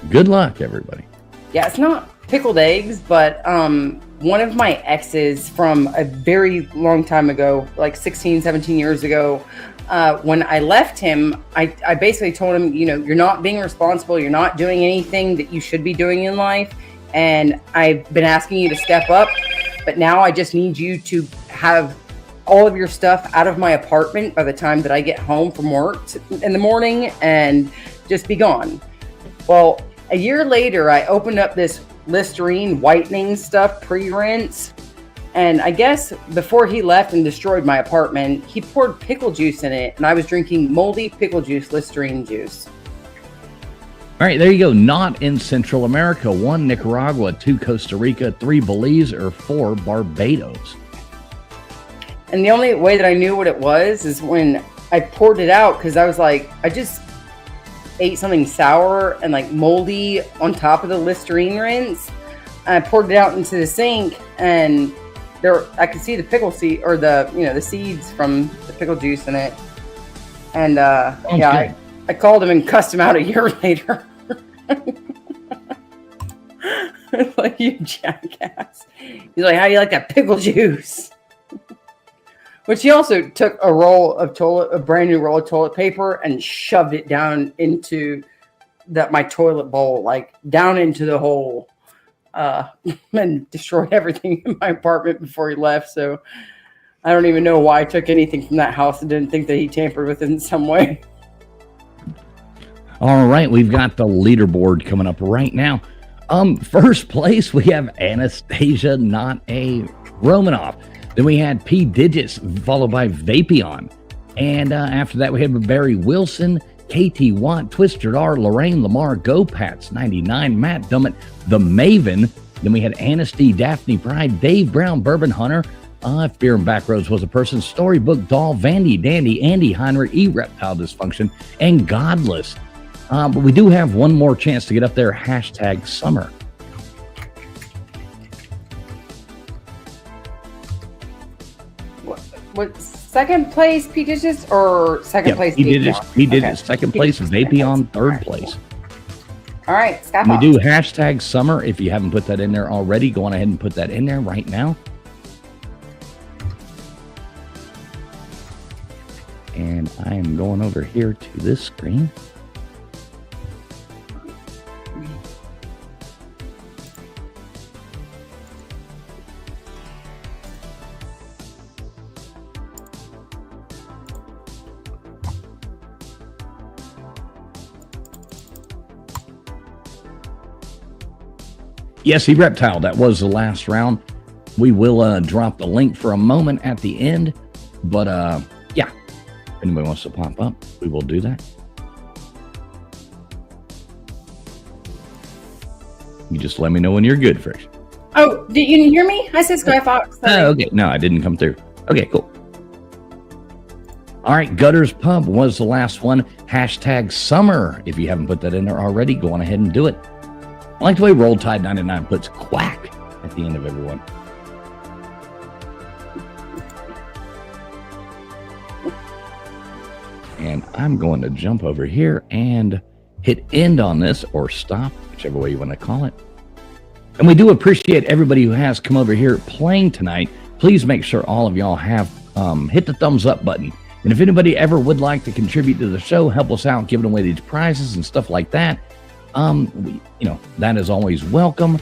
Good luck, everybody. Yeah, it's not pickled eggs, but one of my exes from a very long time ago, 16, 17 years ago, when I left him, I basically told him, you're not being responsible. You're not doing anything that you should be doing in life. And I've been asking you to step up, but now I just need you to have all of your stuff out of my apartment by the time that I get home from work in the morning and just be gone. Well, a year later, I opened up this Listerine whitening stuff, pre-rinse, And I guess before he left and destroyed my apartment, he poured pickle juice in it, and I was drinking moldy pickle juice, Listerine juice. All right, there you go. Not in Central America. 1 Nicaragua, 2 Costa Rica, 3 Belize, or 4 Barbados. And the only way that I knew what it was is when I poured it out, because I was like, I just ate something sour and like moldy on top of the Listerine rinse. And I poured it out into the sink, and there I could see the pickle seed, or the seeds from the pickle juice in it. And I called him and cussed him out a year later. Like, you jackass. He's like, how do you like that pickle juice? Which he also took a brand new roll of toilet paper and shoved it down into my toilet bowl, like down into the hole, and destroyed everything in my apartment before he left. So I don't even know why I took anything from that house and didn't think that he tampered with it in some way. All right, we've got the leaderboard coming up right now. First place, we have Anastasia, not a Romanoff. Then we had P. Digits, followed by Vapion. And after that, we had Barry Wilson, KT Watt, Twisted R, Lorraine Lamar, GoPats, 99, Matt Dummett, The Maven. Then we had Anasty, Daphne Pride, Dave Brown, Bourbon Hunter, if Beer and Backroads was a person, Storybook Doll, Vandy Dandy, Andy Heinrich, E-Reptile Dysfunction, and Godless. But we do have one more chance to get up there, hashtag summer. What second place, P. Digits, or second place? He did it. Second place, Vapion, third place. All right, Scott. We do hashtag summer. If you haven't put that in there already, go on ahead and put that in there right now. And I am going over here to this screen. Yes, E-Reptile, that was the last round. We will drop the link for a moment at the end. But, yeah, if anybody wants to pop up, we will do that. You just let me know when you're good, Frisch. Oh, you didn't hear me? I said Sky Fox. Oh, okay. No, I didn't come through. Okay, cool. All right, Gutters Pub was the last one. Hashtag summer. If you haven't put that in there already, go on ahead and do it. I like the way Roll Tide 99 puts quack at the end of everyone. And I'm going to jump over here and hit end on this, or stop, whichever way you want to call it. And we do appreciate everybody who has come over here playing tonight. Please make sure all of y'all have hit the thumbs up button. And if anybody ever would like to contribute to the show, help us out giving away these prizes and stuff like that, that is always welcome.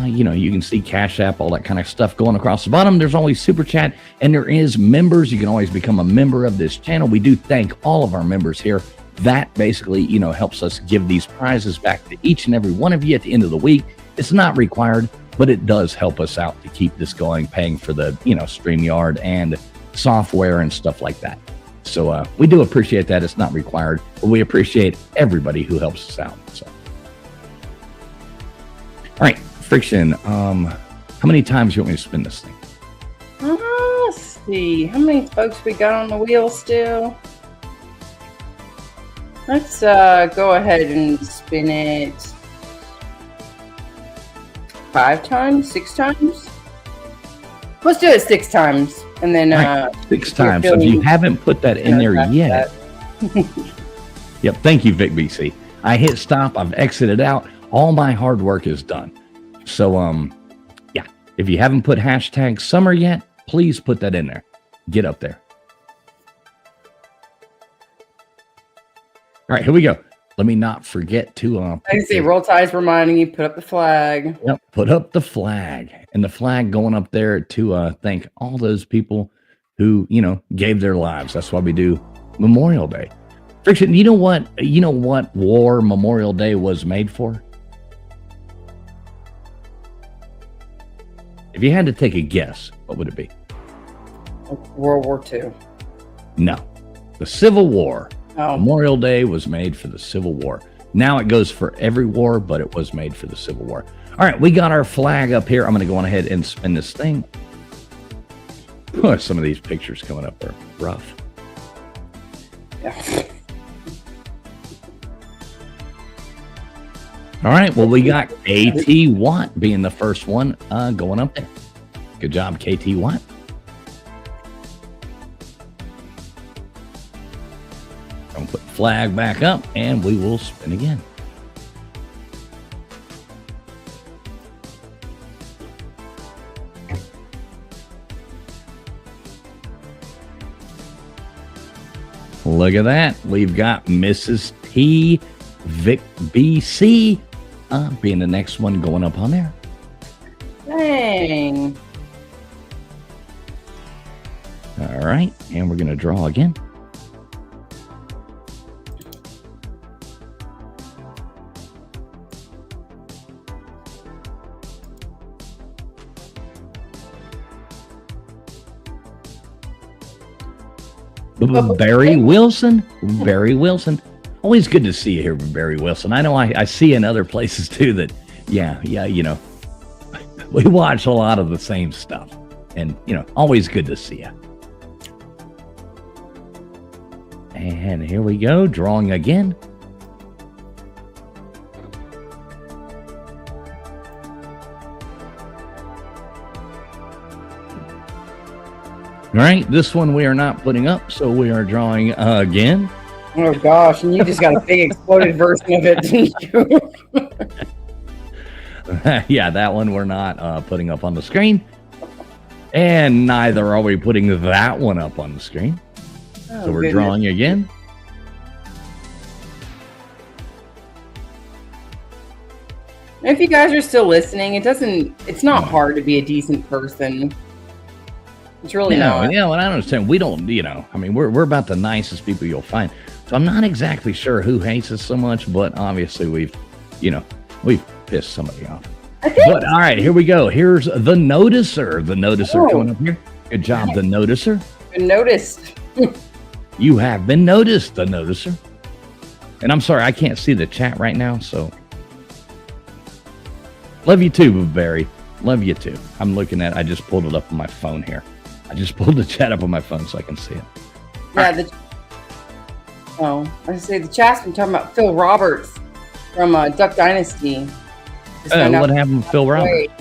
You can see Cash App, all that kind of stuff going across the bottom. There's always Super Chat, and there is members. You can always become a member of this channel. We do thank all of our members here. That basically, helps us give these prizes back to each and every one of you at the end of the week. It's not required, but it does help us out to keep this going, paying for the, Streamyard and software and stuff like that. So we do appreciate that. It's not required, but we appreciate everybody who helps us out. So, all right, Friction. How many times do you want me to spin this thing? Let's see. How many folks we got on the wheel still? Let's go ahead and spin it 5 times, 6 times. Let's do it 6 times, and then right, 6 times. So if you haven't put that in there yet, yep. Thank you, Vic BC. I hit stop. I've exited out. All my hard work is done. So, yeah. If you haven't put hashtag summer yet, please put that in there. Get up there. All right, here we go. Let me not forget to. I see Roll Tide's reminding you, put up the flag. Yep, put up the flag. And the flag going up there to thank all those people who, gave their lives. That's why we do Memorial Day. Friction, you know what War Memorial Day was made for? If you had to take a guess, what would it be? World War II. No. The Civil War. Oh. Memorial Day was made for the Civil War. Now it goes for every war, but it was made for the Civil War. All right, we got our flag up here. I'm going to go on ahead and spin this thing. Oh, some of these pictures coming up are rough. Yeah. All right, well, we got KT Watt being the first one going up there. Good job, KT Watt. I'm going to put the flag back up, and we will spin again. Look at that. We've got Mrs. T. Vic BC being the next one going up on there. Dang. All right, and we're going to draw again. Barry Wilson. Barry Wilson. Always good to see you here, Barry Wilson. I know I see in other places too that, yeah, you know, we watch a lot of the same stuff. And, you know, always good to see you. And here we go, drawing again. All right, this one we are not putting up, so we are drawing again. Oh gosh, and you just got a big exploded version of it, didn't you? Yeah, that one we're not putting up on the screen. And neither are we putting that one up on the screen. Oh, so we're goodness. drawing again. If you guys are still listening, it's not hard to be a decent person. It's really not. Yeah, well, I understand. We don't, you know, I mean, we're about the nicest people you'll find. So I'm not exactly sure who hates us so much, but obviously we've pissed somebody off. But all right, here we go. Here's the Noticer. The Noticer coming up here. Good job, the Noticer. Been noticed. You have been noticed, the Noticer. And I'm sorry, I can't see the chat right now, so. Love you too, Barry. Love you too. I'm looking at, I just pulled it up on my phone here. I just pulled the chat up on my phone so I can see it. Yeah, I say the chat's been talking about Phil Roberts from Duck Dynasty. What happened to Phil Roberts?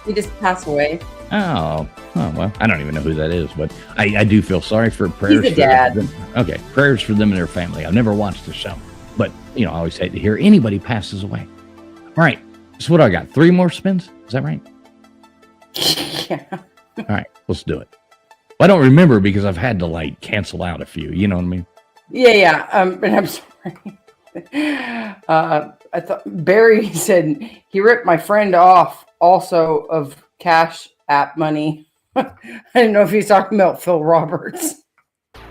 He just passed away. Oh, well, I don't even know who that is, but I do feel sorry for prayers. He's a dad. For them. Okay, prayers for them and their family. I've never watched the show, but, you know, I always hate to hear anybody passes away. All right, so what do I got? 3 more spins? Is that right? Yeah. All right, let's do it. Well, I don't remember because I've had to, like, cancel out a few. You know what I mean? Yeah. And I'm sorry. I thought Barry said he ripped my friend off also of Cash App money. I didn't know if he's talking about Phil Roberts. All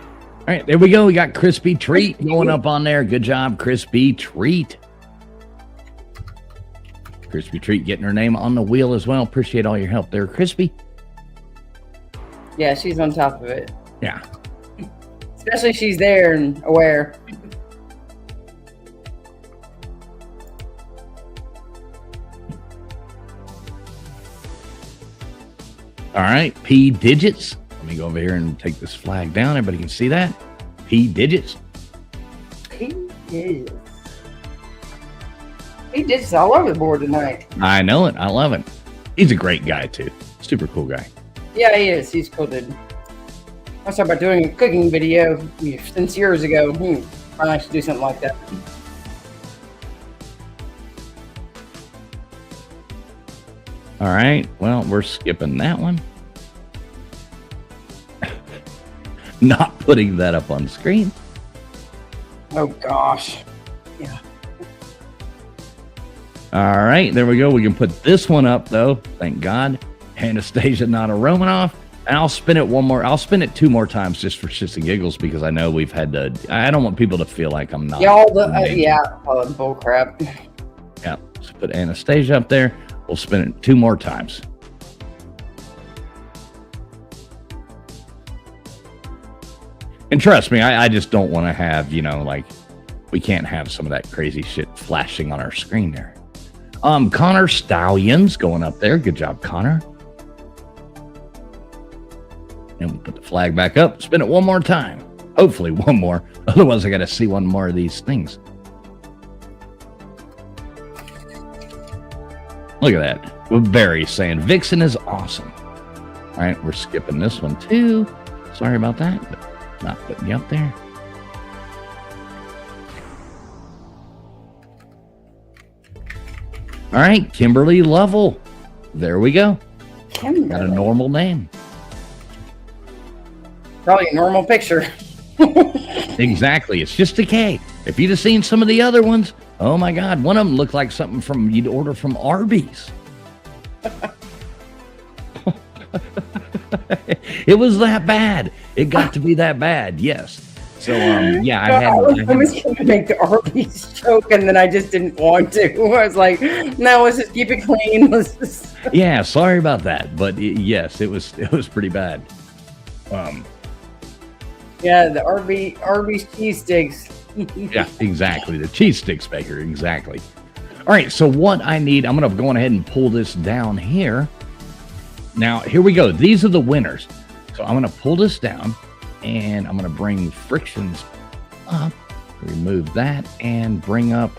right, there we go. We got Crispy Treat going up on there. Good job, Crispy Treat. Crispy Treat getting her name on the wheel as well. Appreciate all your help there, Crispy. Yeah, she's on top of it. Yeah. Especially she's there and aware. All right, P digits. Let me go over here and take this flag down. Everybody can see that. P digits. He is. He did this all over the board tonight. I know it. I love it. He's a great guy, too. Super cool guy. Yeah, he is. He's cool, dude. I was talking about doing a cooking video since years ago. I should do something like that. All right. Well, we're skipping that one. Not putting that up on the screen. Oh, gosh. Yeah. All right. There we go. We can put this one up, though. Thank God. Anastasia, not a Romanoff. And I'll spin it one more. I'll spin it 2 more times just for shits and giggles because I know we've had to. I don't want people to feel like I'm not. Yeah, all the bull crap. Yeah. So put Anastasia up there. We'll spin it 2 more times. And trust me, I just don't want to have, like, we can't have some of that crazy shit flashing on our screen there. Connor Stallions going up there. Good job, Connor. And we'll put the flag back up. Spin it 1 more time. Hopefully 1 more. Otherwise, I got to see 1 more of these things. Look at that. With Barry saying, Vixen is awesome. All right, we're skipping this one too. Sorry about that, but not putting you up there. All right, Kimberly Lovell. There we go. Kimberly. Got a normal name. Probably a normal picture. Exactly. It's just a K. If you'd have seen some of the other ones, oh my God, one of them looked like something you'd order from Arby's. It was that bad. It got to be that bad. Yes. So, yeah, I was going to make the Arby's joke, and then I just didn't want to. I was like, no, let's just keep it clean. Yeah, sorry about that. But yes, it was pretty bad. Yeah, the Arby's cheese sticks. Yeah, exactly. The cheese sticks baker. Exactly. All right. So what I need, I'm going to go ahead and pull this down here. Now, here we go. These are the winners. So I'm going to pull this down and I'm going to bring Friction's up, remove that and bring up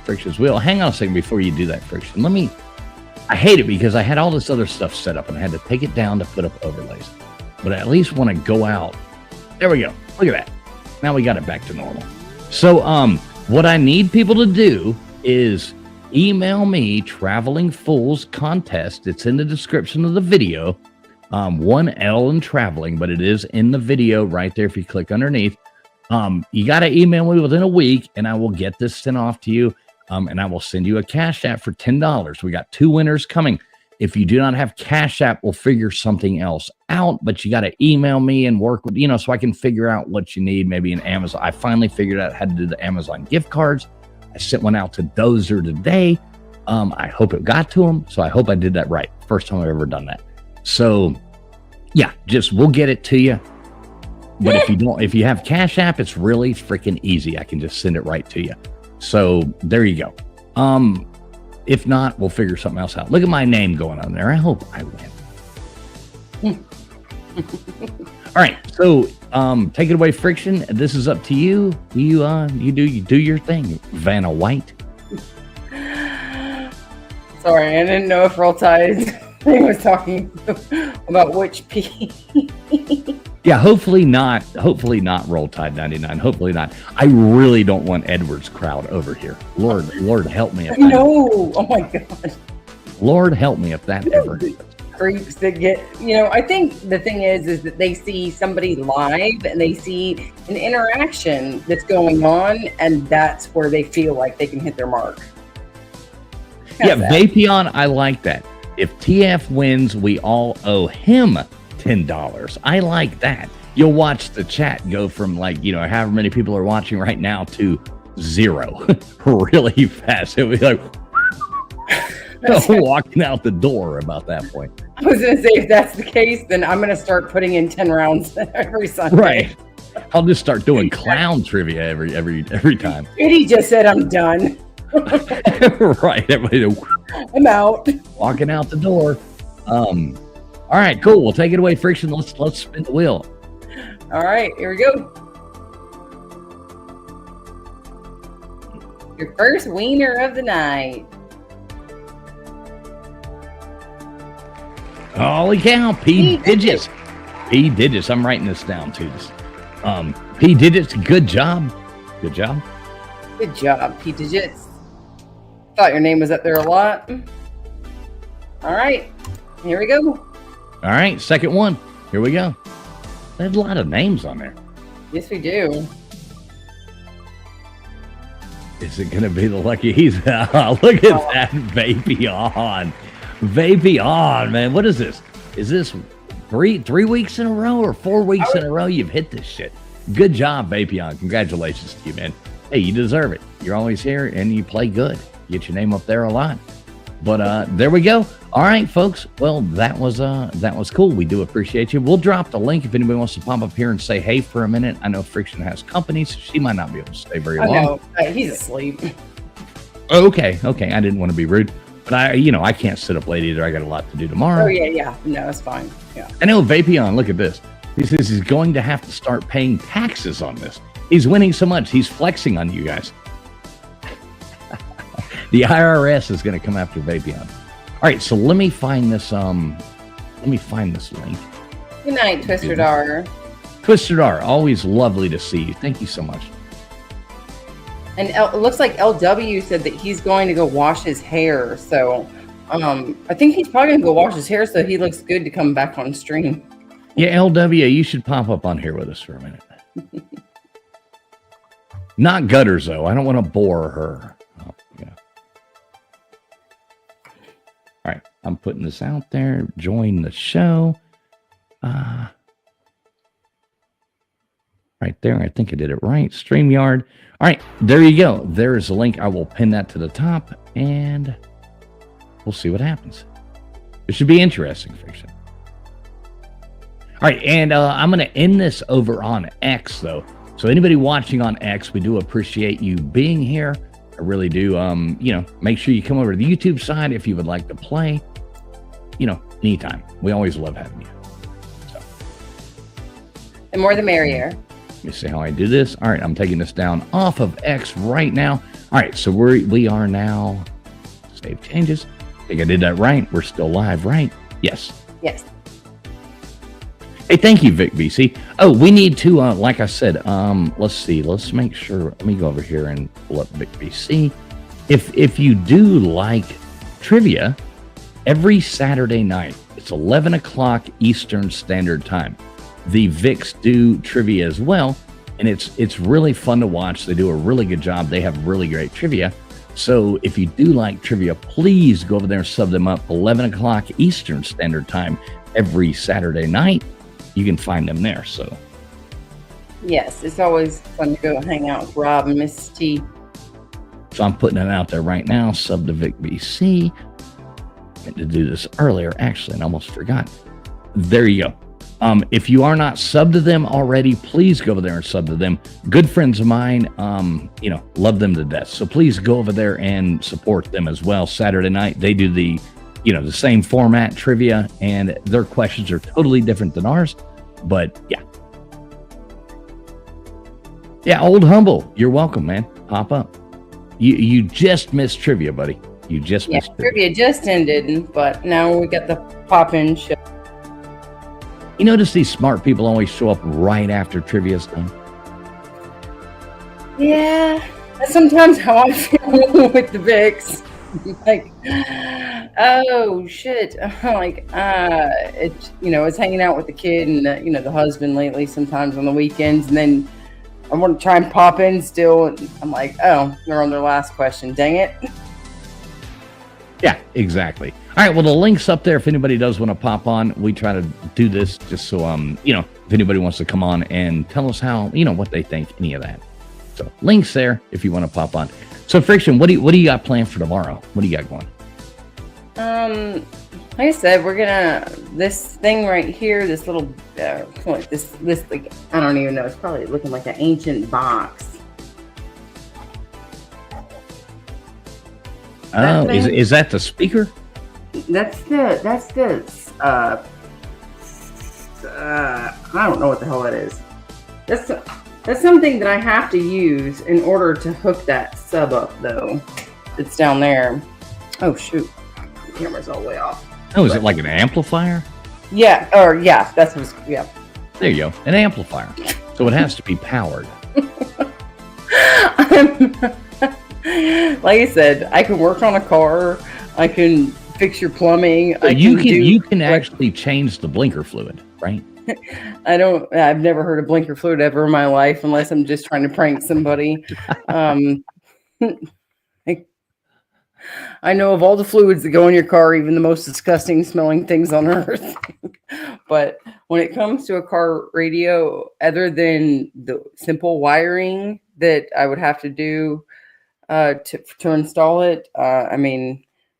Friction's wheel. Hang on a second before you do that, Friction. I hate it because I had all this other stuff set up and I had to take it down to put up overlays, but I at least want to go out. There we go. Look at that. Now we got it back to normal. So, what I need people to do is email me Traveling Fools contest. It's in the description of the video. 1L in traveling, but it is in the video right there if you click underneath. You got to email me within a week and I will get this sent off to you. And I will send you a Cash App for $10. We got 2 winners coming. If you do not have Cash App, we'll figure something else out, but you got to email me and work with, so I can figure out what you need. Maybe an Amazon. I finally figured out how to do the Amazon gift cards. I sent one out to Dozer today. I hope it got to him. So I hope I did that right. First time I've ever done that. So yeah, we'll get it to you. But if you have Cash App, it's really freaking easy. I can just send it right to you. So there you go. If not, we'll figure something else out. Look at my name going on there. I hope I win. All right. So take it away, Friction. This is up to you. You do your thing, Vanna White. Sorry, I didn't know if Roll Tide was talking about which P. Yeah, hopefully not Roll Tide 99. Hopefully not. I really don't want Edward's crowd over here. Lord help me if that. No, oh my God. Lord help me if that ever happens. Creeps that get, I think the thing is that they see somebody live and they see an interaction that's going on, and that's where they feel like they can hit their mark. Yeah, Vapion, I like that. If TF wins, we all owe him $10. I like that. You'll watch the chat go from however many people are watching right now to 0 really fast. It'll be like walking out the door about that point. I was going to say, if that's the case, then I'm going to start putting in 10 rounds every Sunday. Right. I'll just start doing clown trivia every time. He just said I'm done. Right. Everybody I'm out. Walking out the door. All right, cool. We'll take it away, Friction. Let's spin the wheel. All right, here we go. Your first wiener of the night. Holy cow, P digits. P digits. I'm writing this down too. P digits. Good job. Good job. Good job, P digits. Thought your name was up there a lot. All right, here we go. All right, second one. Here we go. There's a lot of names on there. Yes, we do. Is it going to be the lucky? Look at that. Vapion. Vapion, man. What is this? Is this three weeks in a row or 4 weeks in a row you've hit this shit? Good job, Vapion. Congratulations to you, man. Hey, you deserve it. You're always here and you play good. Get your name up there a lot. But there we go. All right, folks. Well, that was cool. We do appreciate you. We'll drop the link if anybody wants to pop up here and say hey for a minute. I know Friction has company, so she might not be able to stay very long. No, he's asleep. Okay. I didn't want to be rude, but I can't sit up late either. I got a lot to do tomorrow. Oh yeah. No, it's fine. Yeah. I know Vapion. Look at this. He says he's going to have to start paying taxes on this. He's winning so much. He's flexing on you guys. The IRS is going to come after Vapion. All right, so let me find this. Let me find this link. Good night, Twister Dar. Twister Dar, always lovely to see you. Thank you so much. And it looks like LW said that he's going to go wash his hair. So I think he's probably going to go wash his hair so he looks good to come back on stream. Yeah, LW, you should pop up on here with us for a minute. Not Gutters, though. I don't want to bore her. Oh, yeah. All right, I'm putting this out there. Join the show. Right there. I think I did it right. StreamYard. All right, there you go. There's a link. I will pin that to the top, and we'll see what happens. It should be interesting, Fiction. All right, and I'm going to end this over on X, though. So anybody watching on X, we do appreciate you being here. I really do. Make sure you come over to the YouTube side if you would like to play. Anytime. We always love having you. So. The more the merrier. Let me see how I do this. All right, I'm taking this down off of X right now. All right, so we are now save changes. I think I did that right. We're still live, right? Yes. Yes. Hey, thank you, Vic BC. Oh, we need to, like I said, let's see. Let's make sure. Let me go over here and pull up Vic BC. If you do like trivia, every Saturday night, it's 11 o'clock Eastern Standard Time. The Vix do trivia as well, and it's really fun to watch. They do a really good job. They have really great trivia. So if you do like trivia, please go over there and sub them up. 11 o'clock Eastern Standard Time every Saturday night. You can find them there. So yes, it's always fun to go hang out with Rob and Miss T. So I'm putting it out there right now. Sub to Vic BC. I meant to do this earlier, actually, and I almost forgot. There you go. If you are not subbed to them already, please go over there and sub to them. Good friends of mine, love them to death. So please go over there and support them as well. Saturday night, they do the same format trivia, and their questions are totally different than ours. But yeah. Yeah, Old Humble, you're welcome, man. Pop up. You just missed trivia, buddy. You just missed trivia just ended, but now we got the pop-in show. You notice these smart people always show up right after trivia's done? Yeah, that's sometimes how I feel with the Vix. Like, oh shit! It's hanging out with the kid and the husband lately. Sometimes on the weekends, and then I want to try and pop in still. And I'm like, oh, they're on their last question. Dang it! Yeah, exactly. All right, well, the link's up there if anybody does want to pop on. We try to do this just so, if anybody wants to come on and tell us how, what they think, any of that. So, links there if you want to pop on. So, Friction, what do you got planned for tomorrow? What do you got going? Like I said, we're gonna, this thing right here, this little, this like, I don't even know, it's probably looking like an ancient box. Oh, is that the speaker? That's the I don't know what the hell that is. That's something that I have to use in order to hook that sub up, though. It's down there. Oh shoot, the camera's all the way off. Oh, is it like an amplifier? Yeah, that's what's, yeah. There you go, an amplifier. So it has to be powered. Like I said, I can work on a car. I can fix your plumbing. So you can actually change the blinker fluid, right? I've never heard of blinker fluid ever in my life, unless I'm just trying to prank somebody. I know of all the fluids that go in your car, even the most disgusting smelling things on earth. But when it comes to a car radio, other than the simple wiring that I would have to do to install it,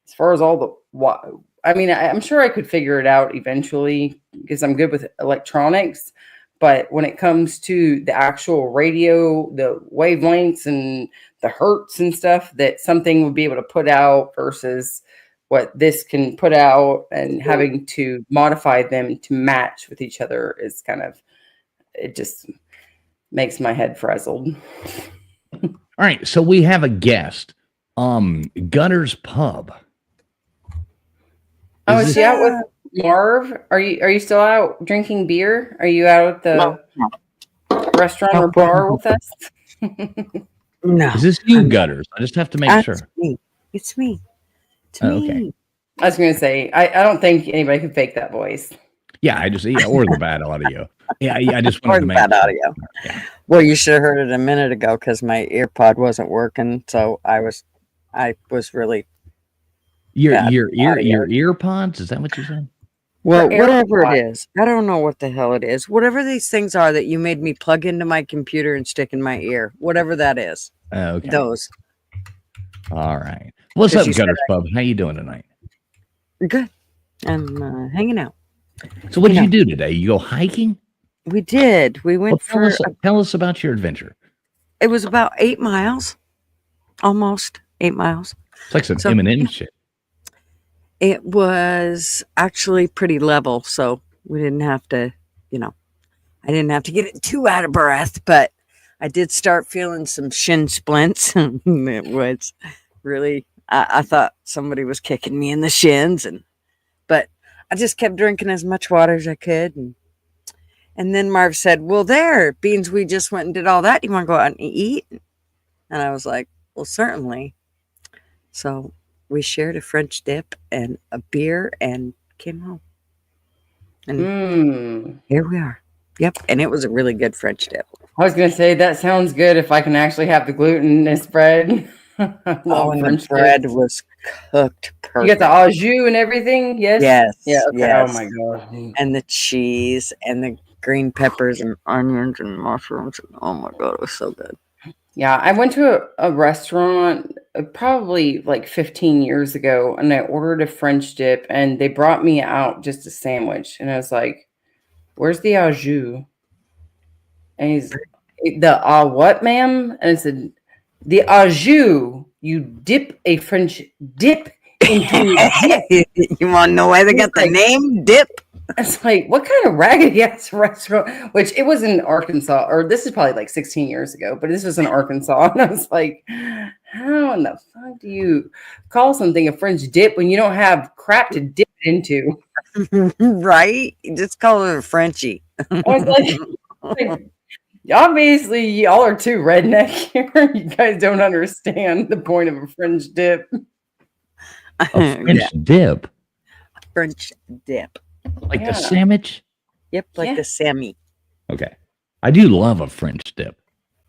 as far as all the I mean, I'm sure I could figure it out eventually because I'm good with electronics. But when it comes to the actual radio, the wavelengths and the hertz and stuff that something would be able to put out versus what this can put out, and having to modify them to match with each other is it just makes my head frazzled. All right, so we have a guest. Gunner's Pub. Is she out with Marv? Are you still out drinking beer? Are you out at the restaurant or bar with us? No. Is this you, Gutters? I just have to make sure. It's me. Okay. I was going to say, I don't think anybody can fake that voice. Yeah, or the bad audio. Yeah, I just wanted to make bad sure. audio. Yeah. Well, you should have heard it a minute ago because my ear pod wasn't working, so I was really Your ear pods? Is that what you said? well, whatever it is. I don't know what the hell it is. Whatever these things are that you made me plug into my computer and stick in my ear, whatever that is. Okay. Those. All right. What's up, Gutters Pub? How you doing tonight? Good. I'm hanging out. So what did you do today? You go hiking? We did. We went tell us about your adventure. It was about 8 miles. Almost 8 miles. It's like some M&M shit. It was actually pretty level, so we didn't have to, I didn't have to get it too out of breath, but I did start feeling some shin splints. It was really, I thought somebody was kicking me in the shins, but I just kept drinking as much water as I could. And then Marv said, well, Beans, we just went and did all that. You want to go out and eat? And I was like, well, certainly. So we shared a French dip and a beer and came home. And here we are. Yep. And it was a really good French dip. I was going to say, that sounds good if I can actually have the glutinous bread. And the bread was cooked perfect. You got the au jus and everything? Yes? Yes. Yeah. Okay. Yes. Oh, my God. And the cheese and the green peppers and onions and mushrooms. Oh, my God. It was so good. Yeah. I went to a restaurant probably like 15 years ago, and I ordered a French dip, and they brought me out just a sandwich. And I was like, where's the au jus? And he's what, ma'am? And I said, the au jus, you dip a French dip into dip. You want to know why they got the name dip? It's like, what kind of raggedy ass restaurant? Which it was in Arkansas, or this is probably like 16 years ago, but this was in Arkansas. And I was like, how in the fuck do you call something a French dip when you don't have crap to dip it into? Right? You just call it a Frenchie. I was like, obviously, y'all are too redneck here. You guys don't understand the point of a French dip. A French dip? A French dip. Like the sandwich? Yep, like the Sammy. Okay. I do love a French dip.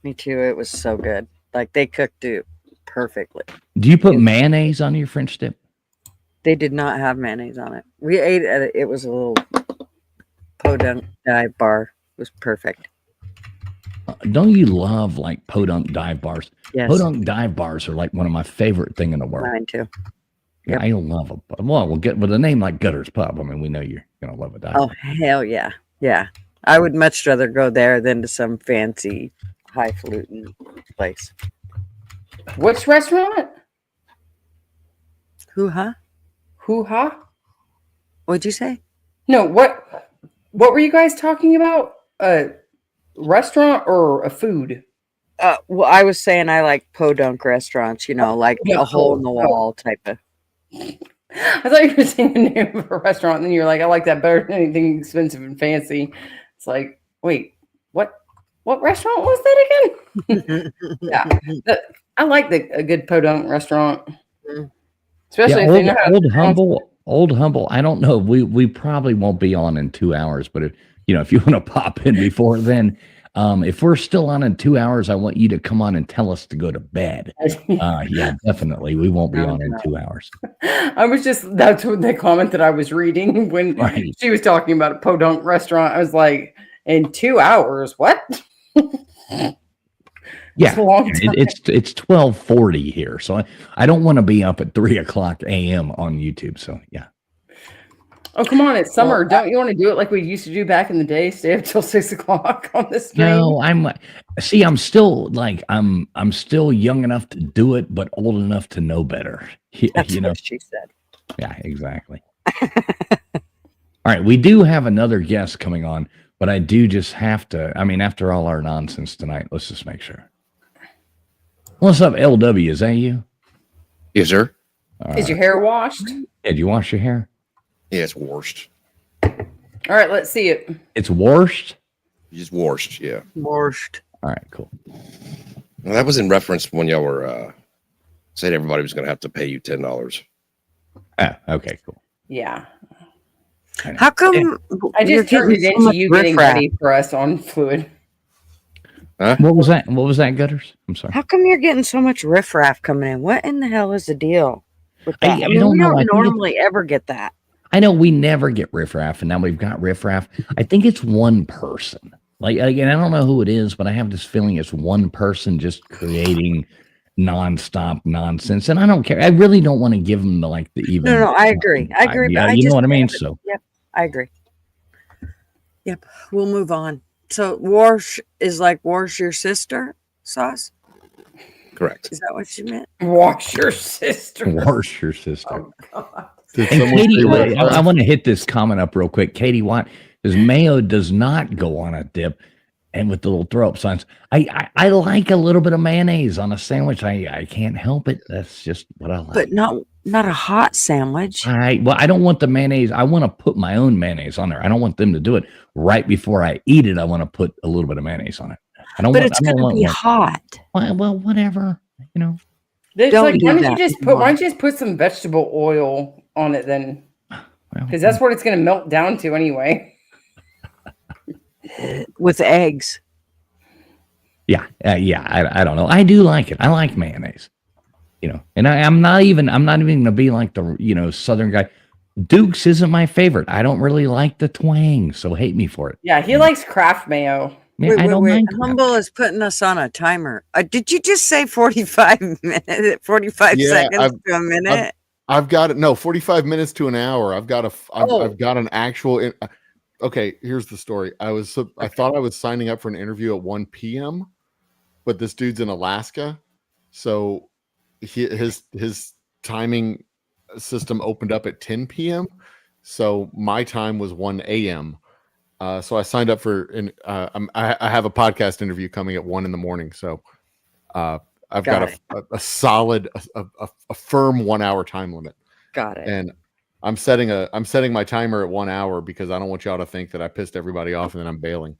Me too. It was so good. Like they cooked it perfectly. Do you put mayonnaise on your French dip? They did not have mayonnaise on it. We ate at it. It was a little podunk dive bar. It was perfect. Don't you love like podunk dive bars? Yes. Podunk dive bars are like one of my favorite thing in the world. Mine too. Yep. I love them. Well, we'll get with a name like Gutters Pub. I mean, we know you're gonna love a dive. Oh hell yeah, yeah! I would much rather go there than to some fancy, highfalutin place. Which restaurant? Hoo-ha? Hoo-ha? What'd you say? No, what were you guys talking about? A restaurant or a food? Well, I was saying I like podunk restaurants, like a hole in the wall type of. I thought you were saying the name of a restaurant, and then you're like, I like that better than anything expensive and fancy. It's like, wait, what restaurant was that again? Yeah, I like a good podunk restaurant, especially if they know how Old Humble. I don't know. We probably won't be on in 2 hours, but if you want to pop in before then. If we're still on in 2 hours, I want you to come on and tell us to go to bed. Yeah, definitely. We won't be on in 2 hours. That's what the comment that I was reading when she was talking about a podunk restaurant. I was like, in 2 hours, what? Yeah, a long time. it's 12:40 here, so I don't want to be up at 3:00 a.m. on YouTube. So yeah. Oh, come on. It's summer. Don't you want to do it like we used to do back in the day? Stay up till 6:00 on the stream? No, I'm still like, I'm still young enough to do it, but old enough to know better. That's You know? what she said. Yeah, exactly. All right, we do have another guest coming on, but I do just have to, I mean, after all our nonsense tonight, let's just make sure. What's up, LW? Is that you? Yes, sir. Is your hair washed? Did you wash your hair? Yeah, it's washed. All right, let's see it. It's washed? Just washed, yeah. Washed. All right, cool. Well, that was in reference when y'all were saying everybody was going to have to pay you $10. Ah, okay, cool. Yeah. How come I you're just turned it getting so into much you getting riffraff? ready for us on fluid. What was that? What was that, Gutters? I'm sorry. How come you're getting so much riffraff coming in? What in the hell is the deal with that? I I mean, don't we know. I don't think normally ever get that. I know we never get riffraff, and now we've got riffraff. I think it's one person. Like, again, I don't know who it is, but I have this feeling it's one person just creating nonstop nonsense, and I don't care. I really don't want to give them the even. No, I agree. I agree. Yeah, but you know what I mean. So, yep, I agree. Yep, we'll move on. So, Warsh is like Warsh your sister, Sauce? Correct. Is that what you meant? Wash your sister. wash your sister. Oh, God. And Katie, I want to hit this comment up real quick. Katie Watt says mayo does not go on a dip, and with the little throw up signs. I like a little bit of mayonnaise on a sandwich. I can't help it. That's just what I like. But not a hot sandwich. I don't want the mayonnaise. I want to put my own mayonnaise on there. I don't want them to do it right before I eat it. I want to put a little bit of mayonnaise on it. But it's going to be hot. Well, whatever. You know. It's Don't like, do why don't that. you just put some vegetable oil on it then? Because that's what it's going to melt down to anyway. With eggs. Yeah. I don't know. I do like it. I like mayonnaise. You know, and I'm not even going to be like the Southern guy. Duke's isn't my favorite. I don't really like the twang, so hate me for it. Yeah, he likes Kraft mayo. Yeah, I don't Wait. mind Humble is putting us on a timer. Did you just say 45 minutes? 45 seconds to a minute? I've got it. No, 45 minutes to an hour. I've got an actual. Okay, here's the story. I thought I was signing up for an interview at 1 p.m., but this dude's in Alaska, so his timing system opened up at 10 p.m. So my time was 1 a.m. So I signed up for, and I have a podcast interview coming at 1 in the morning. So I've got a solid, a firm 1 hour time limit. Got it. And I'm setting my timer at 1 hour because I don't want y'all to think that I pissed everybody off and then I'm bailing.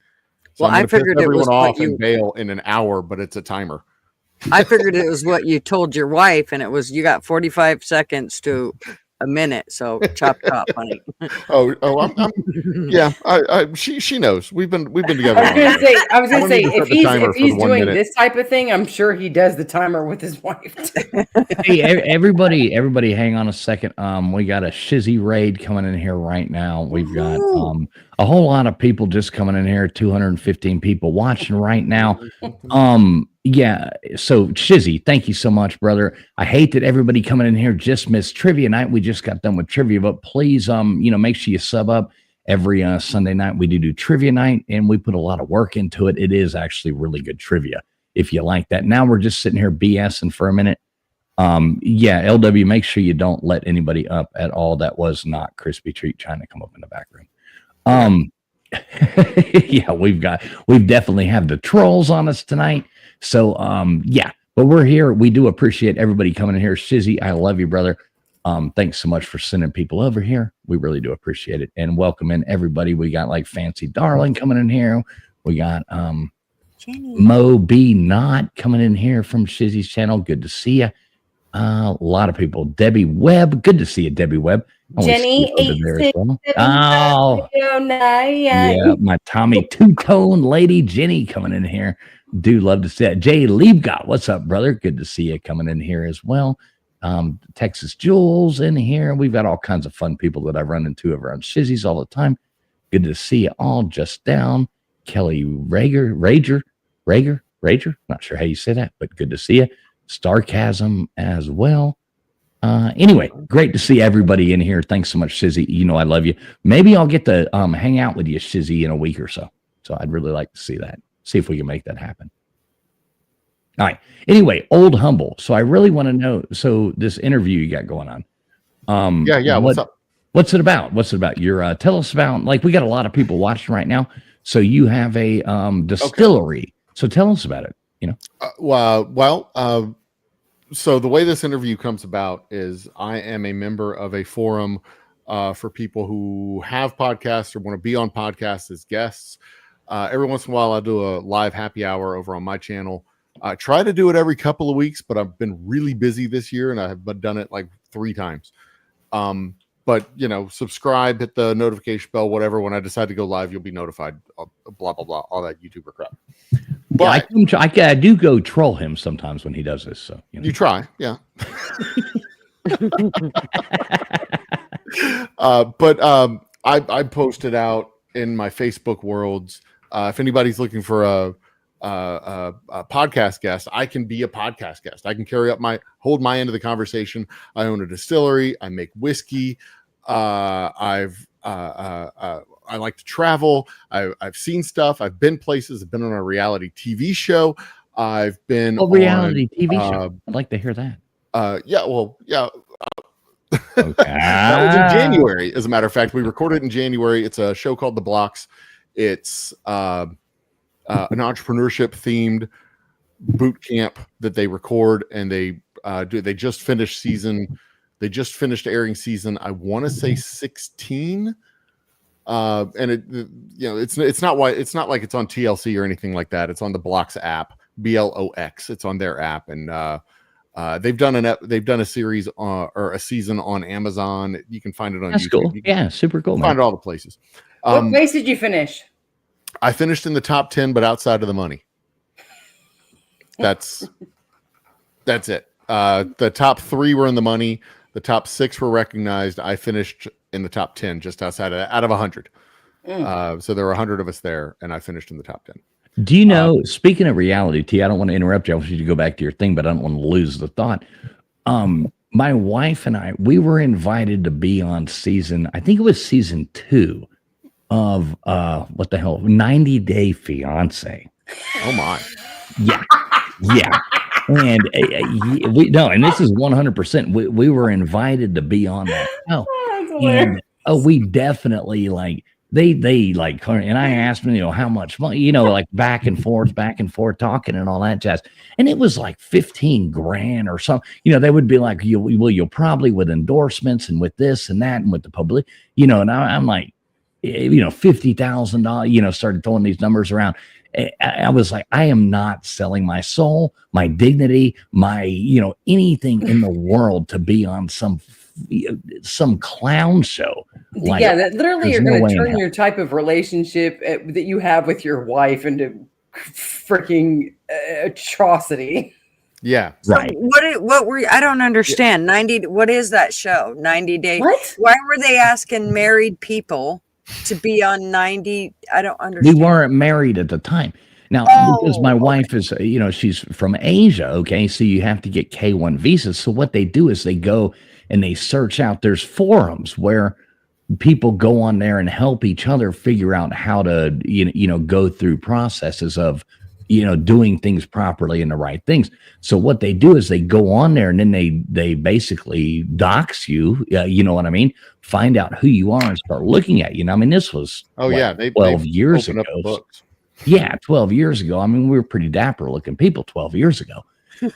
So Well, I figured it was off what and bail in an hour, but it's a timer. I figured it was what you told your wife, and it was you got 45 seconds to a minute. So chop, honey. She knows. We've been together. I was gonna say if he's doing minute. this type of thing, I'm sure he does the timer with his wife too. Hey, everybody, hang on a second. We got a shizzy raid coming in here right now. We've got a whole lot of people just coming in here. 215 people watching right now. Yeah. So Shizzy, thank you so much, brother. I hate that everybody coming in here just missed trivia night. We just got done with trivia, but please, make sure you sub up every Sunday night. We do trivia night, and we put a lot of work into it. It is actually really good trivia if you like that. Now we're just sitting here BSing for a minute. LW, make sure you don't let anybody up at all. That was not Crispy Treat trying to come up in the back room. Yeah, we've definitely have the trolls on us tonight. So, but we're here. We do appreciate everybody coming in here. Shizzy, I love you, brother. Thanks so much for sending people over here. We really do appreciate it. And welcome in everybody. We got like Fancy Darling coming in here. We got, Mo B Not coming in here from Shizzy's channel. Good to see you. A lot of people. Debbie Webb. Good to see you, Debbie Webb. Jenny 86. Oh, yeah, my Tommy Two-Tone lady Jenny coming in here. Do love to see it. Jay Liebgott, what's up, brother? Good to see you coming in here as well. Texas Jules in here. We've got all kinds of fun people that I've run into over on Shizzy's all the time. Good to see you all. Just down. Kelly Rager. Rager, not sure how you say that, but good to see you. Starchasm as well. Anyway, great to see everybody in here. Thanks so much, Shizzy. You know I love you. Maybe I'll get to hang out with you, Shizzy, in a week or so. So I'd really like to see that. See if we can make that happen. All right. Anyway, Old Humble. So I really want to know. So this interview you got going on. Yeah. What's up? What's it about? What's it about? You're tell us about, like, we got a lot of people watching right now. So you have a distillery. Okay. So tell us about it. You know. So the way this interview comes about is I am a member of a forum for people who have podcasts or want to be on podcasts as guests. Every once in a while, I'll do a live happy hour over on my channel. I try to do it every couple of weeks, but I've been really busy this year and I have done it like 3 times. But, you know, subscribe, hit the notification bell, whatever. When I decide to go live, you'll be notified. Blah, blah, blah, all that YouTuber crap. But yeah, I do go troll him sometimes when he does this. So you try, yeah. I posted out in my Facebook worlds. If anybody's looking for a podcast guest, I can be a podcast guest. I can hold my end of the conversation. I own a distillery. I make whiskey. I like to travel. I've seen stuff. I've been places. I've been on a reality TV show. I've been on reality TV show. I'd like to hear that. Yeah. Okay. That was in January. As a matter of fact, we recorded it in January. It's a show called The Blocks. It's an entrepreneurship themed boot camp that they record, and they just finished season. They just finished airing season, I want to say 16. And it's not like it's on TLC or anything like that. It's on the Blocks app, BLOX. It's on their app, and they've done a series or a season on Amazon. You can find it on That's YouTube. Cool. Yeah, super cool. Find it all the places. What place did you finish? I finished in the top 10, but outside of the money. That's it. The top 3 were in the money. The top 6 were recognized. I finished in the top 10, just outside out of 100. So there were 100 of us there, and I finished in the top 10. Do you know, speaking of reality, T, I don't want to interrupt you. I want you to go back to your thing, but I don't want to lose the thought. My wife and I, we were invited to be on I think it was season 2 of 90 Day Fiance. Oh my. Yeah. And and this is 100%. We were invited to be on that show. And we definitely they and I asked them, how much money, like back and forth talking and all that jazz. And it was like 15 grand or something. They would be like, you'll probably with endorsements and with this and that and with the public, and I'm like, $50,000, started throwing these numbers around. I was like, I am not selling my soul, my dignity, my, anything in the world to be on some clown show. That literally you're going to turn your type of relationship that you have with your wife into freaking atrocity. Yeah. So right. What were I don't understand. 90. What is that show? 90 Day. What? Why were they asking married people to be on 90? I don't understand. We weren't married at the time. Now, because my wife is, she's from Asia. Okay. So you have to get K1 visas. So what they do is they go and they search out, there's forums where people go on there and help each other figure out how to, go through processes of, doing things properly and the right things. So what they do is they go on there and then they basically dox you, you know what I mean? Find out who you are and start looking at you. I mean, this was 12 years ago. Yeah, 12 years ago. I mean, we were pretty dapper looking people 12 years ago.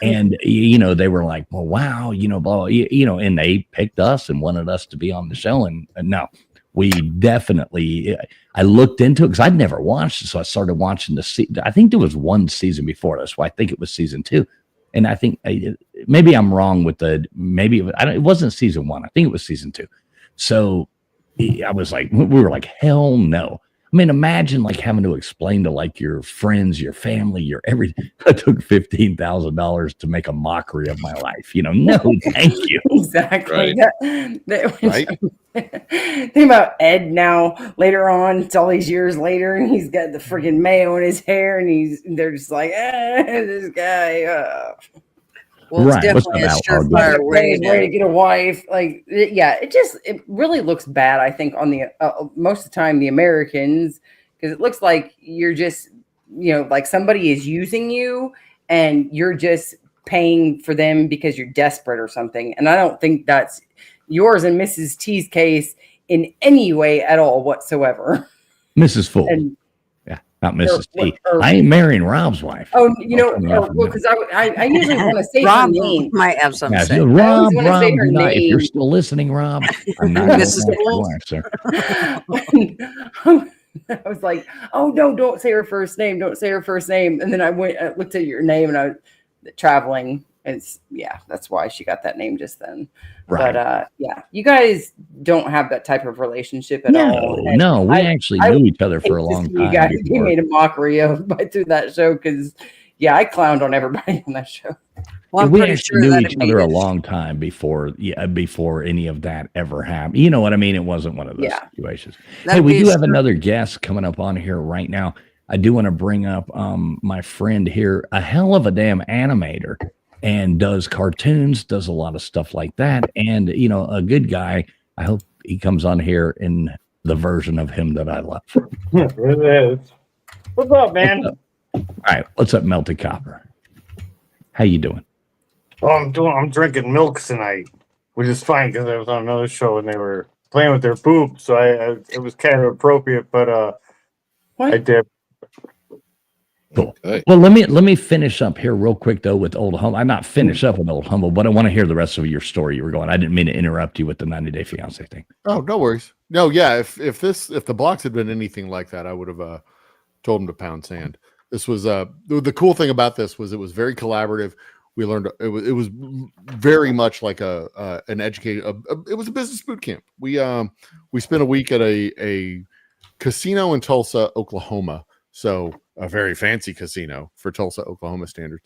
And, they were like, well, wow, blah, and they picked us and wanted us to be on the show. And no, we definitely, I looked into it because I'd never watched it. So I started watching I think there was one season before this. So I think it was season 2. And I think maybe I'm wrong with it wasn't season 1. I think it was season 2. So I was like, we were like, hell no. I mean, imagine like having to explain to like your friends, your family, your everything. I took $15,000 to make a mockery of my life. No, thank you. Exactly. Right. Think about Ed now. Later on, it's all these years later, and he's got the freaking mayo in his hair, and they're just like, this guy. Well, Right. it's What's definitely a up, Al? surefire way Way to to. get a wife. It really looks bad. I think on the most of the time the Americans, because it looks like you're just like somebody is using you, and you're just paying for them because you're desperate or something. And I don't think that's yours and Mrs. T's case in any way at all whatsoever. Mrs. Fool. And Yeah, not Mrs. T. or- I ain't marrying Rob's wife. because I usually want to say her Rob name. might have something to say. Rob, wanna say her do not, if you're name. still listening, Rob, I'm not going to Mrs. your Fool. wife, sir. I was like, oh no, don't say her first name. Don't say her first name. And then I looked at your name, and I was traveling. That's why she got that name just then. Right. But you guys don't have that type of relationship at all. And No, we actually I knew each other for a hate to long see time. You guys, before. you made a mockery of through that show because I clowned on everybody on that show. Well, I'm we pretty actually sure knew that each other a long time before any of that ever happened. You know what I mean? It wasn't one of those situations. Hey, we do have another guest coming up on here right now. I do want to bring up my friend here, a hell of a damn animator, and does cartoons, does a lot of stuff like that, and a good guy. I hope he comes on here in the version of him that I love. It is. What's up, man? What's up? All right, what's up, Melted Copper? How you doing? Oh, I'm drinking milk tonight, which is fine because I was on another show and they were playing with their boobs, so it was kind of appropriate. But I did. Cool. Okay. Well, let me finish up here real quick though with Old Humble. I'm not finished up with Old Humble, but I want to hear the rest of your story. You were going. I didn't mean to interrupt you with the 90 Day Fiance thing. Oh, no worries. No, yeah. If the blocks had been anything like that, I would have told him to pound sand. This was the cool thing about this was it was very collaborative. We learned it was very much like an educated. It was a business boot camp. We spent a week at a casino in Tulsa, Oklahoma. So a very fancy casino for Tulsa, Oklahoma standards.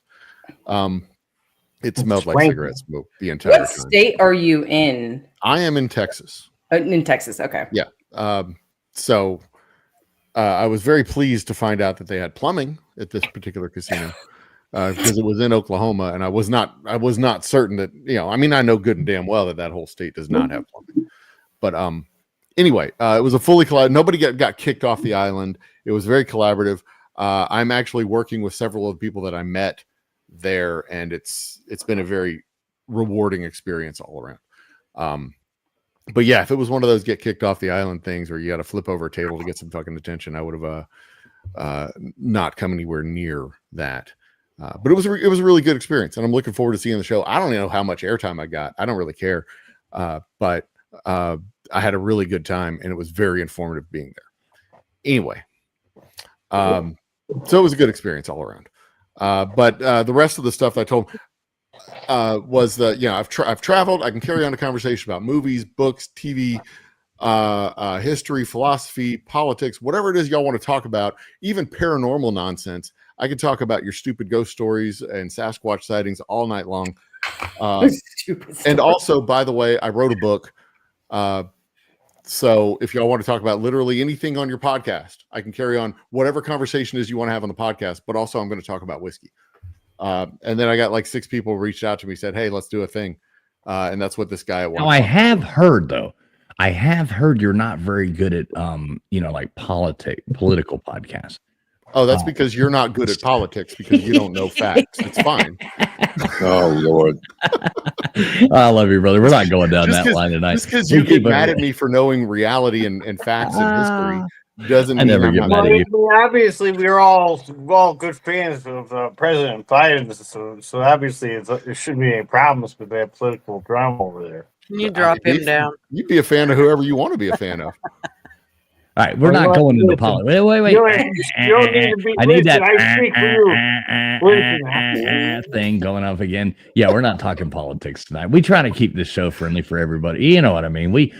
It smelled like cigarette smoke the entire time. What state are you in? I am in Texas. In Texas, okay. Yeah. So I was very pleased to find out that they had plumbing at this particular casino because it was in Oklahoma, and I was not certain that I mean, I know good and damn well that whole state does not have plumbing, but anyway, it was a fully collaborative. Nobody got kicked off the island. It was very collaborative. I'm actually working with several of the people that I met there, and it's been a very rewarding experience all around. But yeah, if it was one of those get kicked off the island things where you got to flip over a table to get some fucking attention, I would have not come anywhere near that. But it was a really good experience, and I'm looking forward to seeing the show. I don't know how much airtime I got. I don't really care, but I had a really good time, and it was very informative being there. Anyway, so it was a good experience all around. But the rest of the stuff I told was that I've traveled. I can carry on a conversation about movies, books, TV, history, philosophy, politics, whatever it is y'all want to talk about, even paranormal nonsense. I could talk about your stupid ghost stories and Sasquatch sightings all night long. And also, by the way, I wrote a book. So if y'all want to talk about literally anything on your podcast, I can carry on whatever conversation is you want to have on the podcast, but also I'm going to talk about whiskey. And then I got like 6 people reached out to me, said, "Hey, let's do a thing." And that's what this guy wants. Now, I have heard though, you're not very good at, like political podcasts. Oh, that's because you're not good at politics because you don't know facts. It's fine. Oh, Lord. I love you, brother. We're not going down that line tonight. Just because you get mad at me for knowing reality and facts and history doesn't mean never I'm get not mad at you. Obviously, we're all good fans of President Biden, so obviously there shouldn't be any problems with that political drama over there. Can you drop him down? You'd be a fan of whoever you want to be a fan of. All right, we're not going into politics. Wait. You don't need to be. I need that I speak for you. thing going off again. Yeah, we're not talking politics tonight. We try to keep this show friendly for everybody. You know what I mean? We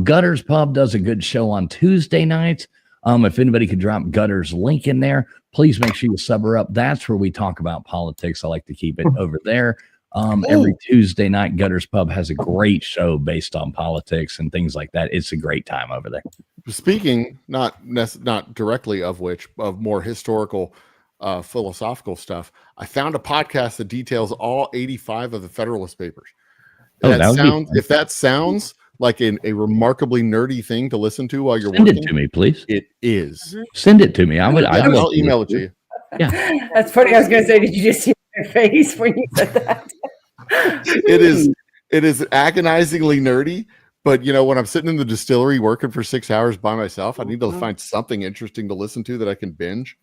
Gutters Pub does a good show on Tuesday nights. If anybody could drop Gutter's link in there, please make sure you sub her up. That's where we talk about politics. I like to keep it over there. Every Tuesday night, Gutter's Pub has a great show based on politics and things like that. It's a great time over there. Speaking not directly of more historical, philosophical stuff, I found a podcast that details all 85 of the Federalist Papers. If that sounds like a remarkably nerdy thing to listen to while you're working, send it to me, please. It is. Send it to me. I'll email it to you. Yeah, that's funny. I was going to say, did you just see my face when you said that? It is agonizingly nerdy. But when I'm sitting in the distillery working for 6 hours by myself, I need to find something interesting to listen to that I can binge.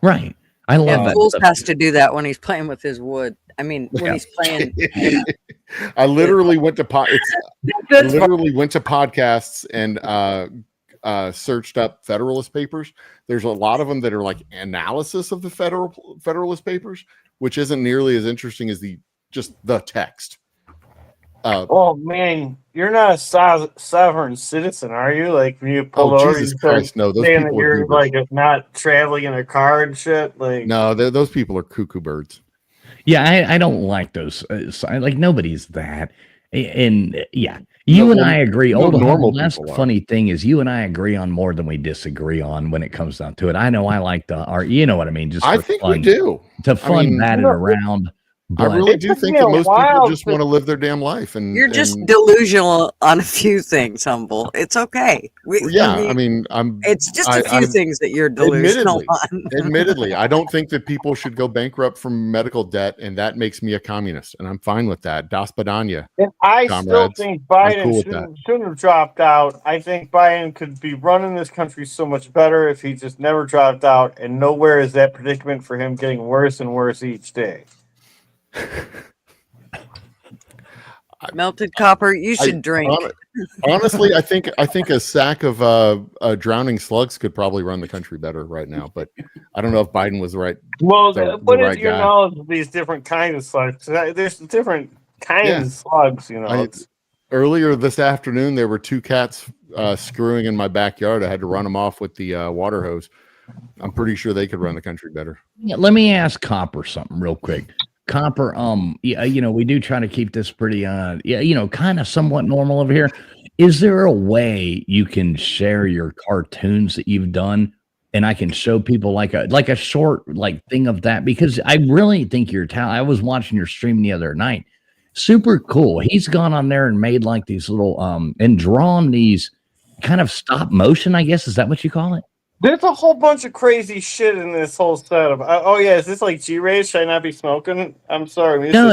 Right. I love that. Fools has to do that when he's playing with his wood. I mean, when he's playing. I literally went to podcasts and searched up Federalist Papers. There's a lot of them that are like analysis of the Federalist Papers, which isn't nearly as interesting as just the text. Oh man, you're not a sovereign citizen, are you? Like when you pull over, Jesus Christ, no! Those people you're like not traveling in a car and shit. Like no, those people are cuckoo birds. Yeah, I don't like those. Like nobody's that. And yeah, you and I agree. The last funny thing is you and I agree on more than we disagree on when it comes down to it. I know I like the art. You know what I mean? Just I think we do. To bat it around. I really do think that most people just want to live their damn life, and you're just delusional on a few things, Humble. It's okay. It's just a few things that you're delusional on. Admittedly, I don't think that people should go bankrupt from medical debt, and that makes me a communist, and I'm fine with that. Das Badanya. And I still think Biden shouldn't have dropped out. I think Biden could be running this country so much better if he just never dropped out, and nowhere is that predicament for him getting worse and worse each day. Melted copper, you should drink. Honestly, I think a sack of drowning slugs could probably run the country better right now, but I don't know if Biden was the right. Well, what is your knowledge of these different kinds of slugs? There's different kinds of slugs, Earlier this afternoon, there were 2 cats screwing in my backyard. I had to run them off with the water hose. I'm pretty sure they could run the country better. Yeah, let me ask Copper something real quick. Copper, we do try to keep this pretty, kind of somewhat normal over here. Is there a way you can share your cartoons that you've done, and I can show people like a short thing of that? Because I really think your talent. I was watching your stream the other night. Super cool. He's gone on there and made like these little and drawn these kind of stop motion. I guess is that what you call it? There's a whole bunch of crazy shit in this whole setup. Is this like G-rays? Should I not be smoking? I'm sorry. No.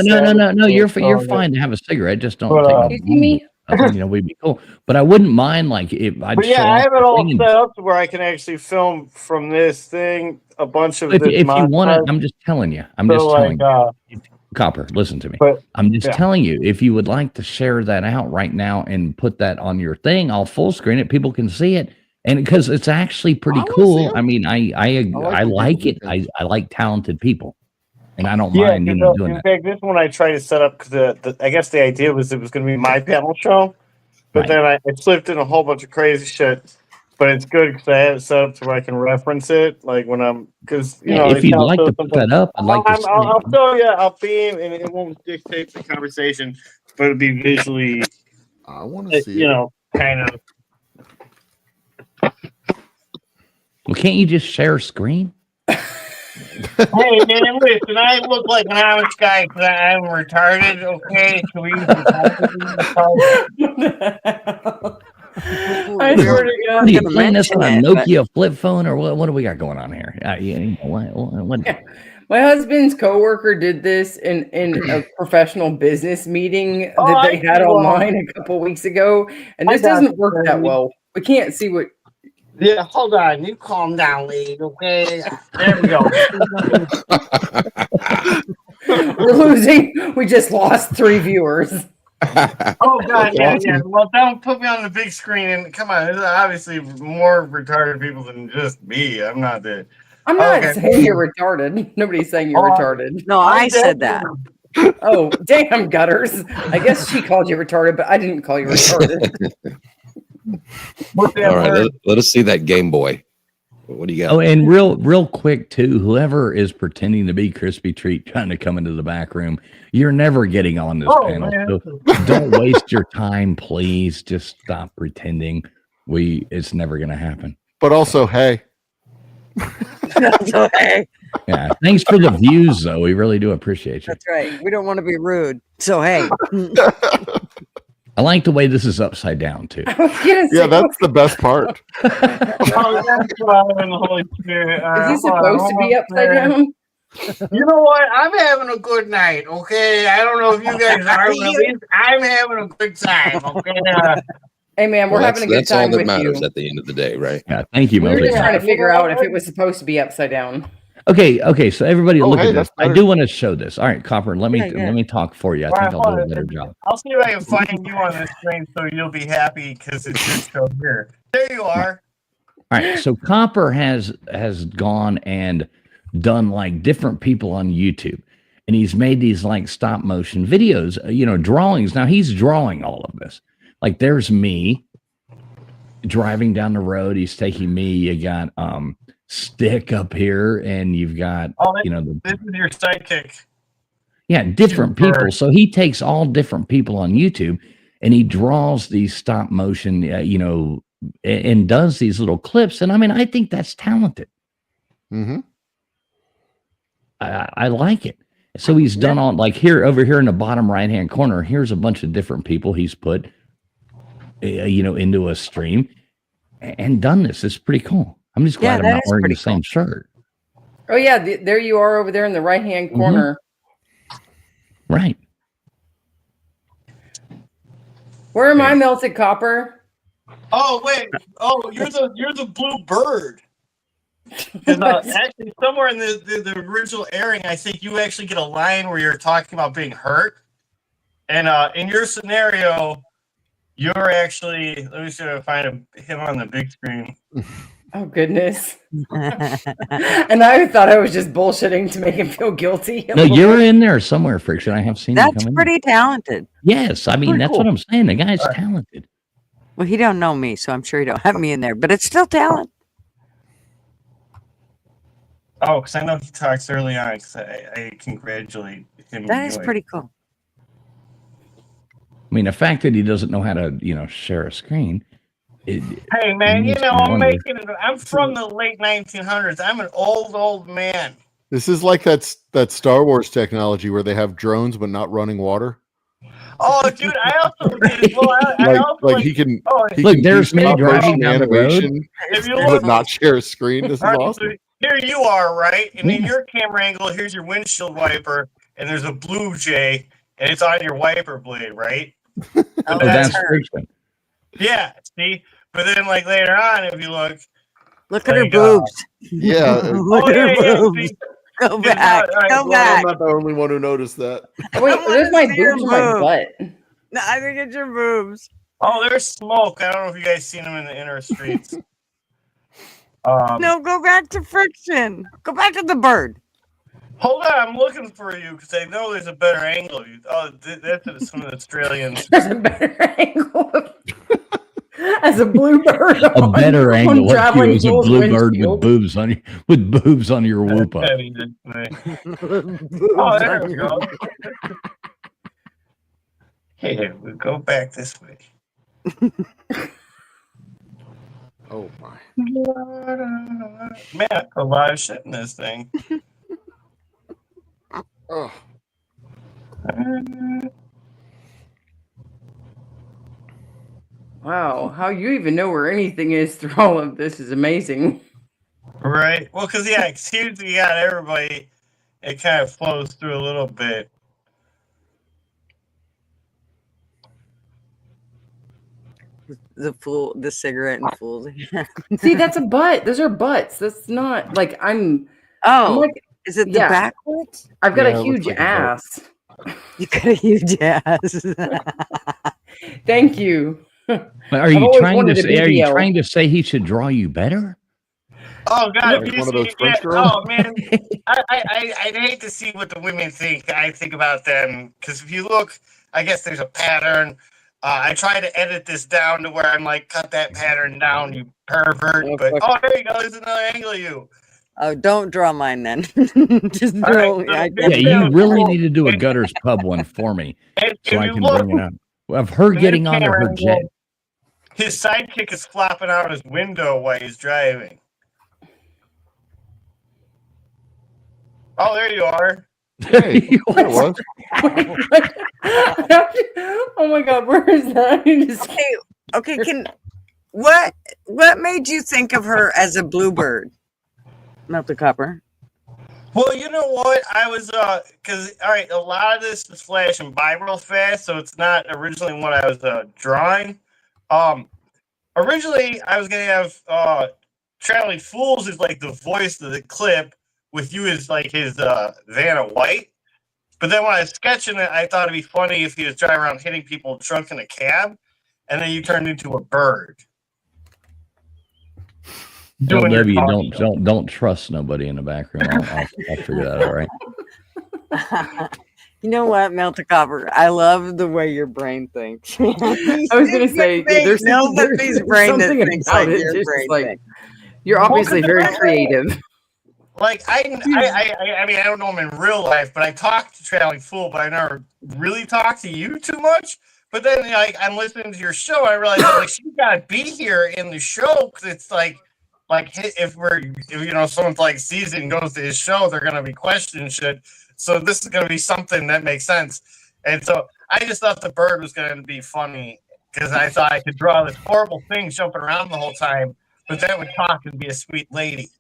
You're fine to have a cigarette. Just don't take me. We'd be cool. But I wouldn't mind if I. I have it all set up to where I can actually film from this thing a bunch of. If you want it, I'm just telling you. Copper, listen to me. I'm just telling you, if you would like to share that out right now and put that on your thing, I'll full screen it. People can see it. And because it's actually pretty cool. I mean, I like it. I like talented people, and I don't mind doing that. In fact, this one I tried to set up because I guess the idea was it was going to be my panel show, but then I slipped in a whole bunch of crazy shit. But it's good because I have it set up to where I can reference it, if you'd like to put that up, I'd like to. I'll show you. I'll beam, and it won't dictate the conversation, but it'll be visually. I want to see. Kind of. Well, can't you just share a screen? Hey, man, listen, I look like an Amish guy because I'm retarded, okay? So we I swear to God. Are you playing this on a Nokia flip phone, or what do we got going on here? What? My husband's coworker did this in a professional business meeting that they had online a couple weeks ago, and this doesn't work that well. We can't see what. Yeah, hold on. You calm down, lady. Okay, there we go. We're losing. We just lost 3 viewers. Oh God, yeah. Well, don't put me on the big screen. And come on, there's obviously more retarded people than just me. I'm not saying you're retarded. Nobody's saying you're retarded. No, I said that. Oh, damn, Gutters. I guess she called you retarded, but I didn't call you retarded. All right, let us see that Game Boy. What do you got? Oh, and real quick too, whoever is pretending to be Crispy Treat trying to come into the back room, you're never getting on this panel. Man. So don't waste your time, please. Just stop pretending. It's never gonna happen. But also, hey. So, hey, Yeah. Thanks for the views though. We really do appreciate you. that's right. We don't want to be rude. So hey. I like the way this is upside down too. I was gonna say, Yeah, that's the best part. Oh, that's Father and the Holy Spirit. is he supposed to be upside down? You know what? I'm having a good night, okay? I don't know if you guys are, but at least I'm having a good time, okay? Hey, man, we're having a good That's all time that with matters you. at the end of the day, right? Yeah. Thank you, We were Moses. just trying to figure out if it was supposed to be upside down. Okay. So everybody, look hey, at this. that's I better. do want to show this. All right, Copper. Let me Yeah. let me talk for you. I think I'll do a better job. I'll see if I can find you on the screen so you'll be happy because it's your show here. There you are. All right. So Copper has gone and done like different people on YouTube, and he's made these like stop motion videos, drawings. Now he's drawing all of this. Like there's me driving down the road. He's taking me. You got Stick up here, and you've got This is your sidekick. different people. So he takes all different people on YouTube, and he draws these stop motion, and does these little clips. And I mean, I think that's talented. Mm-hmm. I like it. So he's done all like over here in the bottom right hand corner. Here's a bunch of different people he's put, into a stream and done this. It's pretty cool. I'm just glad I'm not wearing the same shirt. Oh, yeah. There you are over there in the right-hand corner. Right. Where am I, Melted Copper? Oh wait! Oh, you're the blue bird. Actually, somewhere in the original airing, I think you actually get a line where you're talking about being hurt, and in your scenario, you're actually. Let me see if I can find him on the big screen. Oh, goodness. And I thought I was just bullshitting to make him feel guilty. No, you're in there somewhere, Friction. I have seen you That's come pretty talented. Yes, I mean Pretty that's cool. what I'm saying. The guy's talented. Well, he don't know me, so I'm sure he don't have me in there, but it's still talent. Oh, because I know he talks early on. Because I congratulate him. That is pretty cool. I mean, the fact that he doesn't know how to, share a screen. Hey man, I'm from the late 1900s. I'm an old man. This is like that Star Wars technology where they have drones but not running water. Oh, dude, I also did. Well, he can. He Look, can there's do me stop driving motion down the road. animation, if you but look, not share a screen. This is Alright, awesome. so here you are, right? And in your camera angle, here's your windshield wiper, and there's a blue jay, and it's on your wiper blade, right? Oh, that's Friction. Yeah, see? But then, like, later on, if you look at her like, boobs. Yeah. Look at her boobs. see? Go back. Go Well, back. I'm not the only one who noticed that. Wait, there's my boobs or my butt? No, I think it's your boobs. Oh, there's smoke. I don't know if you guys seen them in the inner streets. No, go back to Friction. Go back to the bird. Hold on, I'm looking for you because I know there's a better angle. That's some Australians. There's a better angle. As a bluebird. A better angle. What if traveling it was a fool's bluebird windshield. with boobs on your whoop up? Oh, there we go. Hey, we go back this way. Oh my! Man, I put a lot of shit in this thing. Oh. Wow, how you even know where anything is through all of this is amazing. Right. Well, because you got everybody. It kind of flows through a little bit. The cigarette and fools. See, that's a butt. Those are butts. That's not like I'm Oh, like, is it the yeah. backwards? I've got Yeah, a it looks huge like a butt. ass. You got a huge ass. Thank you. Are I've you always trying to wanted a say? Are you BBL. trying to say he should draw you better? Oh God! Like one of those French girls? Oh man, I'd hate to see what the women think. I think about them because if you look, I guess there's a pattern. I try to edit this down to where I'm like, cut that pattern down, you pervert. But there you go. There's another angle of you. Oh, don't draw mine then. Just All draw. right, Yeah, you really need to do a Gutters Pub one for me so I can bring it up. Of her getting onto her jet. His sidekick is flopping out his window while he's driving. Oh, there you are. Hey, there it was. Oh my God, where is that? Okay. What made you think of her as a bluebird? Melted Copper. Well, you know what? I was because all right, a lot of this is flashing by real fast, so it's not originally what I was drawing. Originally I was gonna have Traveling Fools is like the voice of the clip with you as like his Vanna White. But then when I was sketching it, I thought it'd be funny if he was driving around hitting people drunk in a cab, and then you turned into a bird. Don't trust nobody in the back room. I'll figure that out, all right? You know what, Melted Copper? I love the way your brain thinks. I was going to say, there's nobody's brain that thinks like your brain thinks. You're obviously very creative. Like I mean, I don't know him in real life, but I talked to Traveling Fool, but I never really talked to you too much. But then, like, I'm listening to your show, I realized like she's got to be here in the show because it's like if someone's like sees it and goes to his show, they're gonna be questioning shit. So this is gonna be something that makes sense. And so I just thought the bird was gonna be funny because I thought I could draw this horrible thing jumping around the whole time, but then it would talk and be a sweet lady.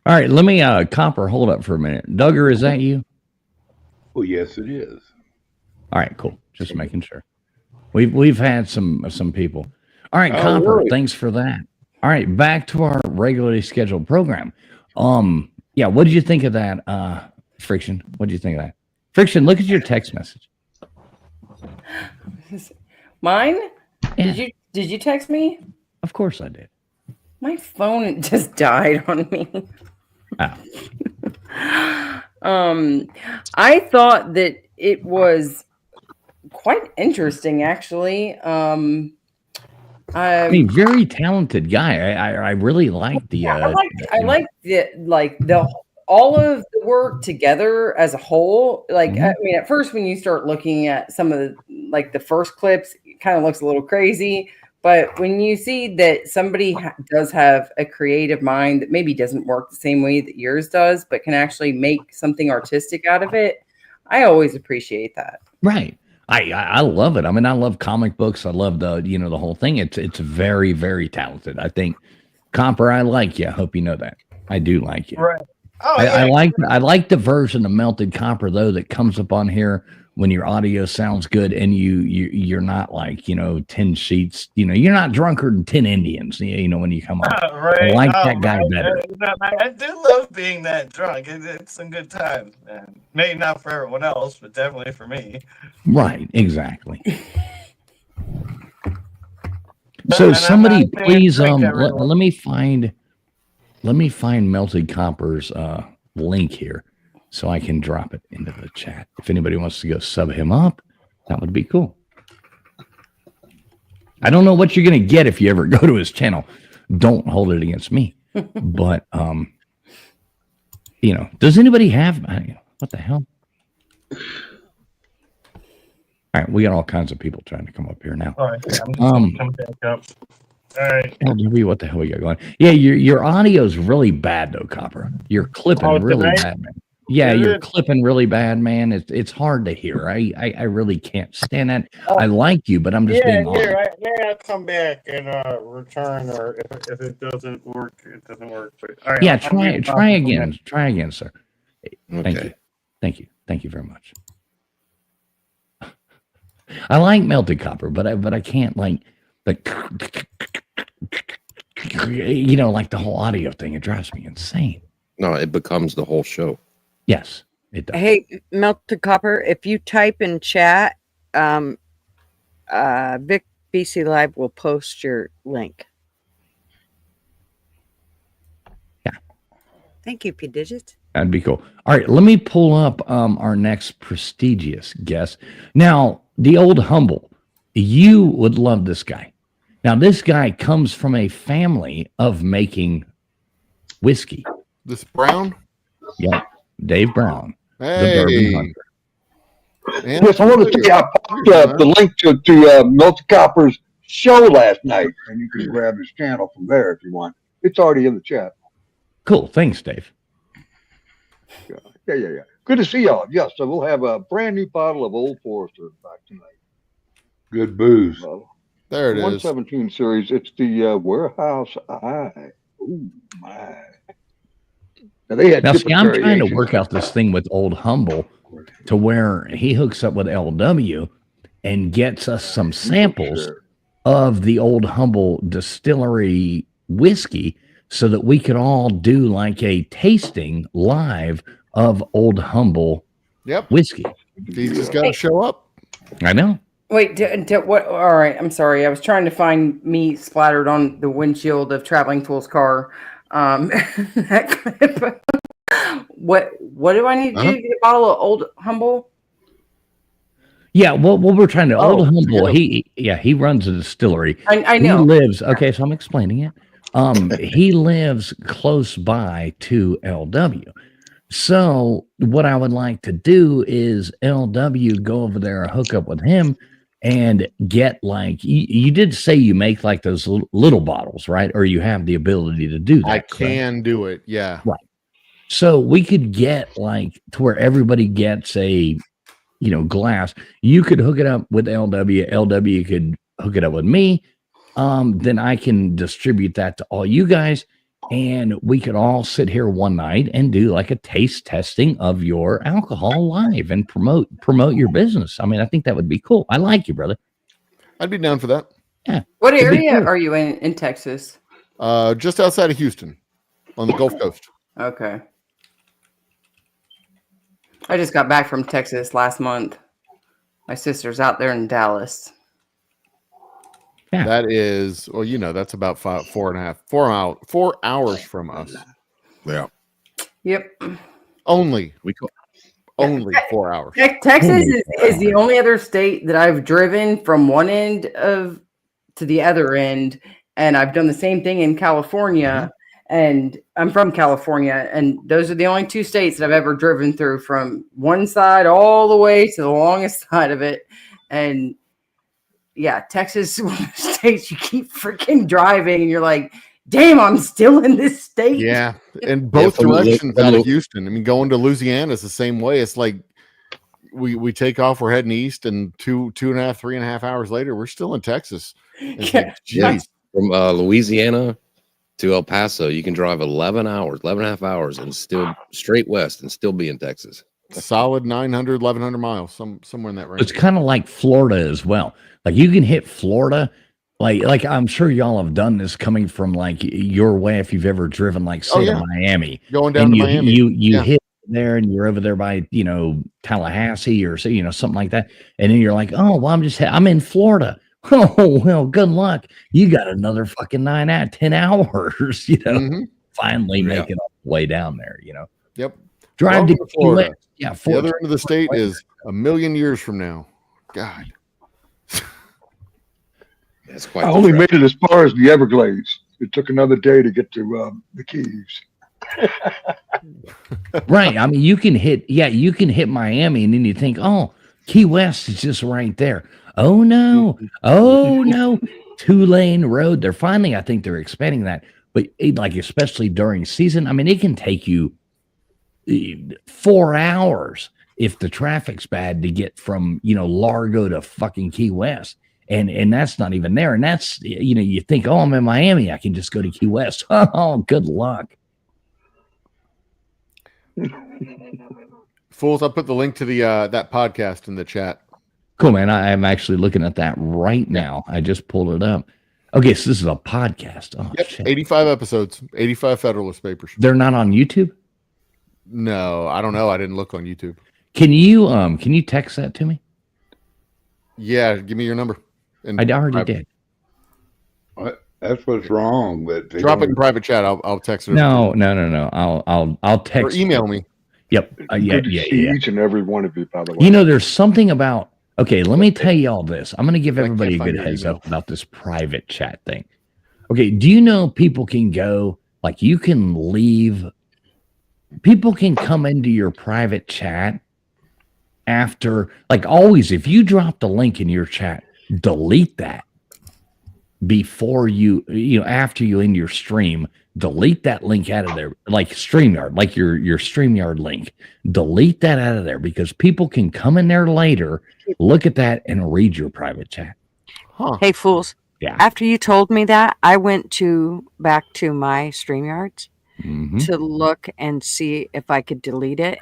All right, let me Copper, hold up for a minute. Duggar, is that you? Oh, yes, it is. All right, cool. Just making sure. We've had some people. All right, Copper, really? Thanks for that. All right, back to our regularly scheduled program. Yeah, what did you think of that, Friction? What did you think of that? Friction, look at your text message. Mine? Yeah. Did you text me? Of course I did. My phone just died on me. Oh. I thought that it was quite interesting, actually. I mean, very talented guy. I really like the. I like the all of the work together as a whole. Like, I mean, at first when you start looking at some of the first clips, it kind of looks a little crazy. But when you see that somebody does have a creative mind that maybe doesn't work the same way that yours does, but can actually make something artistic out of it, I always appreciate that. Right. I love it. I mean, I love comic books. I love the whole thing. It's very, very talented. I think, Copper, I like you. I hope you know that. I do like you. Right. Oh, I like the version of Melted Copper though that comes up on here when your audio sounds good and you're not like 10 sheets. You're not drunker than 10 Indians. When you come on, right. I like that guy better. I do love being that drunk. It's some good times, man. Maybe not for everyone else, but definitely for me. Right. Exactly. So somebody please let me find Melted Copper's link here so I can drop it into the chat. If anybody wants to go sub him up, that would be cool. I don't know what you're going to get if you ever go to his channel. Don't hold it against me. But does anybody have what the hell? All right, we got all kinds of people trying to come up here now. All right, I'm coming back up. All right. LW, what the hell we got going? Yeah, your audio's really bad though, Copper. You're clipping really bad, man. Yeah, you're clipping really bad, man. It's hard to hear. I really can't stand that. I like you, but I'm just being honest. I'll come back and return, or if it doesn't work, it doesn't work. But, all right, yeah, try again. Try again, sir. Okay. Thank you very much. I like Melted Copper, but I can't like like the whole audio thing. It drives me insane. No, it becomes the whole show. Yes, it does. Hey, Melted Copper, if you type in chat, Vic BC Live will post your link. Yeah. Thank you, P Digit. That'd be cool. All right, let me pull up our next prestigious guest. Now, the Old Humble. You would love this guy. Now, this guy comes from a family of making whiskey. This Brown? Yep, Dave Brown, the Hey. bourbon hunter. Man, Yes, I want to say I popped up the link to Milton Copper's show last night, and you can grab his channel from there if you want. It's already in the chat. Cool. Thanks, Dave. Yeah. Good to see y'all. Yes, so we'll have a brand new bottle of Old Forester back tonight. Good booze. There it is. 117 series. It's the Warehouse Eye. Oh my! Now they had Now, see, I'm different trying to variations. work out this thing with Old Humble to where he hooks up with LW and gets us some samples Sure. of the Old Humble distillery whiskey so that we could all do like a tasting live of Old Humble Yep. whiskey. He just got to show up. I know. Wait, what? All right, I'm sorry. I was trying to find me splattered on the windshield of Traveling Fool's car. That clip. What do I need to do to get a bottle of Old Humble? Yeah, well, we're trying to Old Humble. yeah. He runs a distillery. I He know. lives. Okay, so I'm explaining it. He lives close by to LW. So what I would like to do is LW go over there, hook up with him, and get like you did say you make like those little bottles, right? Or you have the ability to do that. I correct? can do it. Yeah. Right. So we could get like to where everybody gets a glass. You could hook it up with LW. LW could hook it up with me. Then I can distribute that to all you guys, and we could all sit here one night and do like a taste testing of your alcohol live and promote your business. I mean, I think that would be cool. I like you, brother. I'd be down for that. Yeah. What It'd be area cool. are you in Texas? Just outside of Houston on the Gulf Coast. Okay. I just got back from Texas last month. My sister's out there in Dallas. Yeah. That is, well, that's about 4 hours from us. Yeah. Yep. Only We call, only 4 hours. Texas is the only other state that I've driven from one end of to the other end, and I've done the same thing in California. And I'm from California, and those are the only two states that I've ever driven through, from one side all the way to the longest side of it. And yeah, Texas is one of the states you keep freaking driving, and you're like, damn, I'm still in this state. Yeah, in both from directions Lu- out of Houston. I mean, going to Louisiana is the same way. It's like we take off, we're heading east, and 3.5 hours later, we're still in Texas. It's like, geez. from Louisiana to El Paso, you can drive 11 and a half hours and still straight west and still be in Texas. Solid 900, 1,100 miles, somewhere in that range. It's kind of like Florida as well. Like you can hit Florida. Like I'm sure y'all have done this coming from like your way if you've ever driven like say to Miami. Going down and to Miami. You hit there and you're over there by Tallahassee or something like that. And then you're like, oh well, I'm in Florida. Oh well, good luck. You got another fucking 10 hours, finally make it all the way down there, Yep. Drive Welcome to to Florida. Yeah, The other end of the state is a million years from now. God. That's quite. I only made it as far as the Everglades. It took another day to get to the Keys. Right. I mean, you can hit Miami and then you think, oh, Key West is just right there. Oh no. 2-lane road. I think they're expanding that. But like, especially during season, I mean, it can take you 4 hours if the traffic's bad to get from, Largo to fucking Key West. And that's not even there. And that's, you think, oh, I'm in Miami. I can just go to Key West. Oh, good luck. Fools, I put the link to the that podcast in the chat. Cool, man. I'm actually looking at that right now. I just pulled it up. Okay, so this is a podcast. Oh, Yep, shit. 85 episodes, 85 Federalist Papers. They're not on YouTube? No, I don't know. I didn't look on YouTube. Can you text that to me? Yeah, give me your number. And I already did. What? That's what's wrong. But Drop it in private chat. I'll text it. No. I'll text or email me. Yep. Good to see Yeah. each and every one of you, by the way. You know, there's something about. Okay, let me tell you all this. I'm going to give everybody a find good your heads email. up about this private chat thing. Okay, do you know people can go, like, you can leave, people can come into your private chat after, like, always, if you drop the link in your chat, delete that before after you end your stream, delete that link out of there, like StreamYard, like your StreamYard link. Delete that out of there because people can come in there later, look at that, and read your private chat. Huh. Hey, fools. Yeah. After you told me that, I went back to my StreamYards to look and see if I could delete it.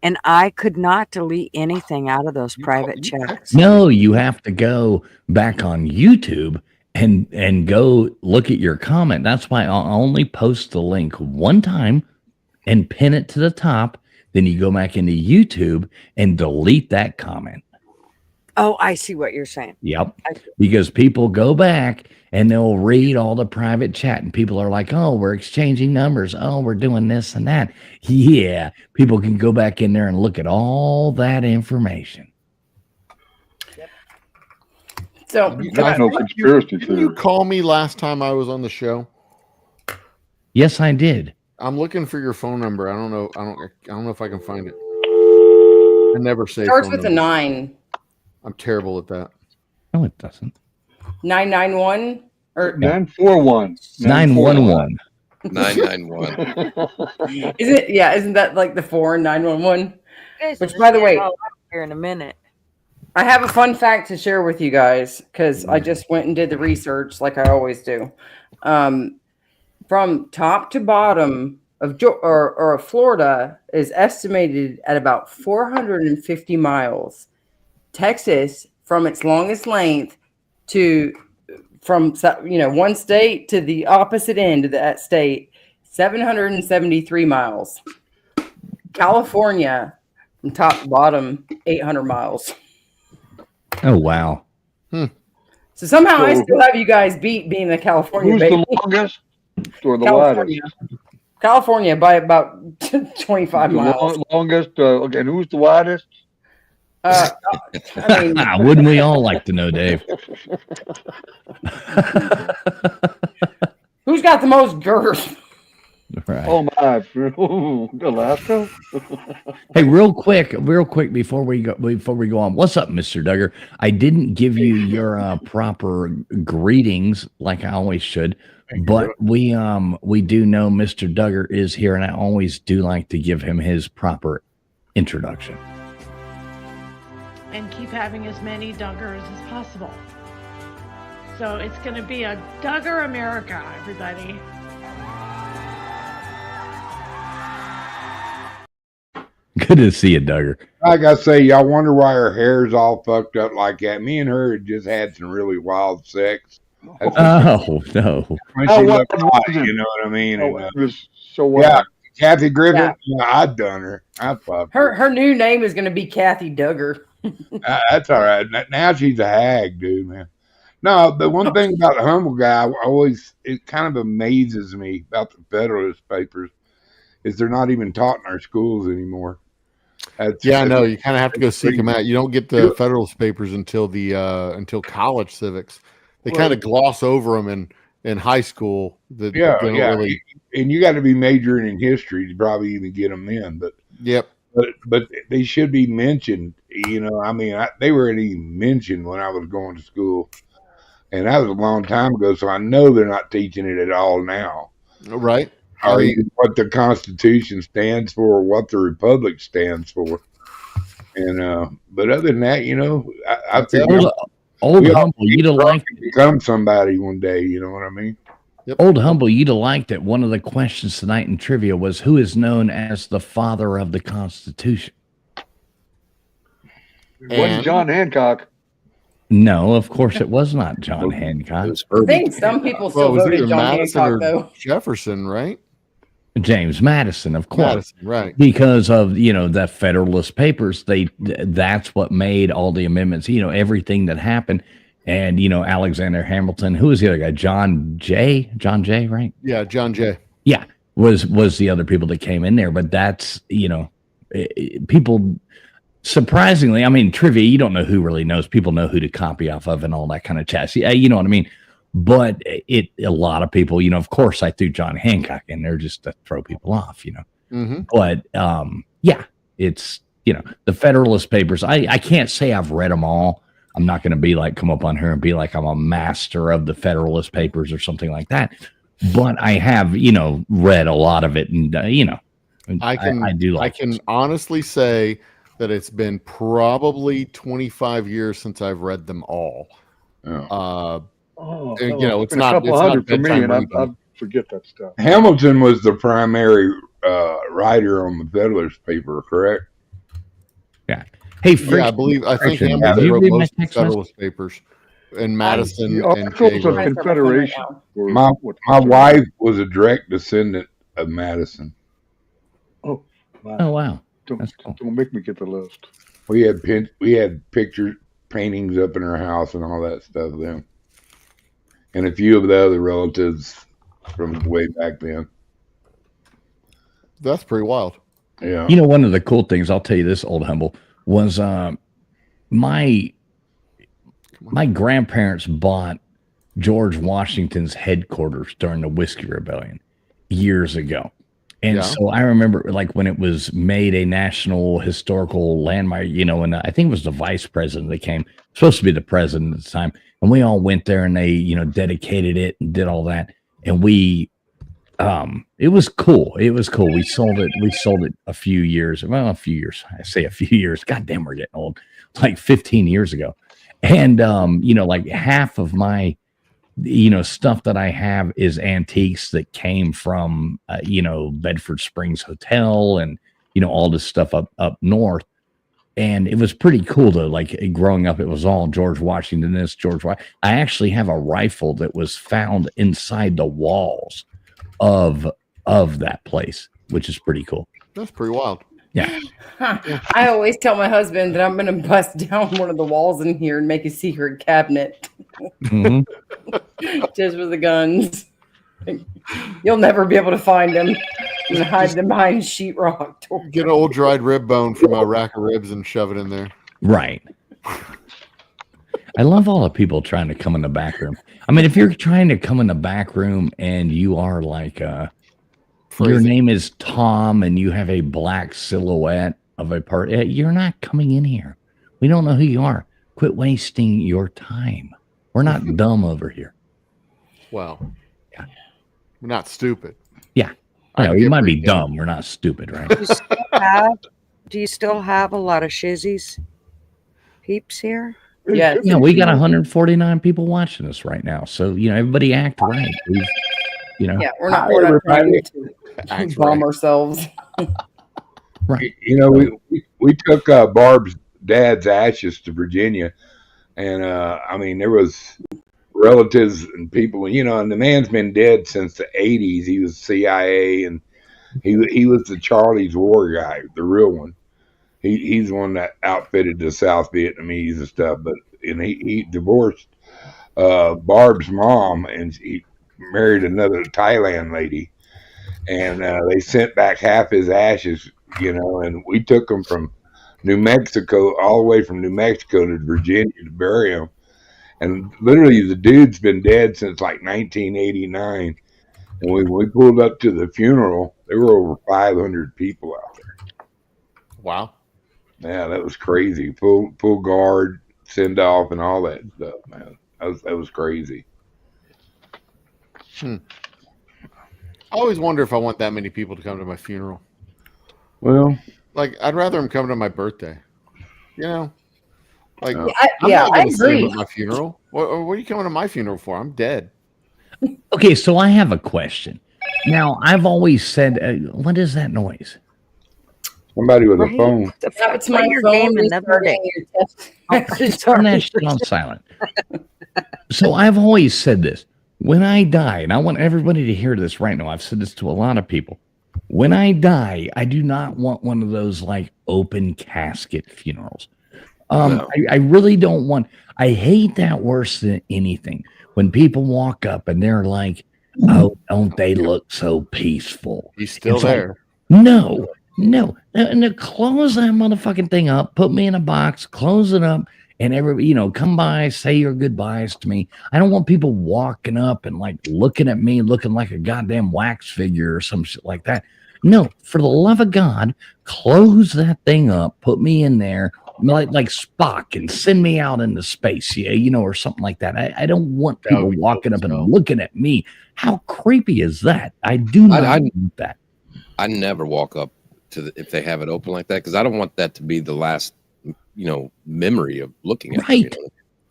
And I could not delete anything out of those private chats. No, you have to go back on YouTube and go look at your comment. That's why I'll only post the link one time and pin it to the top. Then you go back into YouTube and delete that comment. Oh, I see what you're saying. Yep. Because people go back and they'll read all the private chat and people are like, oh, we're exchanging numbers. Oh, we're doing this and that. Yeah. People can go back in there and look at all that information. So That's no conspiracy Did you theory. call me last time I was on the show? Yes, I did. I'm looking for your phone number. I don't know. I don't know if I can find it. I never say. starts phone with a number. 9. I'm terrible at that. No, it doesn't. 991 or 941. 911. 991. isn't that like the 4 911? Which, by the way, here in a minute. I have a fun fact to share with you guys because I just went and did the research like I always do. From top to bottom of Florida is estimated at about 450 miles. Texas, from its longest length from one state to the opposite end of that state, 773 miles. California, from top to bottom, 800 miles. Oh, wow. So somehow I still have you guys beat being the California Who's baby. the longest or the California. widest? California by about 25 miles. Longest. Okay, and who's the widest? I mean, Wouldn't we all like to know, Dave? who's got the most girth? Right. Oh my, Alaska. Hey, real quick before we go on. What's up, Mr. Duggar? I didn't give you your proper greetings like I always should, but we do know Mr. Duggar is here, and I always do like to give him his proper introduction. And keep having as many Duggars as possible. So it's going to be a Duggar America, everybody. Good to see you, Duggar. Like I say, y'all wonder why her hair's all fucked up like that. Me and her had just had some really wild sex. Oh, no. When she looked hot, you know what I mean? Oh, And, it was so yeah, Kathy Griffin. Yeah. Yeah, I'd done her. I fucked her. Her new name is going to be Kathy Duggar. That's all right. Now she's a hag, dude, man. No, the one thing about the humble guy, it kind of amazes me about the Federalist Papers is they're not even taught in our schools anymore. Yeah, I know. You kind of have to go seek them out. You don't get the Federalist Papers until college civics. They kind of gloss over them in high school. Yeah. Really... And you got to be majoring in history to probably even get them in. But yep. But they should be mentioned. You know, I mean, they weren't even mentioned when I was going to school, and that was a long time ago. So I know they're not teaching it at all now. Right. Or even what the Constitution stands for, or what the Republic stands for. And but other than that, you know, I think old humble, you'd have liked to become somebody one day. You know what I mean? Yep. Old humble, you'd have liked that. One of the questions tonight in trivia was, who is known as the father of the Constitution? It wasn't John Hancock. No, of course it was not John Hancock. I think some people still voted John Hancock, though. Jefferson, right? James Madison, of course. Madison, right. Because of, the Federalist Papers, that's what made all the amendments, everything that happened And, you know, Alexander Hamilton, who was the other guy? John Jay, right? Yeah, John Jay. Yeah, was the other people that came in there. But that's, you know, people, surprisingly, I mean, trivia, you don't know who really knows. People know who to copy off of and all that kind of jazz. Yeah, you know what I mean? But a lot of people, you know, of course, I threw John Hancock in there just to throw people off, you know. Mm-hmm. But, yeah, it's, you know, the Federalist Papers. I can't say I've read them all. I'm not going to be like, come up on here and be like, I'm a master of the Federalist Papers or something like that. But I have, you know, read a lot of it. And, you know, I can honestly say that it's been probably 25 years since I've read them all. You know, it's not, a couple hundred for me, and I forget that stuff. Hamilton was the primary writer on the Federalist paper, correct? Yeah. Hey, I think Hamilton wrote most of the Federalist Papers, and Madison and Jay of Confederation. My wife was a direct descendant of Madison. Oh, wow. Oh, wow. Don't make me get the list. We had pictures, paintings up in her house and all that stuff then. And a few of the other relatives from way back then. That's pretty wild. Yeah. You know, one of the cool things, I'll tell you this, Old Humble, was my grandparents bought George Washington's headquarters during the Whiskey Rebellion years ago. And so I remember, like, when it was made a national historical landmark, you know, and I think it was the vice president that came, supposed to be the president at the time. And we all went there and they, you know, dedicated it and did all that. And it was cool. It was cool. We sold it a few years. I say a few years. God damn, we're getting old. Like 15 years ago. And, you know, like half of my, you know, stuff that I have is antiques that came from, you know, Bedford Springs Hotel and, you know, all this stuff up north. And it was pretty cool to, like, growing up, it was all George Washington, I actually have a rifle that was found inside the walls of that place, which is pretty cool. That's pretty wild. Yeah. I always tell my husband that I'm going to bust down one of the walls in here and make a secret cabinet. Mm-hmm. Just for the guns. You'll never be able to find them. And hide them behind sheetrock. Get an old dried rib bone from a rack of ribs and shove it in there. Right. I love all the people trying to come in the back room. I mean, if you're trying to come in the back room and you are like, your name is Tom and you have a black silhouette of a part, you're not coming in here. We don't know who you are. Quit wasting your time. We're not dumb over here. Well, yeah. We're not stupid. Yeah. I know, you might be dumb. We're not stupid, right? Do you still have a lot of shizzies peeps here? Yeah. Yeah, we got 149 people watching us right now. So, you know, everybody act right. You know, yeah, we're not trying to bomb ourselves. Right. You know, we took Barb's dad's ashes to Virginia, and I mean, there was relatives and people, you know, and the man's been dead since the 80s. He was CIA, and he was the Charlie's War guy, the real one. He's the one that outfitted the South Vietnamese and stuff. But he divorced Barb's mom, and he married another Thailand lady, and they sent back half his ashes, you know, and we took them from New Mexico, all the way from New Mexico to Virginia to bury him. And literally, the dude's been dead since like 1989. And when we pulled up to the funeral, there were over 500 people out there. Wow. Yeah, that was crazy. Full guard, send off, and all that stuff, man. That was crazy. I always wonder if I want that many people to come to my funeral. Well, like, I'd rather them come to my birthday. You know? Like, I'm I not going to see agree. them at my funeral. What are you coming to my funeral for? I'm dead. Okay, so I have a question. Now, I've always said, what is that noise? Somebody with a phone. It's my your phone game another day. Turn that shit on silent. So I've always said this. When I die, and I want everybody to hear this right now, I've said this to a lot of people. When I die, I do not want one of those like open casket funerals. No. I really don't want. I hate that worse than anything. When people walk up and they're like, "Oh, don't they look so peaceful?" He's still It's like, there. no. And close that motherfucking thing up. Put me in a box. Close it up. And everybody, come by, say your goodbyes to me. I don't want people walking up and like looking at me, looking like a goddamn wax figure or some shit like that. No, for the love of God, close that thing up. Put me in there like Spock and send me out into space, or something like that. I don't want people walking up and looking at me. How creepy is that? I do not want that. I never walk up to if they have it open like that, because I don't want that to be the last, memory of looking at right.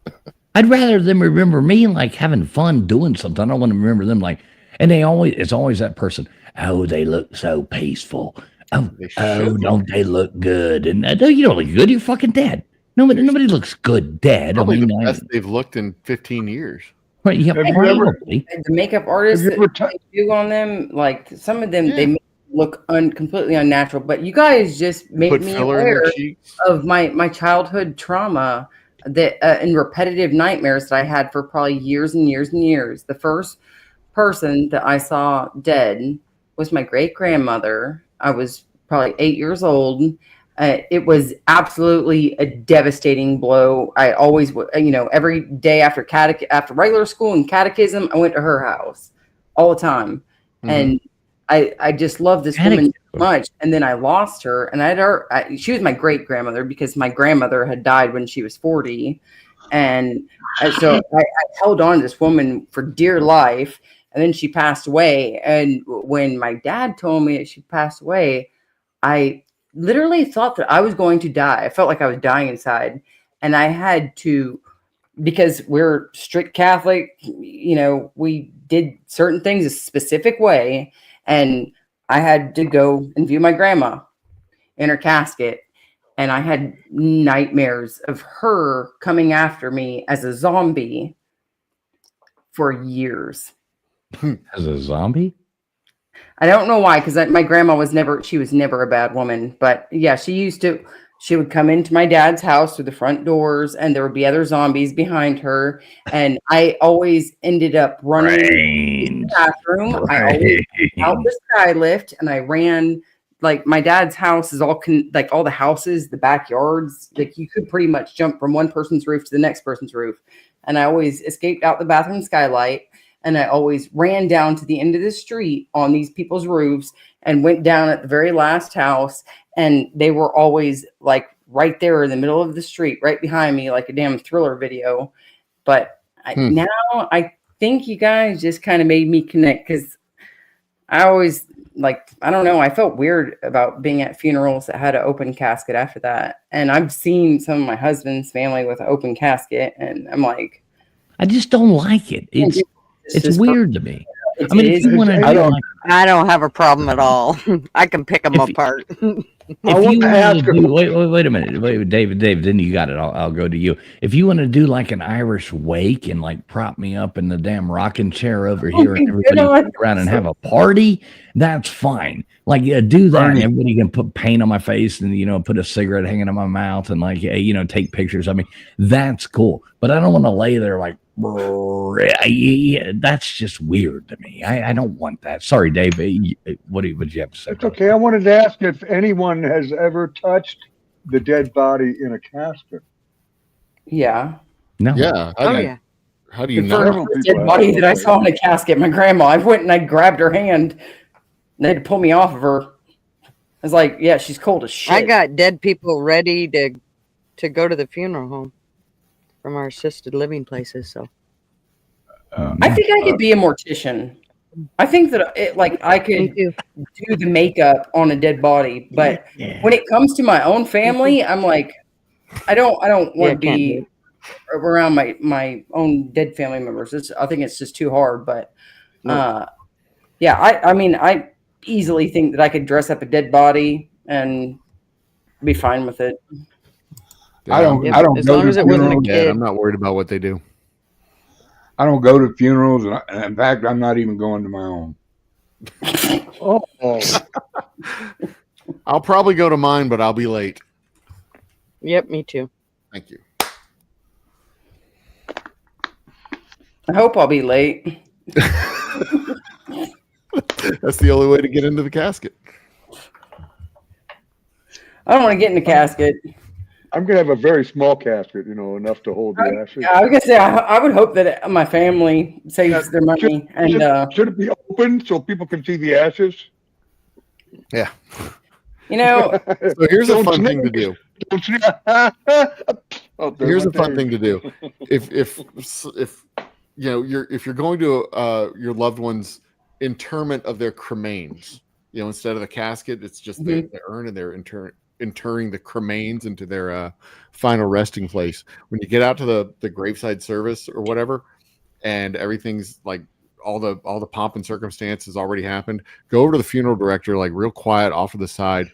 Them, I'd rather them remember me like having fun doing something. I don't want to remember them like, and it's always that person. Oh, they look so peaceful. Oh, don't they look good? And no, you don't look good. You're fucking dead. Nobody looks good dead. Probably the best they've looked in 15 years. Right? Yeah, the makeup artists that do on them, like some of them, they look completely unnatural. But you guys just made me aware of my childhood trauma that and repetitive nightmares that I had for probably years and years and years. The first person that I saw dead was my great grandmother. I was probably 8 years old. It was absolutely a devastating blow. I always, every day after regular school and catechism, I went to her house all the time. Mm-hmm. And I just loved this woman so much. And then I lost her, and she was my great grandmother because my grandmother had died when she was 40. And so I held on to this woman for dear life. And then she passed away. And when my dad told me that she passed away, I literally thought that I was going to die. I felt like I was dying inside. And I had to, because we're strict Catholic, we did certain things a specific way. And I had to go and view my grandma in her casket. And I had nightmares of her coming after me as a zombie for years. As a zombie? I don't know why, because my grandma was never a bad woman. But yeah, she would come into my dad's house through the front doors, and there would be other zombies behind her. And I always ended up running to the bathroom. I always out the sky lift, and I ran. Like my dad's house is all like all the houses, the backyards, like you could pretty much jump from one person's roof to the next person's roof. And I always escaped out the bathroom skylight. And I always ran down to the end of the street on these people's roofs and went down at the very last house. And they were always like right there in the middle of the street, right behind me, like a damn Thriller video. But now I think you guys just kind of made me connect, because I always I don't know. I felt weird about being at funerals that had an open casket after that. And I've seen some of my husband's family with an open casket, and I'm like, I just don't like it. It's weird to me. I mean, if you want to, I don't have a problem at all. I can pick them apart. Wait a minute, David, then you got it. I'll go to you. If you want to do like an Irish wake and like prop me up in the damn rocking chair over here, and everybody around and have a party, that's fine. Like do that, and everybody can put paint on my face and put a cigarette hanging in my mouth and take pictures of me. That's cool, but I don't want to lay there like. That's just weird to me. I don't want that. Sorry, Dave. What do you have to say? It's okay. I wanted to ask if anyone has ever touched the dead body in a casket. Yeah. No. Yeah. Yeah. How do you know? know? The dead body that I saw in a casket, my grandma. I went and I grabbed her hand. And they had to pull me off of her. I was like, yeah, she's cold as shit. I got dead people ready to go to the funeral home from our assisted living places. So I think I could be a mortician. I think that I could do the makeup on a dead body, but when it comes to my own family, I'm like, I don't want to be around my own dead family members. I think it's just too hard. But I mean, I easily think that I could dress up a dead body and be fine with it. Yeah, I don't as go long to as it wasn't a funerals. kid. I'm not worried about what they do. I don't go to funerals, and in fact, I'm not even going to my own. I'll probably go to mine, but I'll be late. Yep, me too. Thank you. I hope I'll be late. That's the only way to get into the casket. I don't want to get in the casket. I'm gonna have a very small casket, enough to hold the ashes. I was gonna say I would hope that my family saves their money should it be open so people can see the ashes? Yeah. So here's a fun thing to do. Here's a fun thing to do. If you're going to your loved one's interment of their cremains, instead of the casket, it's just the urn, and they're interring the cremains into their final resting place. When you get out to the graveside service or whatever, and everything's like all the pomp and circumstance has already happened, go over to the funeral director, like real quiet off to the side,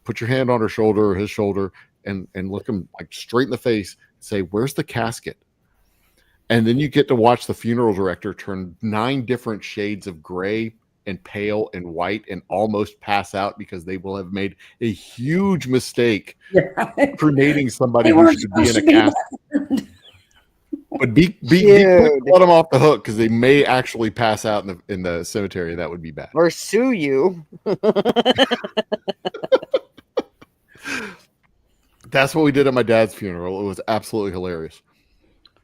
put your hand on her shoulder or his shoulder, and look him like straight in the face, say, "Where's the casket?" And then you get to watch the funeral director turn 9 different shades of gray and pale and white and almost pass out because they will have made a huge mistake cremating somebody who should be in a casket. But be let them off the hook, because they may actually pass out in the cemetery. That would be bad. Or sue you. That's what we did at my dad's funeral. It was absolutely hilarious.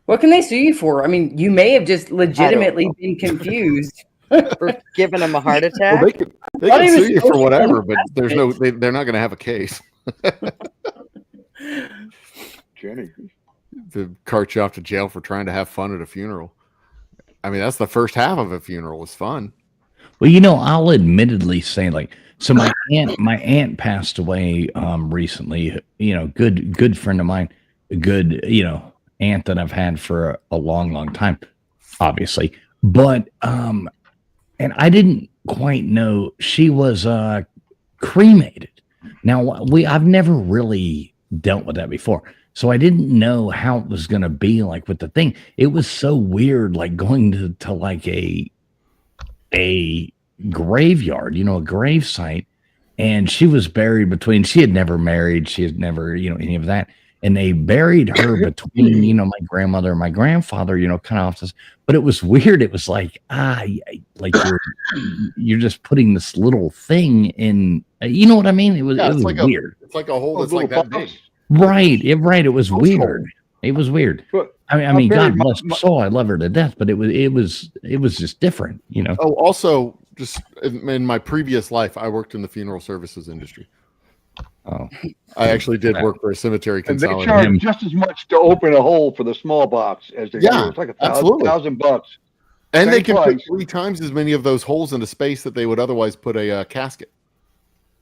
What can they sue you for? I mean, you may have just legitimately been confused. For giving them a heart attack. Well, they can sue you for whatever, but they're not going to have a case. Jenny, to cart you off to jail for trying to have fun at a funeral. I mean, that's the first half of a funeral was fun. Well, I'll admittedly say, so my aunt passed away recently. Good friend of mine, a good aunt that I've had for a long time, obviously, but and I didn't quite know she was cremated. Now I've never really dealt with that before, so I didn't know how it was going to be like with the thing. It was so weird, like going to like a graveyard, a grave site, and she was buried between. She had never married. She had never, any of that. And they buried her between, my grandmother and my grandfather, kind of off this. But it was weird. It was like, you're just putting this little thing in, you know what I mean? It was like weird. It's like a hole that's like that big. Right. It was weird. It was weird. I mean, God bless her soul. I love her to death, but it was just different, Oh, also, just in my previous life, I worked in the funeral services industry. Oh, I actually did work for a cemetery and they consolidator. charge just as much to open a hole for the small box as they do. It's like $1,000. And they can put 3 times as many of those holes into space that they would otherwise put a casket.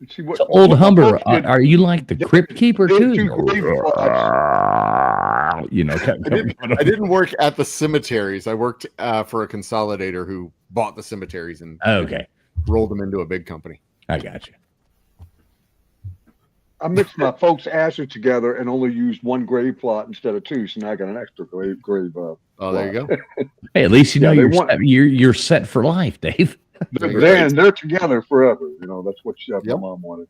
See, what, so Old Humber, are you like the crypt keeper too? I didn't work at the cemeteries. I worked for a consolidator who bought the cemeteries and rolled them into a big company. I got you. I mixed my folks' ashes together and only used 1 grave plot instead of 2, so now I got an extra grave. There you go. Hey, at least you're set for life, Dave. They're together forever. That's what my mom wanted.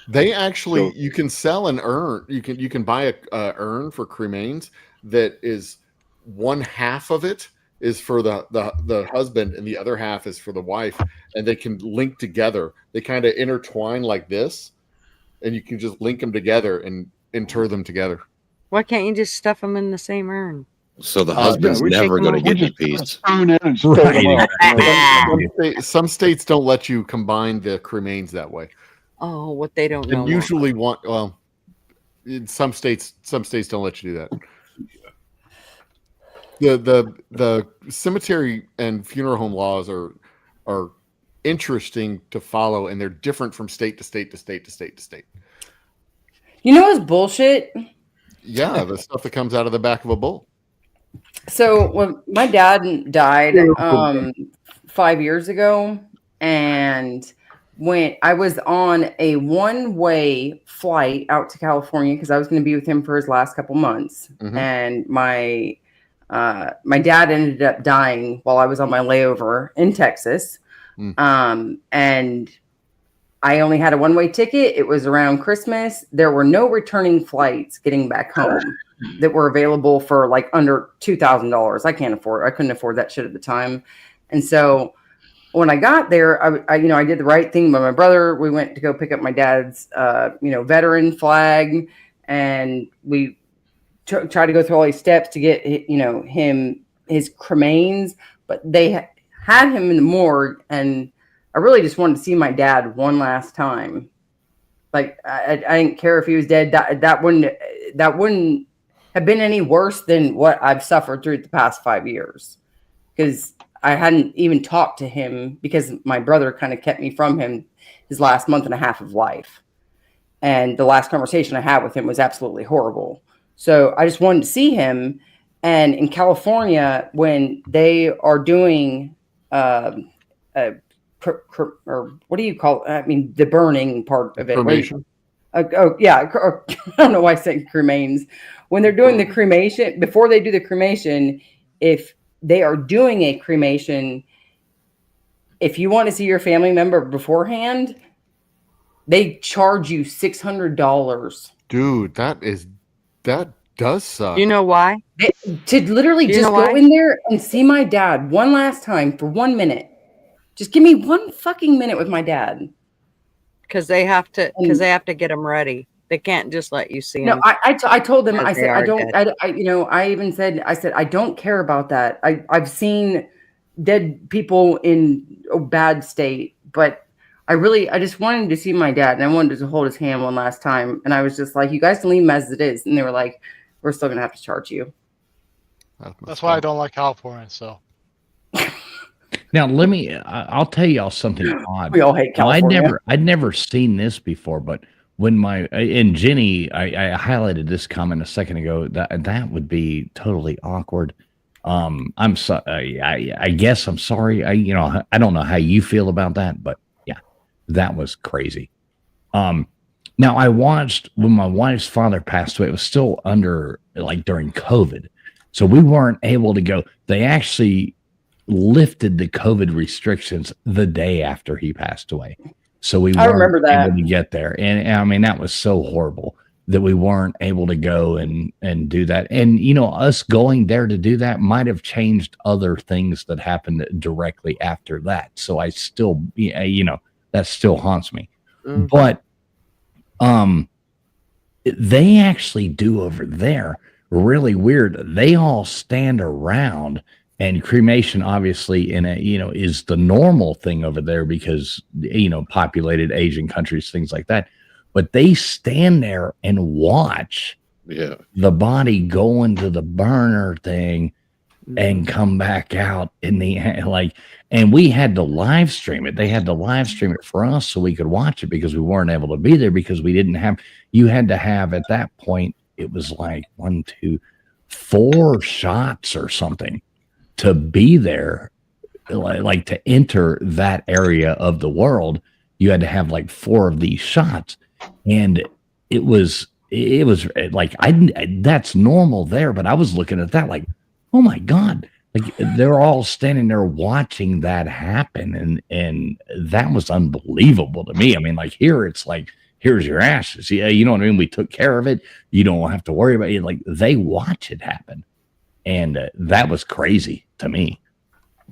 They actually, you can sell an urn. You can buy a urn for cremains that is 1/2 of it is for the husband and the other half is for the wife, and they can link together. They kind of intertwine like this. And you can just link them together and inter them together. Why can't you just stuff them in the same urn? So the husband's never going to get any peace. Some states don't let you combine the cremains that way. Oh, what they don't know. And usually in some states don't let you do that. The cemetery and funeral home laws are interesting to follow, and they're different from state to state to state to state to state. What's bullshit? Yeah, the stuff that comes out of the back of a bull. So when my dad died 5 years ago, and when I was on a 1-way flight out to California because I was going to be with him for his last couple months, and my dad ended up dying while I was on my layover in Texas. And I only had a one-way ticket. It was around Christmas. There were no returning flights getting back home that were available for like under $2,000. I couldn't afford that shit at the time. And so when I got there, I did the right thing by my brother. We went to go pick up my dad's, veteran flag, and we tried to go through all these steps to get, him his cremains, but they had him in the morgue, and I really just wanted to see my dad one last time. Like I didn't care if he was dead. That wouldn't have been any worse than what I've suffered through the past 5 years, because I hadn't even talked to him because my brother kind of kept me from him his last month and a half of life. And the last conversation I had with him was absolutely horrible. So I just wanted to see him. And in California, when they are doing, or what do you call it? I mean, the burning part of it. Cremation. I don't know why I said cremains. When they're doing the cremation, before they do the cremation, if they are doing a cremation, if you want to see your family member beforehand, they charge you $600. Dude, that does suck. You know why? To literally just go in there and see my dad one last time for 1 minute. Just give me 1 fucking minute with my dad. Because they have to get them ready. They can't just let you see them. No, I told them, I said, I don't, I even said, I don't care about that. I've seen dead people in a bad state, but I just wanted to see my dad, and I wanted to hold his hand one last time. And I was just like, you guys can leave him as it is. And they were like, we're still going to have to charge you. That's why I don't like California. So now I'll tell y'all something odd. We all hate California. I'd never seen this before, but when and Jenny, I highlighted this comment a second ago, that would be totally awkward. I'm sorry. I guess I'm sorry. I don't know how you feel about that, but yeah, that was crazy. Now I watched when my wife's father passed away. It was still during COVID, so we weren't able to go. They actually lifted the COVID restrictions the day after he passed away. So we weren't able to get there. And I mean, that was so horrible that we weren't able to go and do that. And, us going there to do that might have changed other things that happened directly after that. So I still, that still haunts me. Mm-hmm. But they actually do over there really weird. They all stand around. And cremation, obviously, is the normal thing over there because, populated Asian countries, things like that. But they stand there and watch the body go into the burner thing and come back out in the and we had to live stream it. They had to live stream it for us so we could watch it because we weren't able to be there because we didn't have. You had to have at that point. It was like 1, 2, 4 shots or something to be there, like to enter that area of the world. You had to have like 4 of these shots, and it was like that's normal there. But I was looking at that like, oh my God, like they're all standing there watching that happen, and that was unbelievable to me. I mean, like here it's like, here's your ashes. Yeah, you know what I mean? We took care of it. You don't have to worry about it. Like they watch it happen. And that was crazy to me.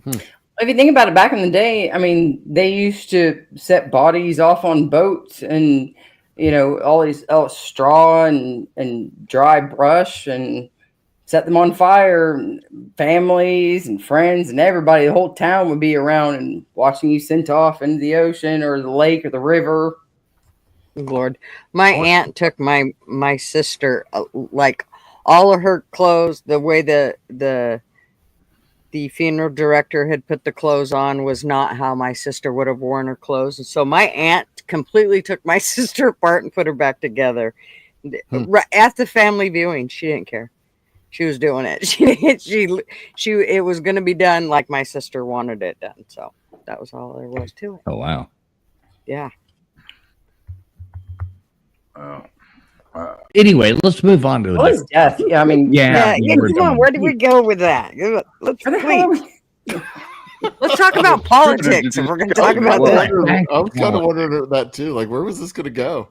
If you think about it, back in the day, I mean, they used to set bodies off on boats and, all these straw and dry brush and set them on fire. Families and friends and everybody, the whole town would be around and watching you sent off into the ocean or the lake or the river. Lord, my aunt took my sister, all of her clothes, the way the funeral director had put the clothes on was not how my sister would have worn her clothes. And so my aunt completely took my sister apart and put her back together. At the family viewing. She didn't care. She was doing it. It was going to be done like my sister wanted it done. So that was all there was to it. Oh, wow. Yeah. Anyway, let's move on to his death. Yeah, I mean, come on. Where did we go with that? Let's Let's talk about politics if we're going to talk about that. I was kind of wondering that too. Like, where was this going to go?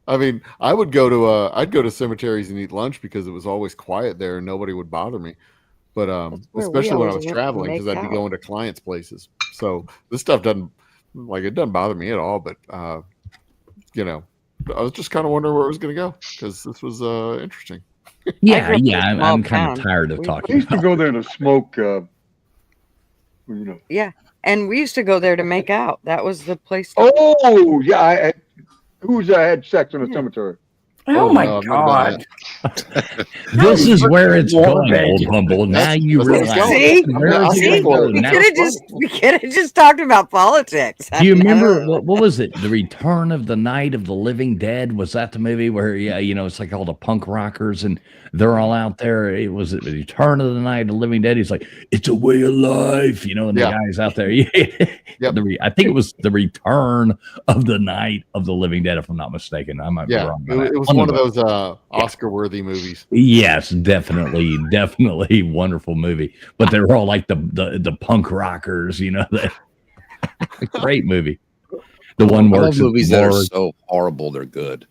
I mean, I'd go to cemeteries and eat lunch because it was always quiet there and nobody would bother me. But especially when I was traveling, because I'd be going to clients' places. So this stuff doesn't bother me at all. But you know, I was just kind of wondering where it was going to go because this was interesting. Yeah, I'm kind of tired of talking. We used to go there to smoke. Yeah, and we used to go there to make out. That was the place. Oh yeah, who's had sex in a cemetery? Oh my God! This is where it's going, old Humble. Now you realize. See, we could have just talked about politics. Do you remember what was it? The Return of the Night of the Living Dead? Was that the movie where it's like all the punk rockers and they're all out there? It was the Return of the Night of the Living Dead. He's like, it's a way of life, and the guys out there. I think it was the Return of the Night of the Living Dead, if I'm not mistaken. I might be wrong. It was one of those Oscar-worthy movies. Yes, definitely wonderful movie. But they were all like the punk rockers, Great movie. The one where movies that are so horrible they're good.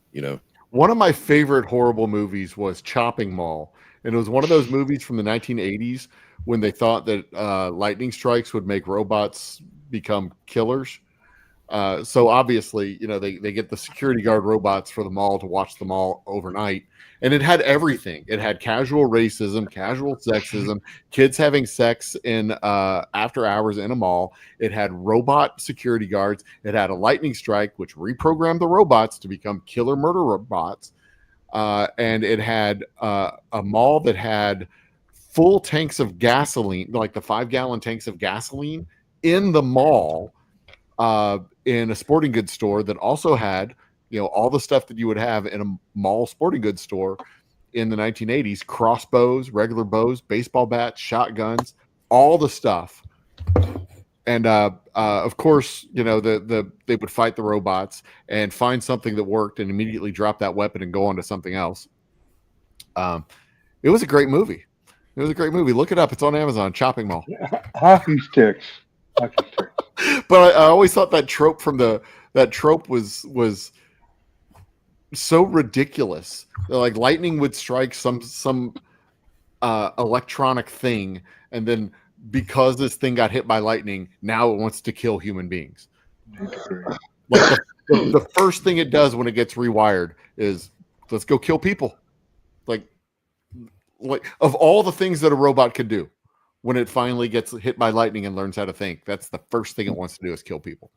One of my favorite horrible movies was Chopping Mall, and it was one of those movies from the 1980s when they thought that lightning strikes would make robots become killers. So obviously, they get the security guard robots for the mall to watch the mall overnight. And it had everything. It had casual racism, casual sexism, kids having sex in after hours in a mall. It had robot security guards. It had a lightning strike, which reprogrammed the robots to become killer murder robots. And it had a mall that had full tanks of gasoline, like the 5-gallon tanks of gasoline in the mall. In a sporting goods store that also had, all the stuff that you would have in a mall sporting goods store in the 1980s, crossbows, regular bows, baseball bats, shotguns, all the stuff. And of course, they would fight the robots and find something that worked and immediately drop that weapon and go on to something else. It was a great movie. Look it up. It's on Amazon, Chopping Mall. Hockey sticks. But I always thought that trope was so ridiculous. Like lightning would strike some electronic thing, and then because this thing got hit by lightning, now it wants to kill human beings. Like the first thing it does when it gets rewired is let's go kill people. Like of all the things that a robot could do. When it finally gets hit by lightning and learns how to think, that's the first thing it wants to do is kill people.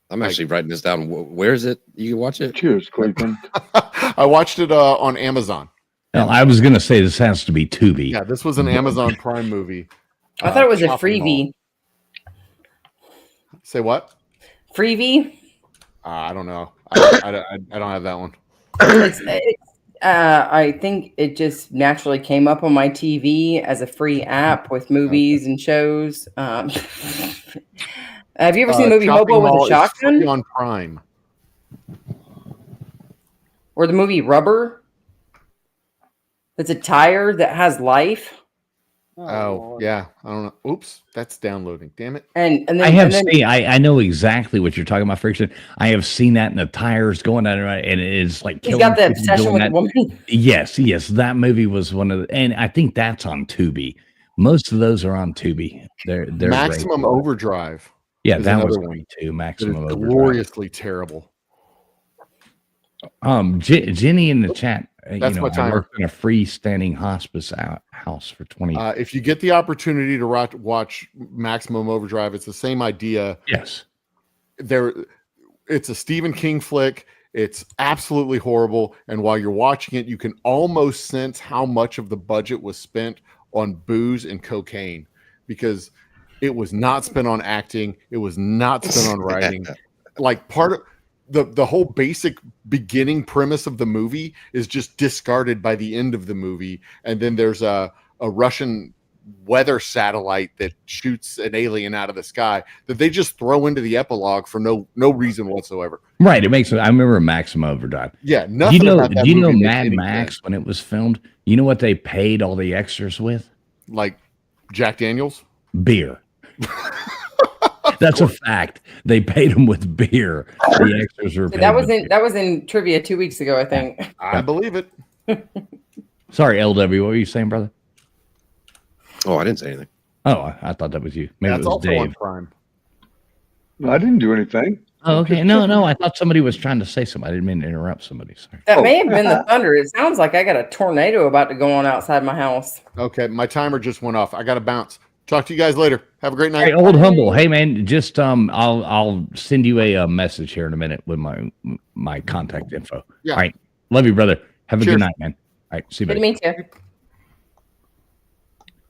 I'm actually writing this down. Where is it? You can watch it? Cheers, Clayton. I watched it on Amazon. Well, I was going to say this has to be Tubi. Yeah, this was an Amazon Prime movie. I thought it was a freebie. Say what? Freebie? I don't know. I don't have that one. I think it just naturally came up on my TV as a free app with movies and shows. Have you ever seen the movie Hobo with a Shotgun? On Prime. Or the movie Rubber? It's a tire that has life. Oh yeah, I don't know. Oops, that's downloading. Damn it! And then I know exactly what you're talking about, Friction. I have seen that in the tires going down and it's like he's got the obsession with the woman. Yes, that movie was one of the, and I think that's on Tubi. Most of those are on Tubi. They're Maximum Overdrive. Yeah, that was great too. Maximum Overdrive. Gloriously terrible. Jenny in the chat. That's my time. I worked in a freestanding hospice house for 20 years. If you get the opportunity to watch Maximum Overdrive, it's the same idea. Yes. It's a Stephen King flick. It's absolutely horrible. And while you're watching it, you can almost sense how much of the budget was spent on booze and cocaine because it was not spent on acting. It was not spent on writing. Like part of the whole basic beginning premise of the movie is just discarded by the end of the movie. And then there's a Russian weather satellite that shoots an alien out of the sky that they just throw into the epilogue for no reason whatsoever. Right. It makes I remember Maximum Overdrive. Yeah. Nothing. Do you know Mad Max when it was filmed? You know what they paid all the extras with? Like Jack Daniels? Beer. That's a fact. They paid them with beer. The extras were paid. That was in trivia 2 weeks ago, I think. I believe it. Sorry, LW. What were you saying, brother? Oh, I didn't say anything. Oh, I thought that was you. Maybe That's it was also Dave. on Prime. No, I didn't do anything. Oh, okay. No. I thought somebody was trying to say something. I didn't mean to interrupt somebody. Sorry. That may have been the thunder. It sounds like I got a tornado about to go on outside my house. Okay, my timer just went off. I got to bounce. Talk to you guys later. Have a great night. Hey, Old Humble. Hey, man, just I'll send you a message here in a minute with my contact info. Yeah. All right. Love you, brother. Have a Cheers. good night, man. All right. See you, Good buddy. to meet you.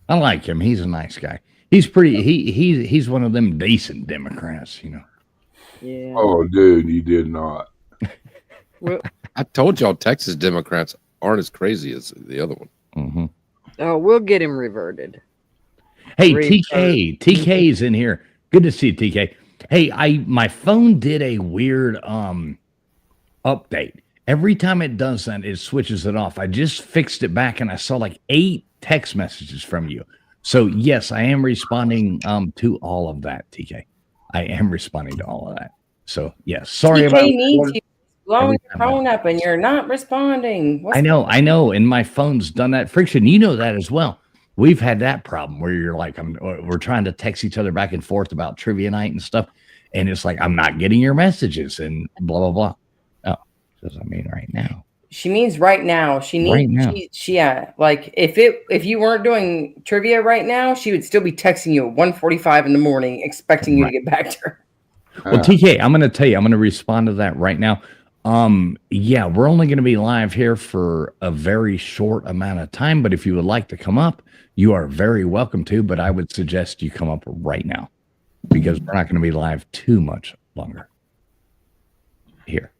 I like him. He's a nice guy. He's pretty. He's one of them decent Democrats, you know. Yeah. Oh, dude, you did not. I told y'all Texas Democrats aren't as crazy as the other one. Mm-hmm. Oh, we'll get him reverted. Hey, TK's in here. Good to see you, TK. Hey, my phone did a weird update. Every time it does that, it switches it off. I just fixed it back, and I saw like 8 text messages from you. So yes, I am responding to all of that, TK. I am responding to all of that. So yes, sorry TK about needs you blowing your phone up, and you're not responding. I know, and my phone's done that. Friction, you know that as well. We've had that problem where you're like, we're trying to text each other back and forth about trivia night and stuff, and it's like I'm not getting your messages and blah blah blah. Oh, does I mean right now? She means right now. She needs right now. Yeah, like if you weren't doing trivia right now, she would still be texting you at 1:45 in the morning, expecting you to get back to her. Well, TK, I'm going to tell you, I'm going to respond to that right now. Yeah, we're only going to be live here for a very short amount of time, but if you would like to come up, you are very welcome to, but I would suggest you come up right now because we're not going to be live too much longer. Here.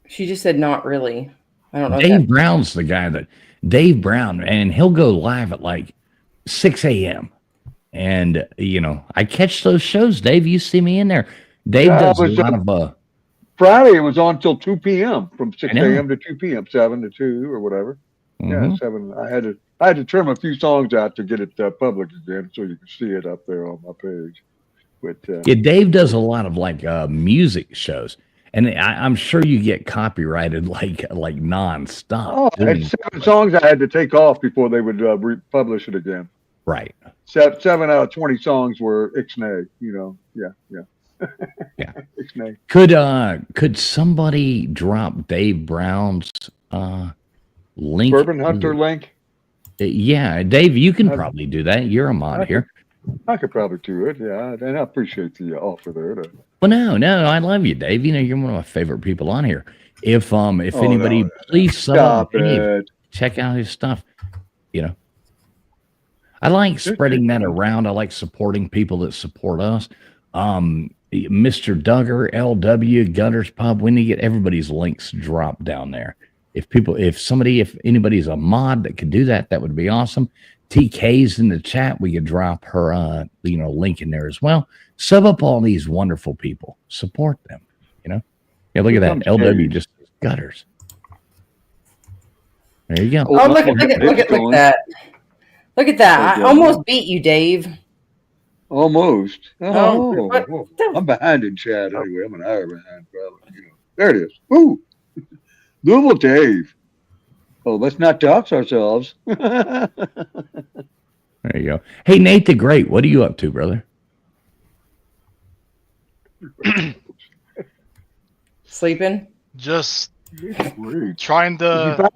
She just said not really. I don't know. Dave Brown's the guy Dave Brown, and he'll go live at like 6 a.m. And, you know, I catch those shows, Dave. You see me in there. Dave does a lot of... Friday, it was on till 2 p.m. from 6 a.m. to 2 p.m., 7 to 2 or whatever. Mm-hmm. Yeah, 7. I had to trim a few songs out to get it public again so you can see it up there on my page. But yeah, Dave does a lot of like music shows. And I'm sure you get copyrighted like nonstop. Oh, I had 7 songs I had to take off before they would republish it again. Right. 7 out of 20 songs were ixnay, you know. Yeah. Yeah. Ixnay. Could somebody drop Dave Brown's link? Bourbon Hunter link? Yeah, Dave, you can probably do that. You're a mod here. I could probably do it, yeah. And I appreciate the offer there. Well, no, I love you, Dave. You know, you're one of my favorite people on here. If anybody, please stop Dave, check out his stuff. You know, I like spreading that around. I like supporting people that support us. Mr. Duggar, LW, Gunner's Pub. We need to get everybody's links dropped down there. If anybody's a mod that could do that, that would be awesome. TK's in the chat. We could drop her, link in there as well. Sub up all these wonderful people. Support them. You know. Yeah, look at that. LW just gutters. There you go. Oh, look at that. Look at that. I almost beat you, Dave. Almost. Oh, I'm behind in chat anyway. I'm an hour behind, probably. You know. There it is. Woo! Louisville Dave. Oh, let's not dox ourselves. There you go. Hey, Nate the Great, what are you up to, brother? Sleeping. Just trying to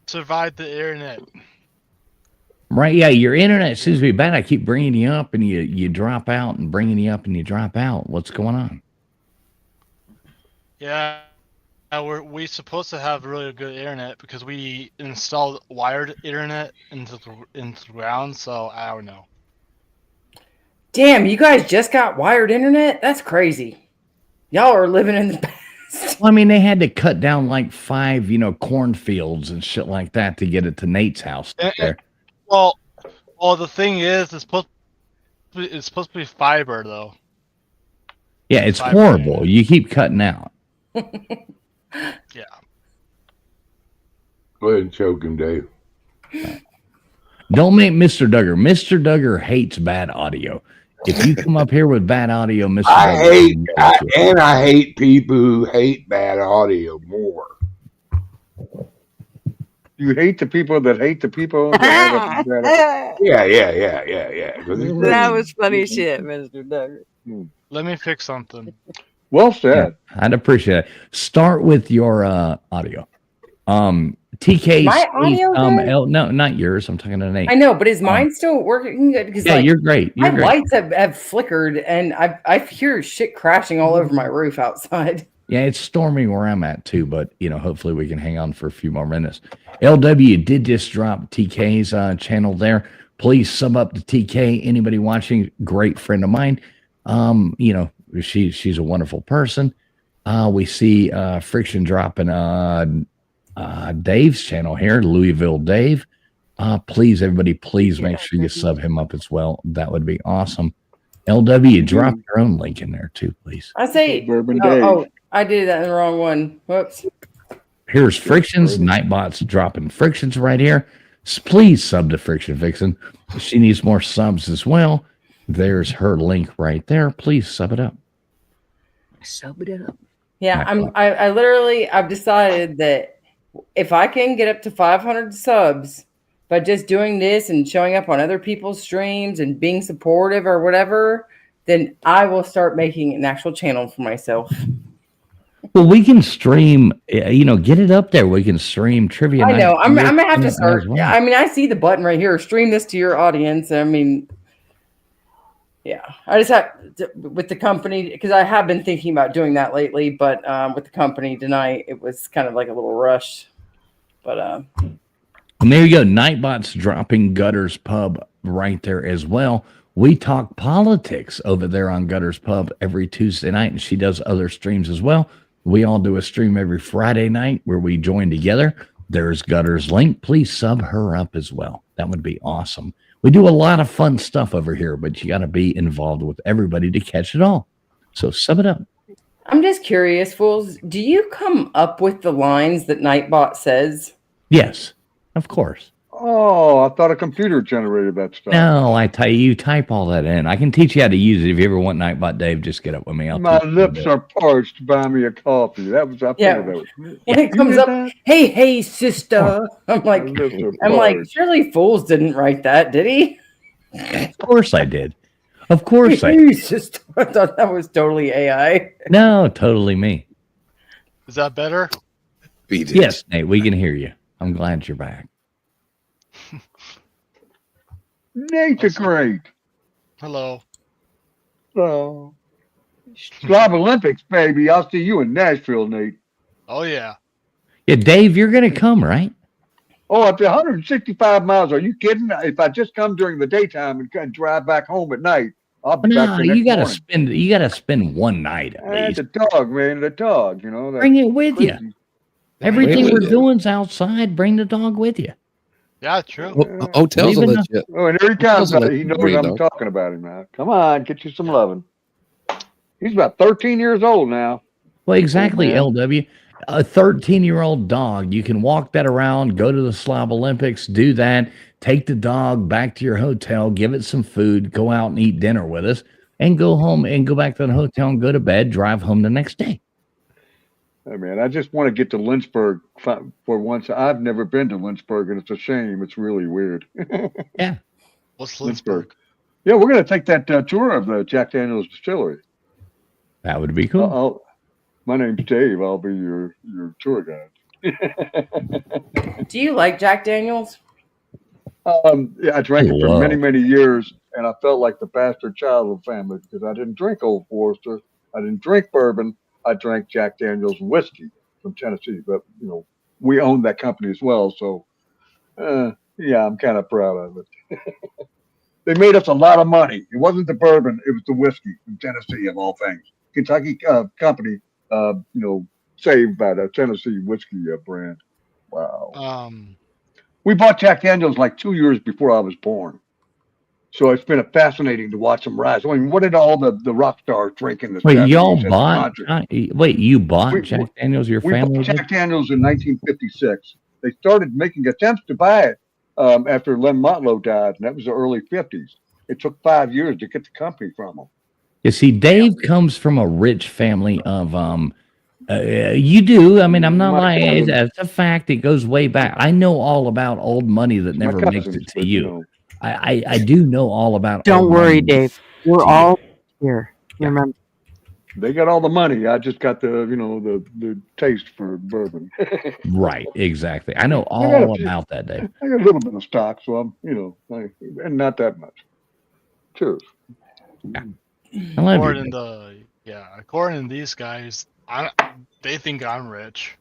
survive the internet. Right, yeah, your internet seems to be bad. I keep bringing you up and you drop out and bringing you up and you drop out. What's going on? Yeah, we're supposed to have really good internet because we installed wired internet into the ground, so I don't know. Damn, you guys just got wired internet? That's crazy. Y'all are living in the past. Well, I mean, they had to cut down like 5, cornfields and shit like that to get it to Nate's house there. Well, the thing is, it's supposed to be fiber though. Yeah, it's horrible. You keep cutting out. Yeah. Go ahead and choke him, Dave. Don't make Mr. Duggar. Mr. Duggar hates bad audio. If you come up here with bad audio, Mr. Duggar, I hate people who hate bad audio more. You hate the people that hate the people. Yeah. That was funny shit, Mr. Duggar. Let me fix something. Well said. Yeah, I'd appreciate it. Start with your audio. TK. My audio no, not yours. I'm talking to Nate. I know, but is mine still working good? Because yeah, you're great. My lights have flickered, and I hear shit crashing all over my roof outside. Yeah, it's storming where I'm at too, but hopefully we can hang on for a few more minutes. LW did just drop TK's channel there. Please sub up to TK. Anybody watching, great friend of mine. She's a wonderful person. We see Friction dropping Dave's channel here, Louisville Dave. Please, everybody, make sure you sub him up as well. That would be awesome. LW, drop your own link in there too, please. I say Bourbon Dave. I did that in the wrong one. Whoops. Here's Frictions. Nightbot's dropping Frictions right here. Please sub to Friction Vixen. She needs more subs as well. There's her link right there. Please sub it up. Sub it up. Yeah, I've decided that if I can get up to 500 subs by just doing this and showing up on other people's streams and being supportive or whatever, then I will start making an actual channel for myself. Well, we can stream, get it up there. We can stream trivia. I know. I'm going to have to start. Well. I mean, I see the button right here. Stream this to your audience. I mean, yeah. I just have to, with the company, because I have been thinking about doing that lately, but with the company tonight, it was kind of like a little rush. But and there you go. Nightbot's dropping Gutters Pub right there as well. We talk politics over there on Gutters Pub every Tuesday night, and she does other streams as well. We all do a stream every Friday night where we join together. There's Gutters' link. Please sub her up as well. That would be awesome. We do a lot of fun stuff over here, but you got to be involved with everybody to catch it all. So sub it up. I'm just curious, fools. Do you come up with the lines that Nightbot says? Yes, of course. Oh, I thought a computer generated that stuff. No, you type all that in. I can teach you how to use it. If you ever want Nightbot Dave, just get up with me. My lips are parched. Buy me a coffee. That was When it comes up, hey, sister. I'm like, surely Fools didn't write that, did he? Of course I did. Of course I did. Sister. I thought that was totally AI. No, totally me. Is that better? Yes, Nate, we can hear you. I'm glad you're back. Nate's great. Hello. Oh. Slob Olympics, baby. I'll see you in Nashville, Nate. Oh, yeah. Yeah, Dave, you're going to come, right? Oh, up to 165 miles. Are you kidding? If I just come during the daytime and drive back home at night, I'll be back the next morning. You got to spend one night at least. The dog, man. The dog, Bring it with you. Everything we're doing's outside. Bring the dog with you. Yeah, true. Hotels will let you. Oh, and here he comes. He knows I'm talking about him now. Come on, get you some loving. He's about 13 years old now. Well, exactly, LW. A 13-year-old dog. You can walk that around, go to the Slob Olympics, do that, take the dog back to your hotel, give it some food, go out and eat dinner with us, and go home and go back to the hotel and go to bed, drive home the next day. Hey, man, I just want to get to Lynchburg for once. I've never been to Lynchburg, and it's a shame. It's really weird. Yeah. What's Lynchburg? Yeah, we're going to take that tour of the Jack Daniel's distillery. That would be cool. My name's Dave. I'll be your tour guide. Do you like Jack Daniel's? Yeah, I drank it for many, many years, and I felt like the bastard child of the family because I didn't drink Old Forester. I didn't drink bourbon. I drank Jack Daniel's whiskey from Tennessee, but we owned that company as well. So, yeah, I'm kind of proud of it. They made us a lot of money. It wasn't the bourbon; it was the whiskey from Tennessee, of all things. Kentucky company, saved by the Tennessee whiskey brand. Wow. We bought Jack Daniel's like 2 years before I was born. So it's been fascinating to watch them rise. I mean, what did all the rock stars drink in the 70s? You bought Jack Daniel's, your family? We bought Jack Daniel's in 1956, They started making attempts to buy it after Len Motlow died, and that was the early 50s. It took 5 years to get the company from them. You see, Dave comes from a rich family of you do. I mean, I'm not lying. It's a fact. It goes way back. I know all about old money that never makes it to you. I do know all about. Don't worry, Dave. We're all here. Remember, they got all the money. I just got the taste for bourbon. Right. Exactly. I know all about that, Dave. I got a little bit of stock, so I'm and not that much. Cheers. Yeah. According to these guys, they think I'm rich.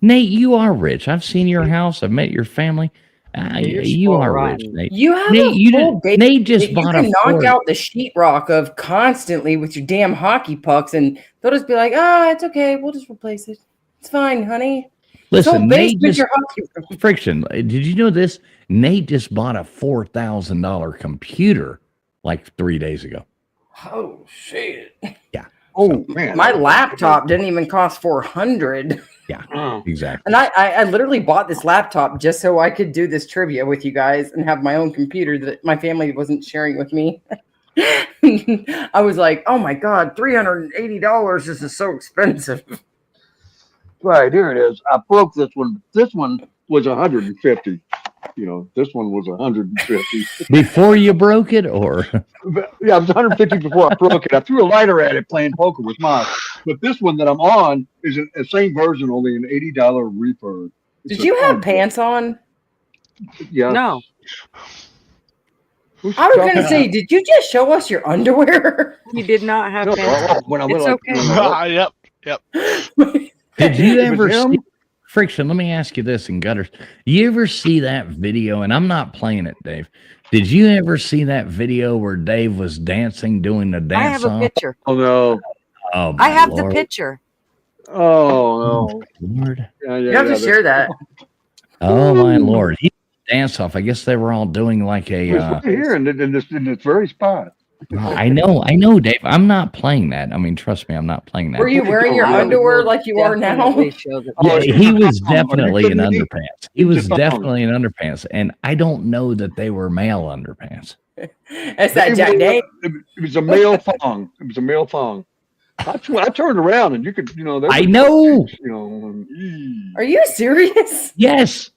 Nate, you are rich. I've seen your house. I've met your family. You are rich, Nate. You have Nate just bought a knock out the sheetrock of constantly with your damn hockey pucks, and they'll just be like, it's okay. We'll just replace it. It's fine, honey. Listen, Nate Friction. Did you know this? Nate just bought a $4,000 computer like 3 days ago. Oh shit! Yeah. Oh man, my laptop didn't even cost $400. Yeah, exactly. And I literally bought this laptop just so I could do this trivia with you guys and have my own computer that my family wasn't sharing with me. I was like, oh my god, $380. This is so expensive. Right, here it is. I broke this one. This one was 150. This one was 150. Before you broke it, or? Yeah, it was 150 before I broke it. I threw a lighter at it playing poker with mine. But this one that I'm on is the same version, only an $80 refurb. Did you have pants on? Yeah. No. I was going to say, did you just show us your underwear? You did not have pants on. It's okay. Yep. Did you ever see Friction? Let me ask you this in Gutters. You ever see that video? And I'm not playing it, Dave. Did you ever see that video where Dave was dancing, doing the dance? I have a picture. Oh no! Oh, I have Lord. the picture. Oh no! Lord. You have to share that. Oh my Lord! He dance off. I guess they were all doing like a. Right here in this very spot. I know, Dave. I'm not playing that. I mean, trust me, I'm not playing that. Were you wearing your underwear like you are now? Yeah, he was definitely in underpants. He was definitely in underpants, and I don't know that they were male underpants. That's that Jack Dave. It was a male thong. It was a male thong. I turned around and you could, I know. Are you serious? Yes.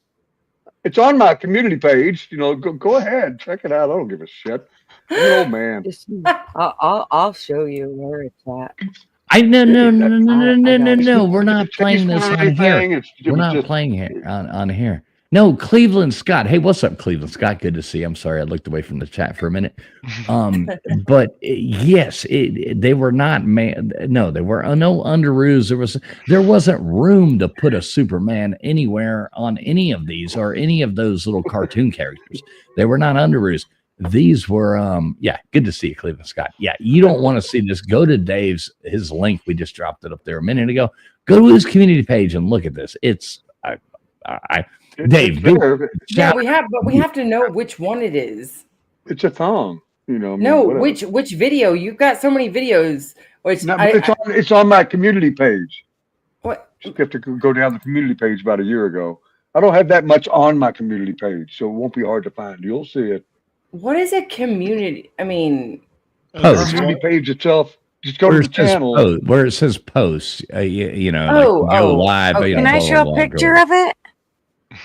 It's on my community page. Go ahead, check it out. I don't give a shit. Oh man. I'll show you where it's at. No. We're not playing this on here. We're not playing here on here. No, Cleveland Scott. Hey, what's up, Cleveland Scott? Good to see you. I'm sorry I looked away from the chat for a minute. But yes, they were not man. No, there were no underoos. There wasn't room to put a Superman anywhere on any of these or any of those little cartoon characters. They were not underoos. These were good to see you, Cleveland Scott. Yeah, you don't want to see this. Go to his link. We just dropped it up there a minute ago. Go to his community page and look at this. It's Dave. Yeah, we have to know which one it is. It's a thong, which video? You've got so many videos. It's on my community page. What? You have to go down the community page about a year ago. I don't have that much on my community page, so it won't be hard to find. You'll see it. What is a community? I mean, the community page itself. Just go to the channel where it says posts. Go live. Okay. Can I show a picture of it?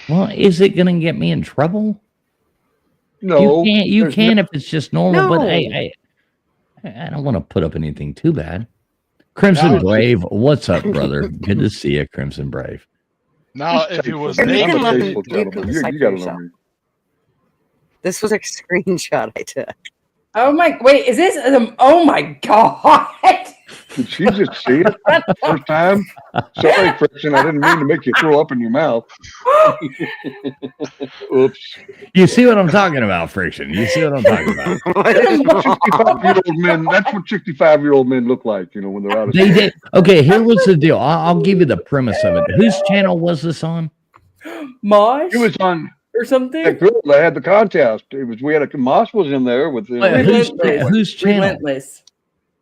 Well, is it going to get me in trouble? No, you can if it's just normal. No. But I don't want to put up anything too bad. Crimson Brave, what's up, brother? Good to see you, Crimson Brave. Now, if it was you got to love me. This was a screenshot I took. Oh my! Wait, is this? Oh my god! Did she just see it first time? Sorry, Friction. I didn't mean to make you throw up in your mouth. Oops. You see what I'm talking about, Friction? You see what I'm talking about? That's what 65-year-old men look like, when they're out of They did. Okay, here was the deal. I'll give you the premise of it. Whose channel was this on? Mosh. It was on. Or something. That girl that had the contest. Moss was in there with whose channel? Relentless.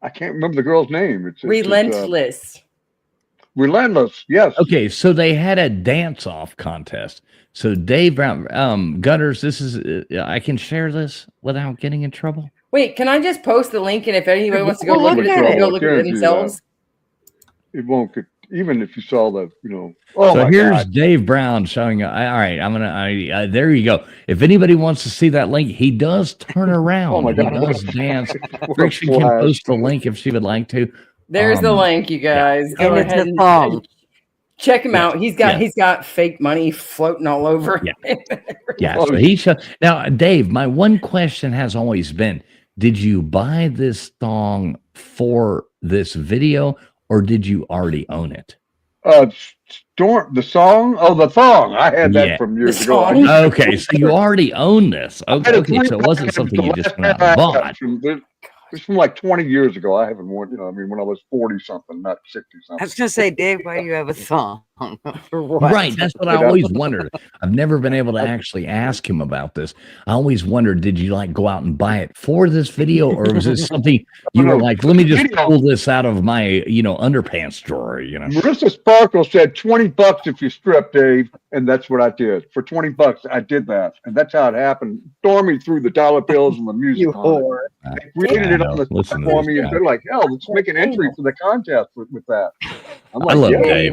I can't remember the girl's name. It's Relentless. relentless. Yes. Okay, so they had a dance-off contest. So Dave Brown, Gutters, this is I can share this without getting in trouble. Wait, can I just post the link, and if anybody wants to go Well, look at it, go look at it themselves? It won't get, even if you saw the, Oh, so my here's God. Dave Brown showing. All right, I'm gonna. There you go. If anybody wants to see that link, he does turn around. Oh my God. He does dance. Friction can post the link if she would like to. There's the link, you guys. Go And it's ahead a and thong. check him out. He's got fake money floating all over. Yeah. So he showed. Now, Dave, my one question has always been: did you buy this thong for this video, or did you already own it? The song? Oh, the thong. I had that from years ago. Okay, so you already own this. Okay, so it wasn't something you just went out and bought. It's from like 20 years ago. I haven't worn, when I was 40 something, not 60 something. I was gonna say, Dave, why do you have a thong? For what? Right, that's what I always wondered. I've never been able to actually ask him about this. I always wondered, did you like go out and buy it for this video, or was this something you were like, let me just pull this out of my, underpants drawer, Marissa Sparkle said $20 if you strip, Dave, and that's what I did. For $20, I did that, and that's how it happened. Stormy threw the dollar bills and the music You on whore. it. They created it on the spot for me, and they're like, hell, let's make an entry for the contest with that. I'm like, I love Dave.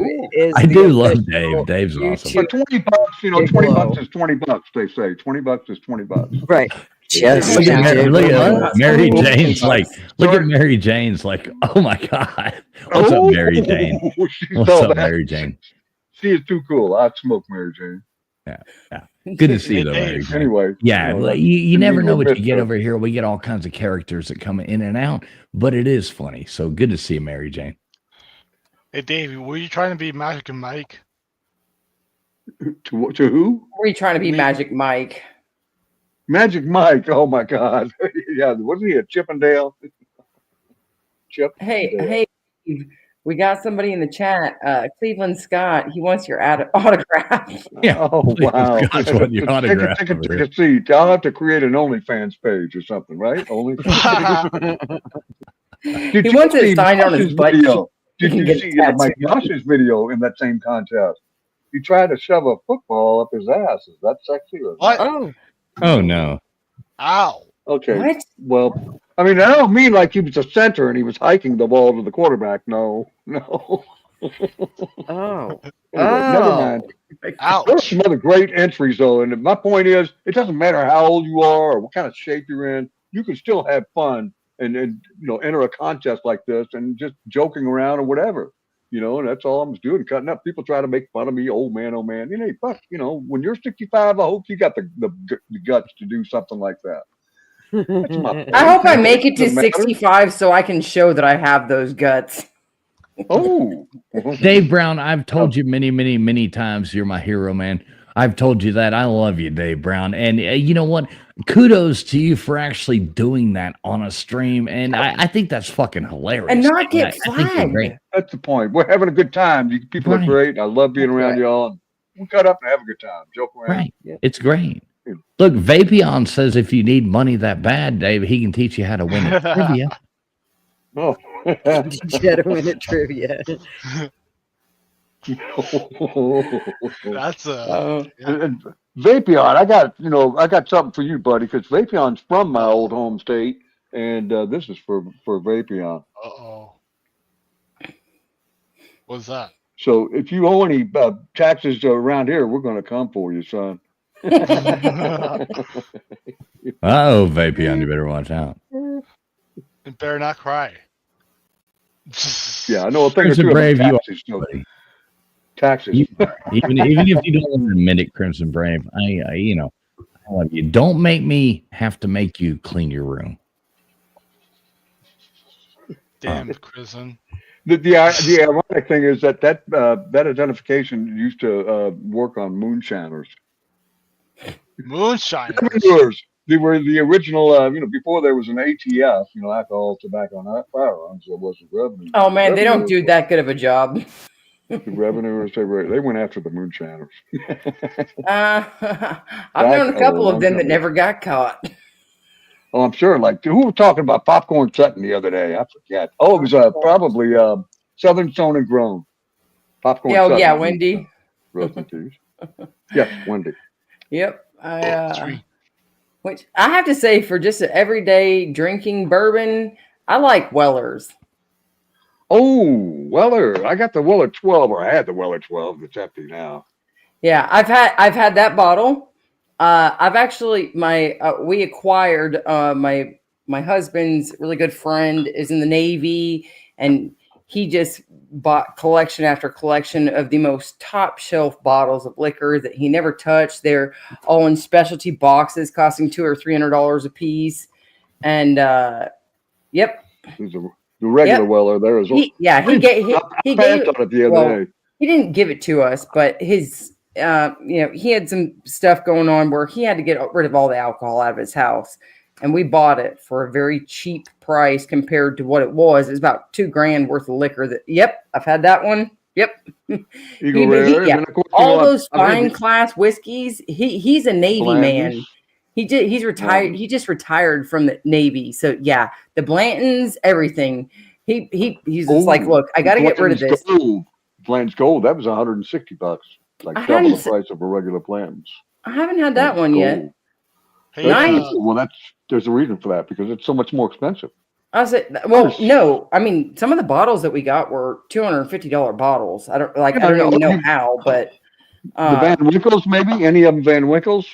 I do love Dave. Dave's awesome. For $20, $20 is $20. They say $20 is $20. Right. Yes. Look at Mary Jane's like, look at Mary Jane's like, oh my God. What's up, Mary Jane? What's up, Mary Jane? She is too cool. I'd smoke Mary Jane. Yeah. Good to see you, though, Mary Jane. Anyway. Yeah, you never know what you get over here. We get all kinds of characters that come in and out, but it is funny. So good to see you, Mary Jane. Hey, Dave, were you trying to be Magic Mike? To who? Were you trying to be Magic Mike? Magic Mike. Oh my God. Yeah, wasn't he a Chippendale? Hey, we got somebody in the chat. Cleveland Scott. He wants your autograph. Yeah. Oh wow. Scott's want your autograph. Take a seat. I'll have to create an OnlyFans page or something, right? OnlyFans. He wants it signed on his butt. Did you see Mike Josh's video in that same contest? He tried to shove a football up his ass. Is that sexy? Or what? Oh no. Ow. Okay. What? Well, I mean, I don't mean like he was a center and he was hiking the ball to the quarterback. No. Oh. Never mind. There's some other great entries though, and my point is, it doesn't matter how old you are or what kind of shape you're in. You can still have fun and enter a contest like this and just joking around or whatever. And that's all I'm doing, cutting up. People try to make fun of me, old man, oh man. When you're 65, I hope you got the guts to do something like that. I hope I make it to 65 so I can show that I have those guts. Oh, Dave Brown, I've told you many, many, many times you're my hero, man. I've told you that. I love you, Dave Brown. And you know what? Kudos to you for actually doing that on a stream. And I think that's fucking hilarious. And not get flagged. That's the point. We're having a good time. You people are great. I love being around y'all. We'll cut up and have a good time. Joke around. Right. Yeah. It's great. Look, Vapion says if you need money that bad, Dave, he can teach you how to win at trivia. Oh. Teach you how to win at trivia. That's Vapion. I got something for you, buddy, because Vapion's from my old home state, and this is for Vapion. What's that? So if you owe any taxes around here, we're going to come for you, son. Oh, Vapion, you better watch out. And better not cry. Yeah, I know a thing or Crimson two Brave, about taxes. Taxes. Even if you don't want to admit it, Crimson Brave, I love you. Don't make me have to make you clean your room. Damn, Crimson. The ironic thing is that identification used to work on moonshiners. Moonshiners. They were the original, before there was an ATF, alcohol, tobacco, and firearms. There was a revenue. Oh man, they don't do that good of a job. The revenuers, they went after the moonshiners. I've known a couple of them that never got caught. Oh, I'm sure. Like, who was talking about popcorn Sutton the other day? I forget. Oh, it was probably Southern Stone and Grown. Popcorn. Yeah, Sutton, yeah, Wendy. Rest in peace. Yes, Wendy. Yep. Which I have to say, for just an everyday drinking bourbon, I like Weller's. Oh, Weller. I got the Weller 12, or I had the Weller 12. It's empty now. Yeah, I've had that bottle. I've actually we acquired my husband's really good friend is in the Navy, and he just bought collection after collection of the most top shelf bottles of liquor that he never touched. They're all in specialty boxes costing $200 or $300 a piece. And yep. The regular Weller there is. He gave on it the other day. He didn't give it to us, but his he had some stuff going on where he had to get rid of all the alcohol out of his house. And we bought it for a very cheap price compared to what it was. It's about $2,000 worth of liquor. I've had that one. Yep. Eagle Rare. All those fine class whiskeys. He's a Navy man. He's retired. He just retired from the Navy. So yeah, the Blantons, everything. He's just like, look, I got to get rid of this. Blanton's Gold. That was $160, like double the price of a regular Blanton's. I haven't had that one yet. Hey, nice. Well, there's a reason for that because it's so much more expensive. I said, well, no, I mean, some of the bottles that we got were $250 bottles. I don't even know how, but the Van Winkles, maybe any of them Van Winkles.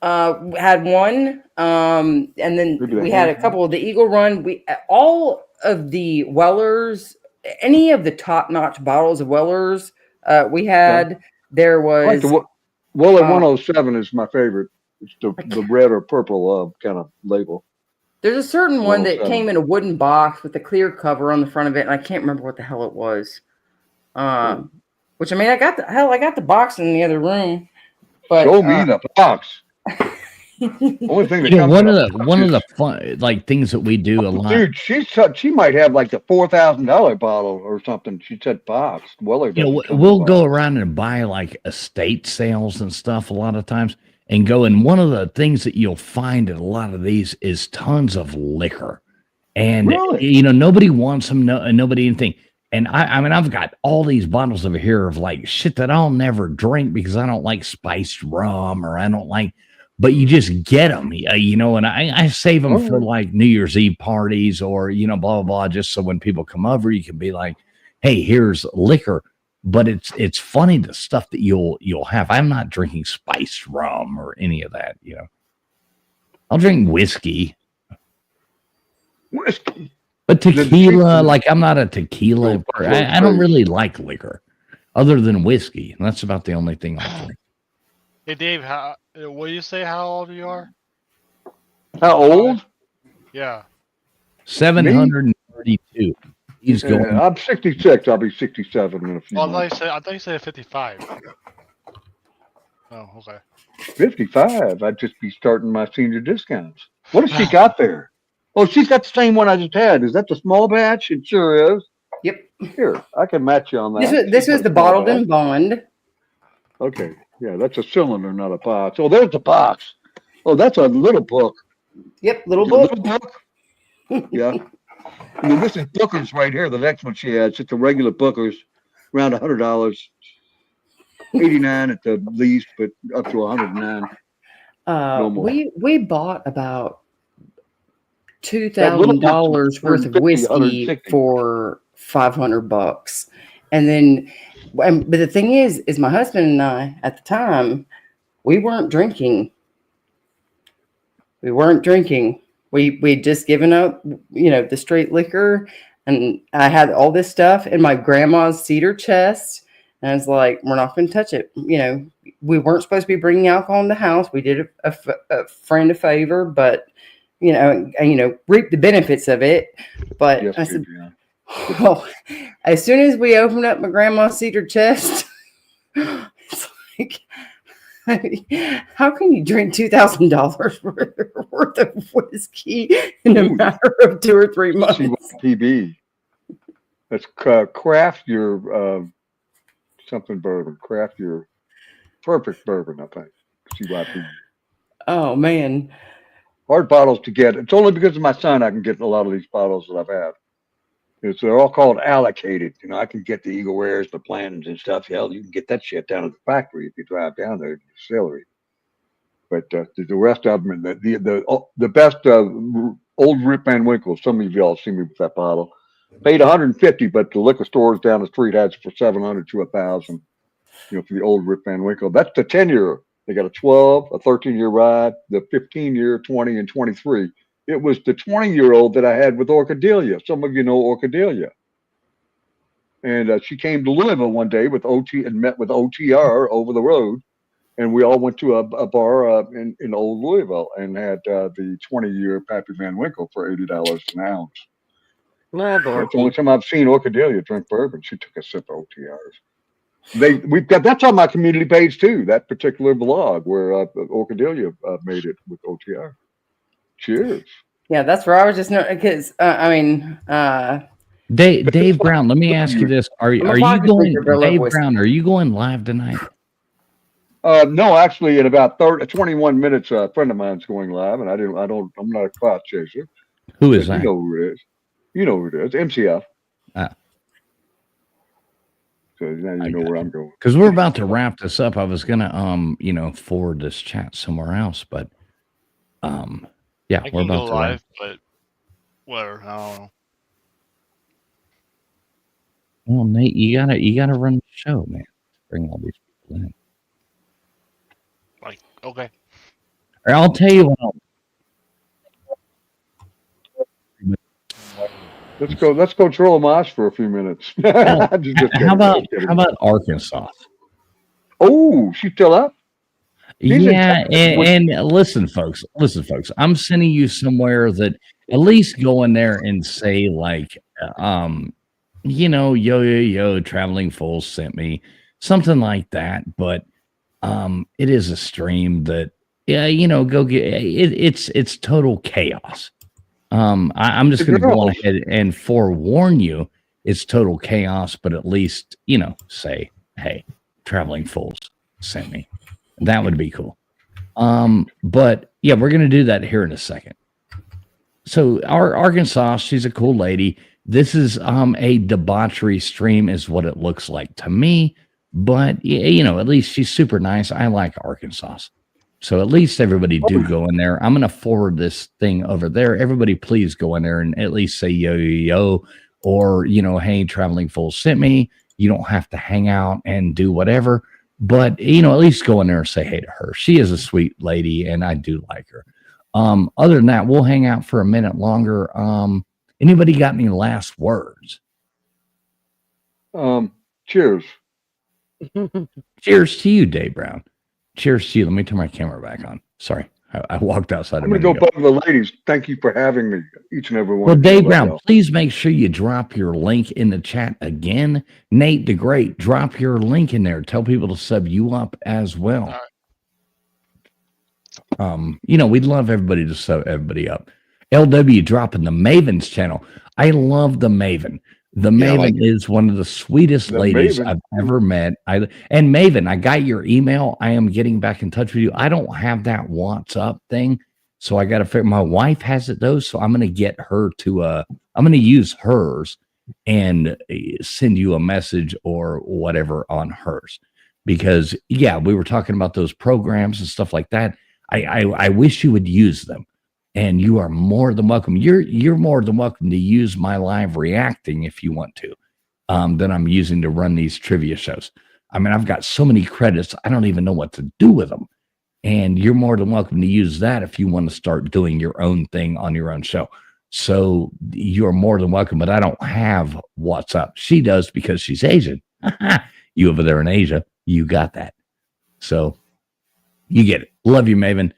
Had one, and then we had a couple of the Eagle Run. All of the Wellers, any of the top-notch bottles of Wellers, we had. There was Weller 107 is my favorite. It's the red or purple kind of label. There's a certain one that came in a wooden box with a clear cover on the front of it, and I can't remember what the hell it was. Which I mean, I got the box in the other room. But show me the box. Only thing that one of the fun things that we do a lot. Dude, she might have like the $4,000 bottle or something. She said box. We'll go around and buy like estate sales and stuff a lot of times. And one of the things that you'll find at a lot of these is tons of liquor. And, nobody wants them, nobody anything. And I mean, I've got all these bottles over here of like shit that I'll never drink because I don't like spiced rum or I don't like, but you just get them, and I save them for like New Year's Eve parties or, blah, blah, blah, just so when people come over, you can be like, hey, here's liquor. But it's funny the stuff that you'll have. I'm not drinking spiced rum or any of that, I'll drink whiskey. But tequila, I'm not a tequila. I don't really like liquor other than whiskey. And that's about the only thing I drink. Hey Dave, what do you say how old you are? How old? Yeah. 732. He's going. I'm 66. I'll be 67 in a few months. I thought you said 55. Oh, okay. 55. I'd just be starting my senior discounts. What has she got there? Oh, she's got the same one I just had. Is that the small batch? It sure is. Yep. Here, I can match you on that. This was the bottled in bond. Okay. Yeah, that's a cylinder, not a box. Oh, there's the box. Oh, that's a little book. Yep, little book. Yeah. I mean, this is Booker's right here. The next one she had, it's just a regular Booker's, around $100, $89 at the least, but up to $109. No more. We bought about $2,000 worth of whiskey for $500, and then. But the thing is my husband and I at the time we weren't drinking. We'd just given up, the straight liquor, and I had all this stuff in my grandma's cedar chest. And I was like, we're not going to touch it. We weren't supposed to be bringing alcohol in the house. We did a friend a favor, but, reap the benefits of it. But yes, I said, well, as soon as we opened up my grandma's cedar chest, it's like, how can you drink $2,000 worth of whiskey in a matter of 2 or 3 months? PB. That's craft your something bourbon. Craft your perfect bourbon, I think. CYP. Oh man, hard bottles to get. It's only because of my son I can get a lot of these bottles that I've had. They're all called allocated. You know, I can get the Eagle Rares, the Plans and stuff. Hell, you can get that shit down at the factory if you drive down there to the distillery. But the rest of them, the best old Rip Van Winkle. Some of y'all see me with that bottle. Paid 150, but the liquor stores down the street had it for 700 to 1,000. You know, for the old Rip Van Winkle. That's the 10-year. They got a 12, a 13-year ride, the 15-year, 20, and 23. It was the 20-year-old that I had with Orcadelia. Some of you know Orcadelia. And she came to Louisville one day with OT and met with OTR over the road. And we all went to a bar in old Louisville and had the 20-year Pappy Van Winkle for $80 an ounce. Love That's the only time I've seen Orcadelia drink bourbon. She took a sip of OTRs. We've got that's on my community page too. That particular blog where Orcadelia made it with OTR. Cheers. Yeah, that's where I was just because Dave Brown. Let me ask you this: Are you going, Dave Brown? Are you going live tonight? No, actually, in about 21 minutes, a friend of mine's going live, and I'm not a clout chaser. Who is that? You know who it is. You know who it is. MCF. So now you know where I'm going. Because we're about to wrap this up. I was gonna forward this chat somewhere else, but yeah, we're about to live, but whatever. I don't know. Well, Nate, you gotta run the show, man. Bring all these people in. Like, okay. Or I'll tell you what. Let's go troll Mosh for a few minutes. How about Arkansas? Oh, she's still up? Yeah, and listen, folks. I'm sending you somewhere that at least go in there and say like, yo, Traveling Fools sent me something like that. But it is a stream that, go get it. It's total chaos. I'm just going to go on ahead and forewarn you, it's total chaos. But at least say, hey, Traveling Fools sent me. That would be cool. But yeah, we're going to do that here in a second. So our Arkansas, she's a cool lady. This is a debauchery stream is what it looks like to me. But at least she's super nice. I like Arkansas. So at least everybody do go in there. I'm going to forward this thing over there. Everybody please go in there and at least say yo, or, hey, Traveling Fools sent me. You don't have to hang out and do whatever. But, at least go in there and say hey to her. She is a sweet lady, and I do like her. Other than that, we'll hang out for a minute longer. Anybody got any last words? Cheers. Cheers to you, Dave Brown. Cheers to you. Let me turn my camera back on. Sorry. I walked outside. I'm going to go bug the ladies. Thank you for having me, each and every one. Well, Dave Brown, please make sure you drop your link in the chat again. Nate the Great, drop your link in there. Tell people to sub you up as well. We'd love everybody to sub everybody up. LW dropping the Maven's channel. I love the Maven. The Maven is one of the sweetest ladies I've ever met. And Maven, I got your email. I am getting back in touch with you. I don't have that WhatsApp thing, so I got to figure. My wife has it though, so I'm going to get her to. I'm going to use hers and send you a message or whatever on hers, because we were talking about those programs and stuff like that. I wish you would use them. And you are more than welcome. You're more than welcome to use my live reacting if you want to, that I'm using to run these trivia shows. I mean, I've got so many credits, I don't even know what to do with them. And you're more than welcome to use that if you want to start doing your own thing on your own show. So you're more than welcome, but I don't have WhatsApp. She does because she's Asian. You over there in Asia, you got that. So you get it. Love you, Maven.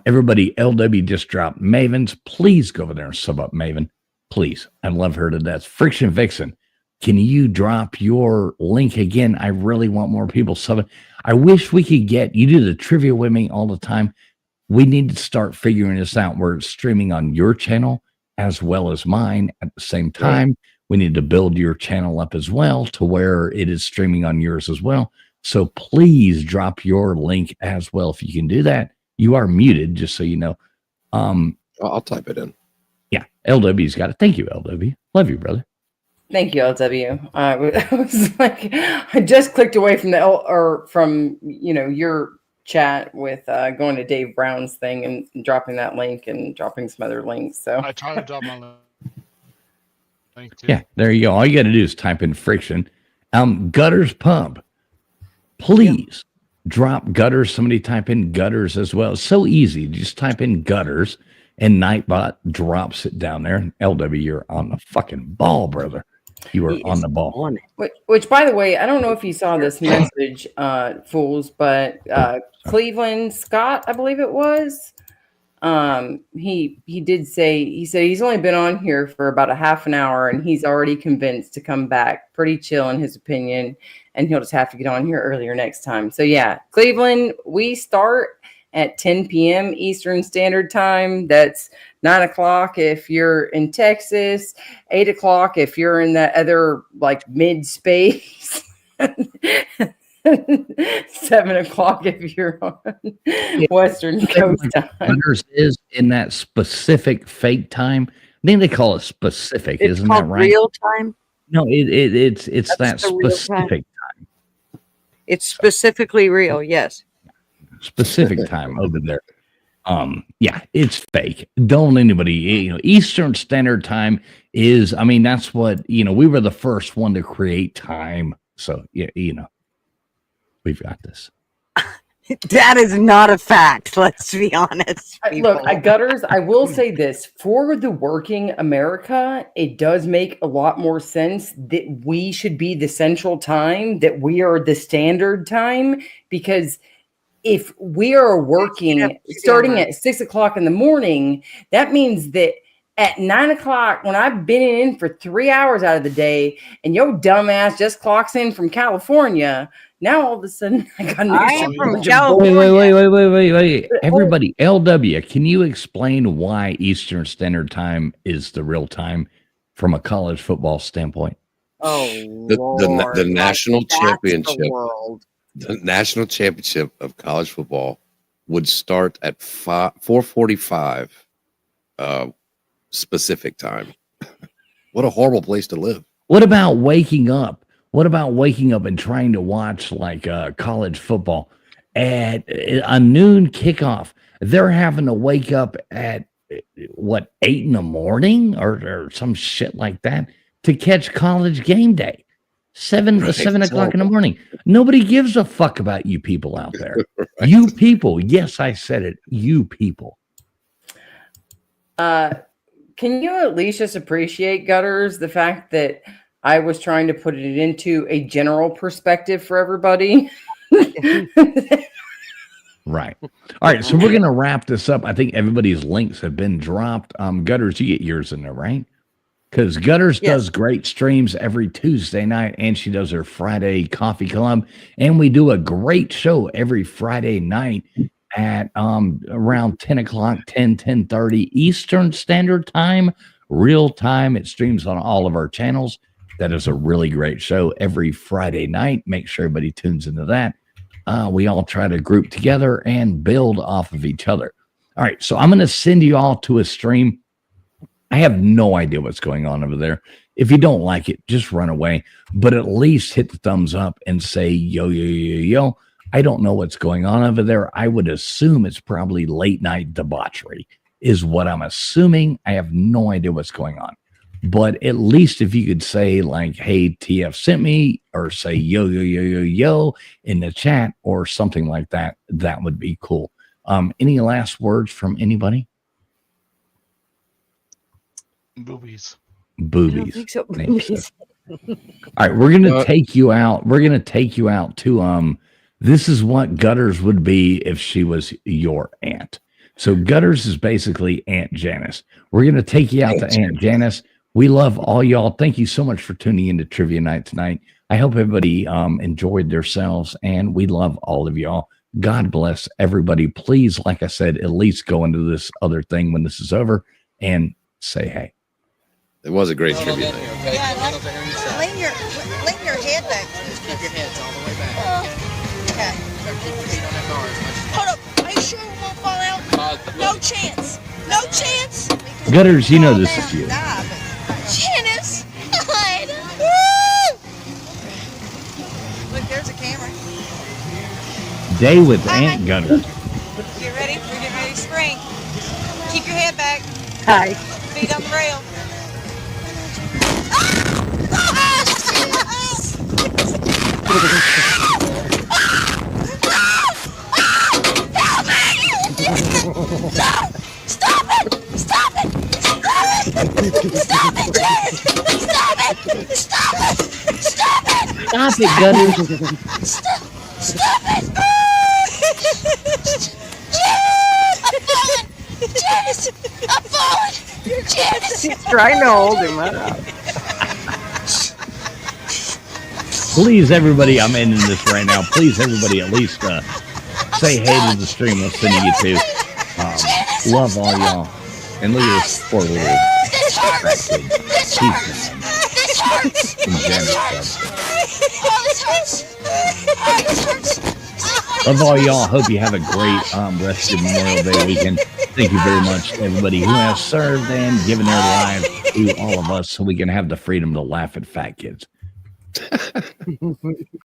Everybody, LW just dropped Maven's. Please go over there and sub up Maven. Please. I love her to death. Friction Vixen, can you drop your link again? I really want more people subbing. I wish we could you do the trivia with me all the time. We need to start figuring this out. We're streaming on your channel as well as mine at the same time. Right. We need to build your channel up as well to where it is streaming on yours as well. So please drop your link as well. If you can do that. You are muted, just so you know. I'll type it in. Yeah, LW's got it. Thank you, LW. Love you, brother. Thank you, LW. I was like, I just clicked away from from your chat with going to Dave Brown's thing and dropping that link and dropping some other links. So I tried to drop my link too. Yeah, there you go. All you got to do is type in Friction. Gutters Pub. Please drop Gutters. Somebody type in Gutters as well. It's so easy. Just type in Gutters and Nightbot drops it down there. LW, you're on the fucking ball, brother. You were on the ball. Which, by the way, I don't know if you saw this message, fools, but Cleveland Scott, I believe it was, he did say, he said he's only been on here for about a half an hour and he's already convinced to come back. Pretty chill in his opinion, and he'll just have to get on here earlier next time. So yeah, Cleveland, we start at 10 p.m. Eastern Standard Time. That's 9 o'clock if you're in Texas, 8 o'clock if you're in that other like mid space, 7 o'clock if you're on Western Coast time. Gutters is in that specific fake time. I think they call it specific, isn't that right? Real time? No, it's that specific time. It's specifically real, yes. Specific time over there. Yeah, it's fake. Don't anybody, Eastern Standard Time is, I mean, that's what, we were the first one to create time. So, yeah, we've got this. That is not a fact. Let's be honest. Look, Gutters, I will say this. For the working America, it does make a lot more sense that we should be the central time, that we are the standard time, because if we are working starting at 6 o'clock in the morning, that means that at 9 o'clock, when I've been in for 3 hours out of the day, and your dumbass just clocks in from California, now all of a sudden I got I'm from California. Wait. Everybody, LW, can you explain why Eastern Standard Time is the real time from a college football standpoint? Oh, the national championship. The national championship of college football would start at 4:45 specific time. What a horrible place to live. What about waking up? What about waking up and trying to watch like college football at a noon kickoff? They're having to wake up at 8 in the morning or some shit like that to catch college game day. 7 o'clock in the morning. Nobody gives a fuck about you people out there. Right. You people. Yes, I said it. You people. Can you at least just appreciate, Gutters, the fact that I was trying to put it into a general perspective for everybody? Right. All right. So we're going to wrap this up. I think everybody's links have been dropped. Gutters, you get yours in there, right? Because Gutters does great streams every Tuesday night, and she does her Friday coffee club. And we do a great show every Friday night at around 10 o'clock, 10:30 Eastern Standard Time, real time. It streams on all of our channels. That is a really great show every Friday night. Make sure everybody tunes into that. We all try to group together and build off of each other. All right, so I'm going to send you all to a stream. I have no idea what's going on over there. If you don't like it, just run away. But at least hit the thumbs up and say, yo. I don't know what's going on over there. I would assume it's probably late night debauchery is what I'm assuming. I have no idea what's going on. But at least if you could say like, hey, TF sent me, or say yo in the chat or something like that, that would be cool. Any last words from anybody? Boobies. I don't think so. Boobies. All right, we're gonna take you out. We're gonna take you out to this is what Gutters would be if she was your aunt. So Gutters is basically Aunt Janice. We're gonna take you out to Aunt Janice. We love all y'all. Thank you so much for tuning into Trivia Night tonight. I hope everybody enjoyed themselves, and we love all of y'all. God bless everybody. Please, like I said, at least go into this other thing when this is over and say hey. It was a great trivia night. Yeah, lean your head back. Just keep your heads all the way back. Okay. Keep your feet on that bar as much as hold up. Are you sure it won't fall out? No chance. No chance. Gutters, you know this is you. Janice. Day with Aunt Gunner. Get ready. We're getting ready to spring. Keep your head back. Hi. Feet on the rail. Stop it! Stop it! Stop it! Stop it! Stop it! Stop it! Stop it, Gunner. Stop it! Janice! I'm falling! Janice! She's trying to hold him up. Please, everybody, I'm ending this right now. Please, everybody, at least say hey to the stream. I'm sending you to. Love all y'all. And look at this poor little fat kid. This hurts! Love all y'all. Hope you have a great rest of Memorial Day weekend. Thank you very much to everybody who has served and given their lives to all of us so we can have the freedom to laugh at fat kids.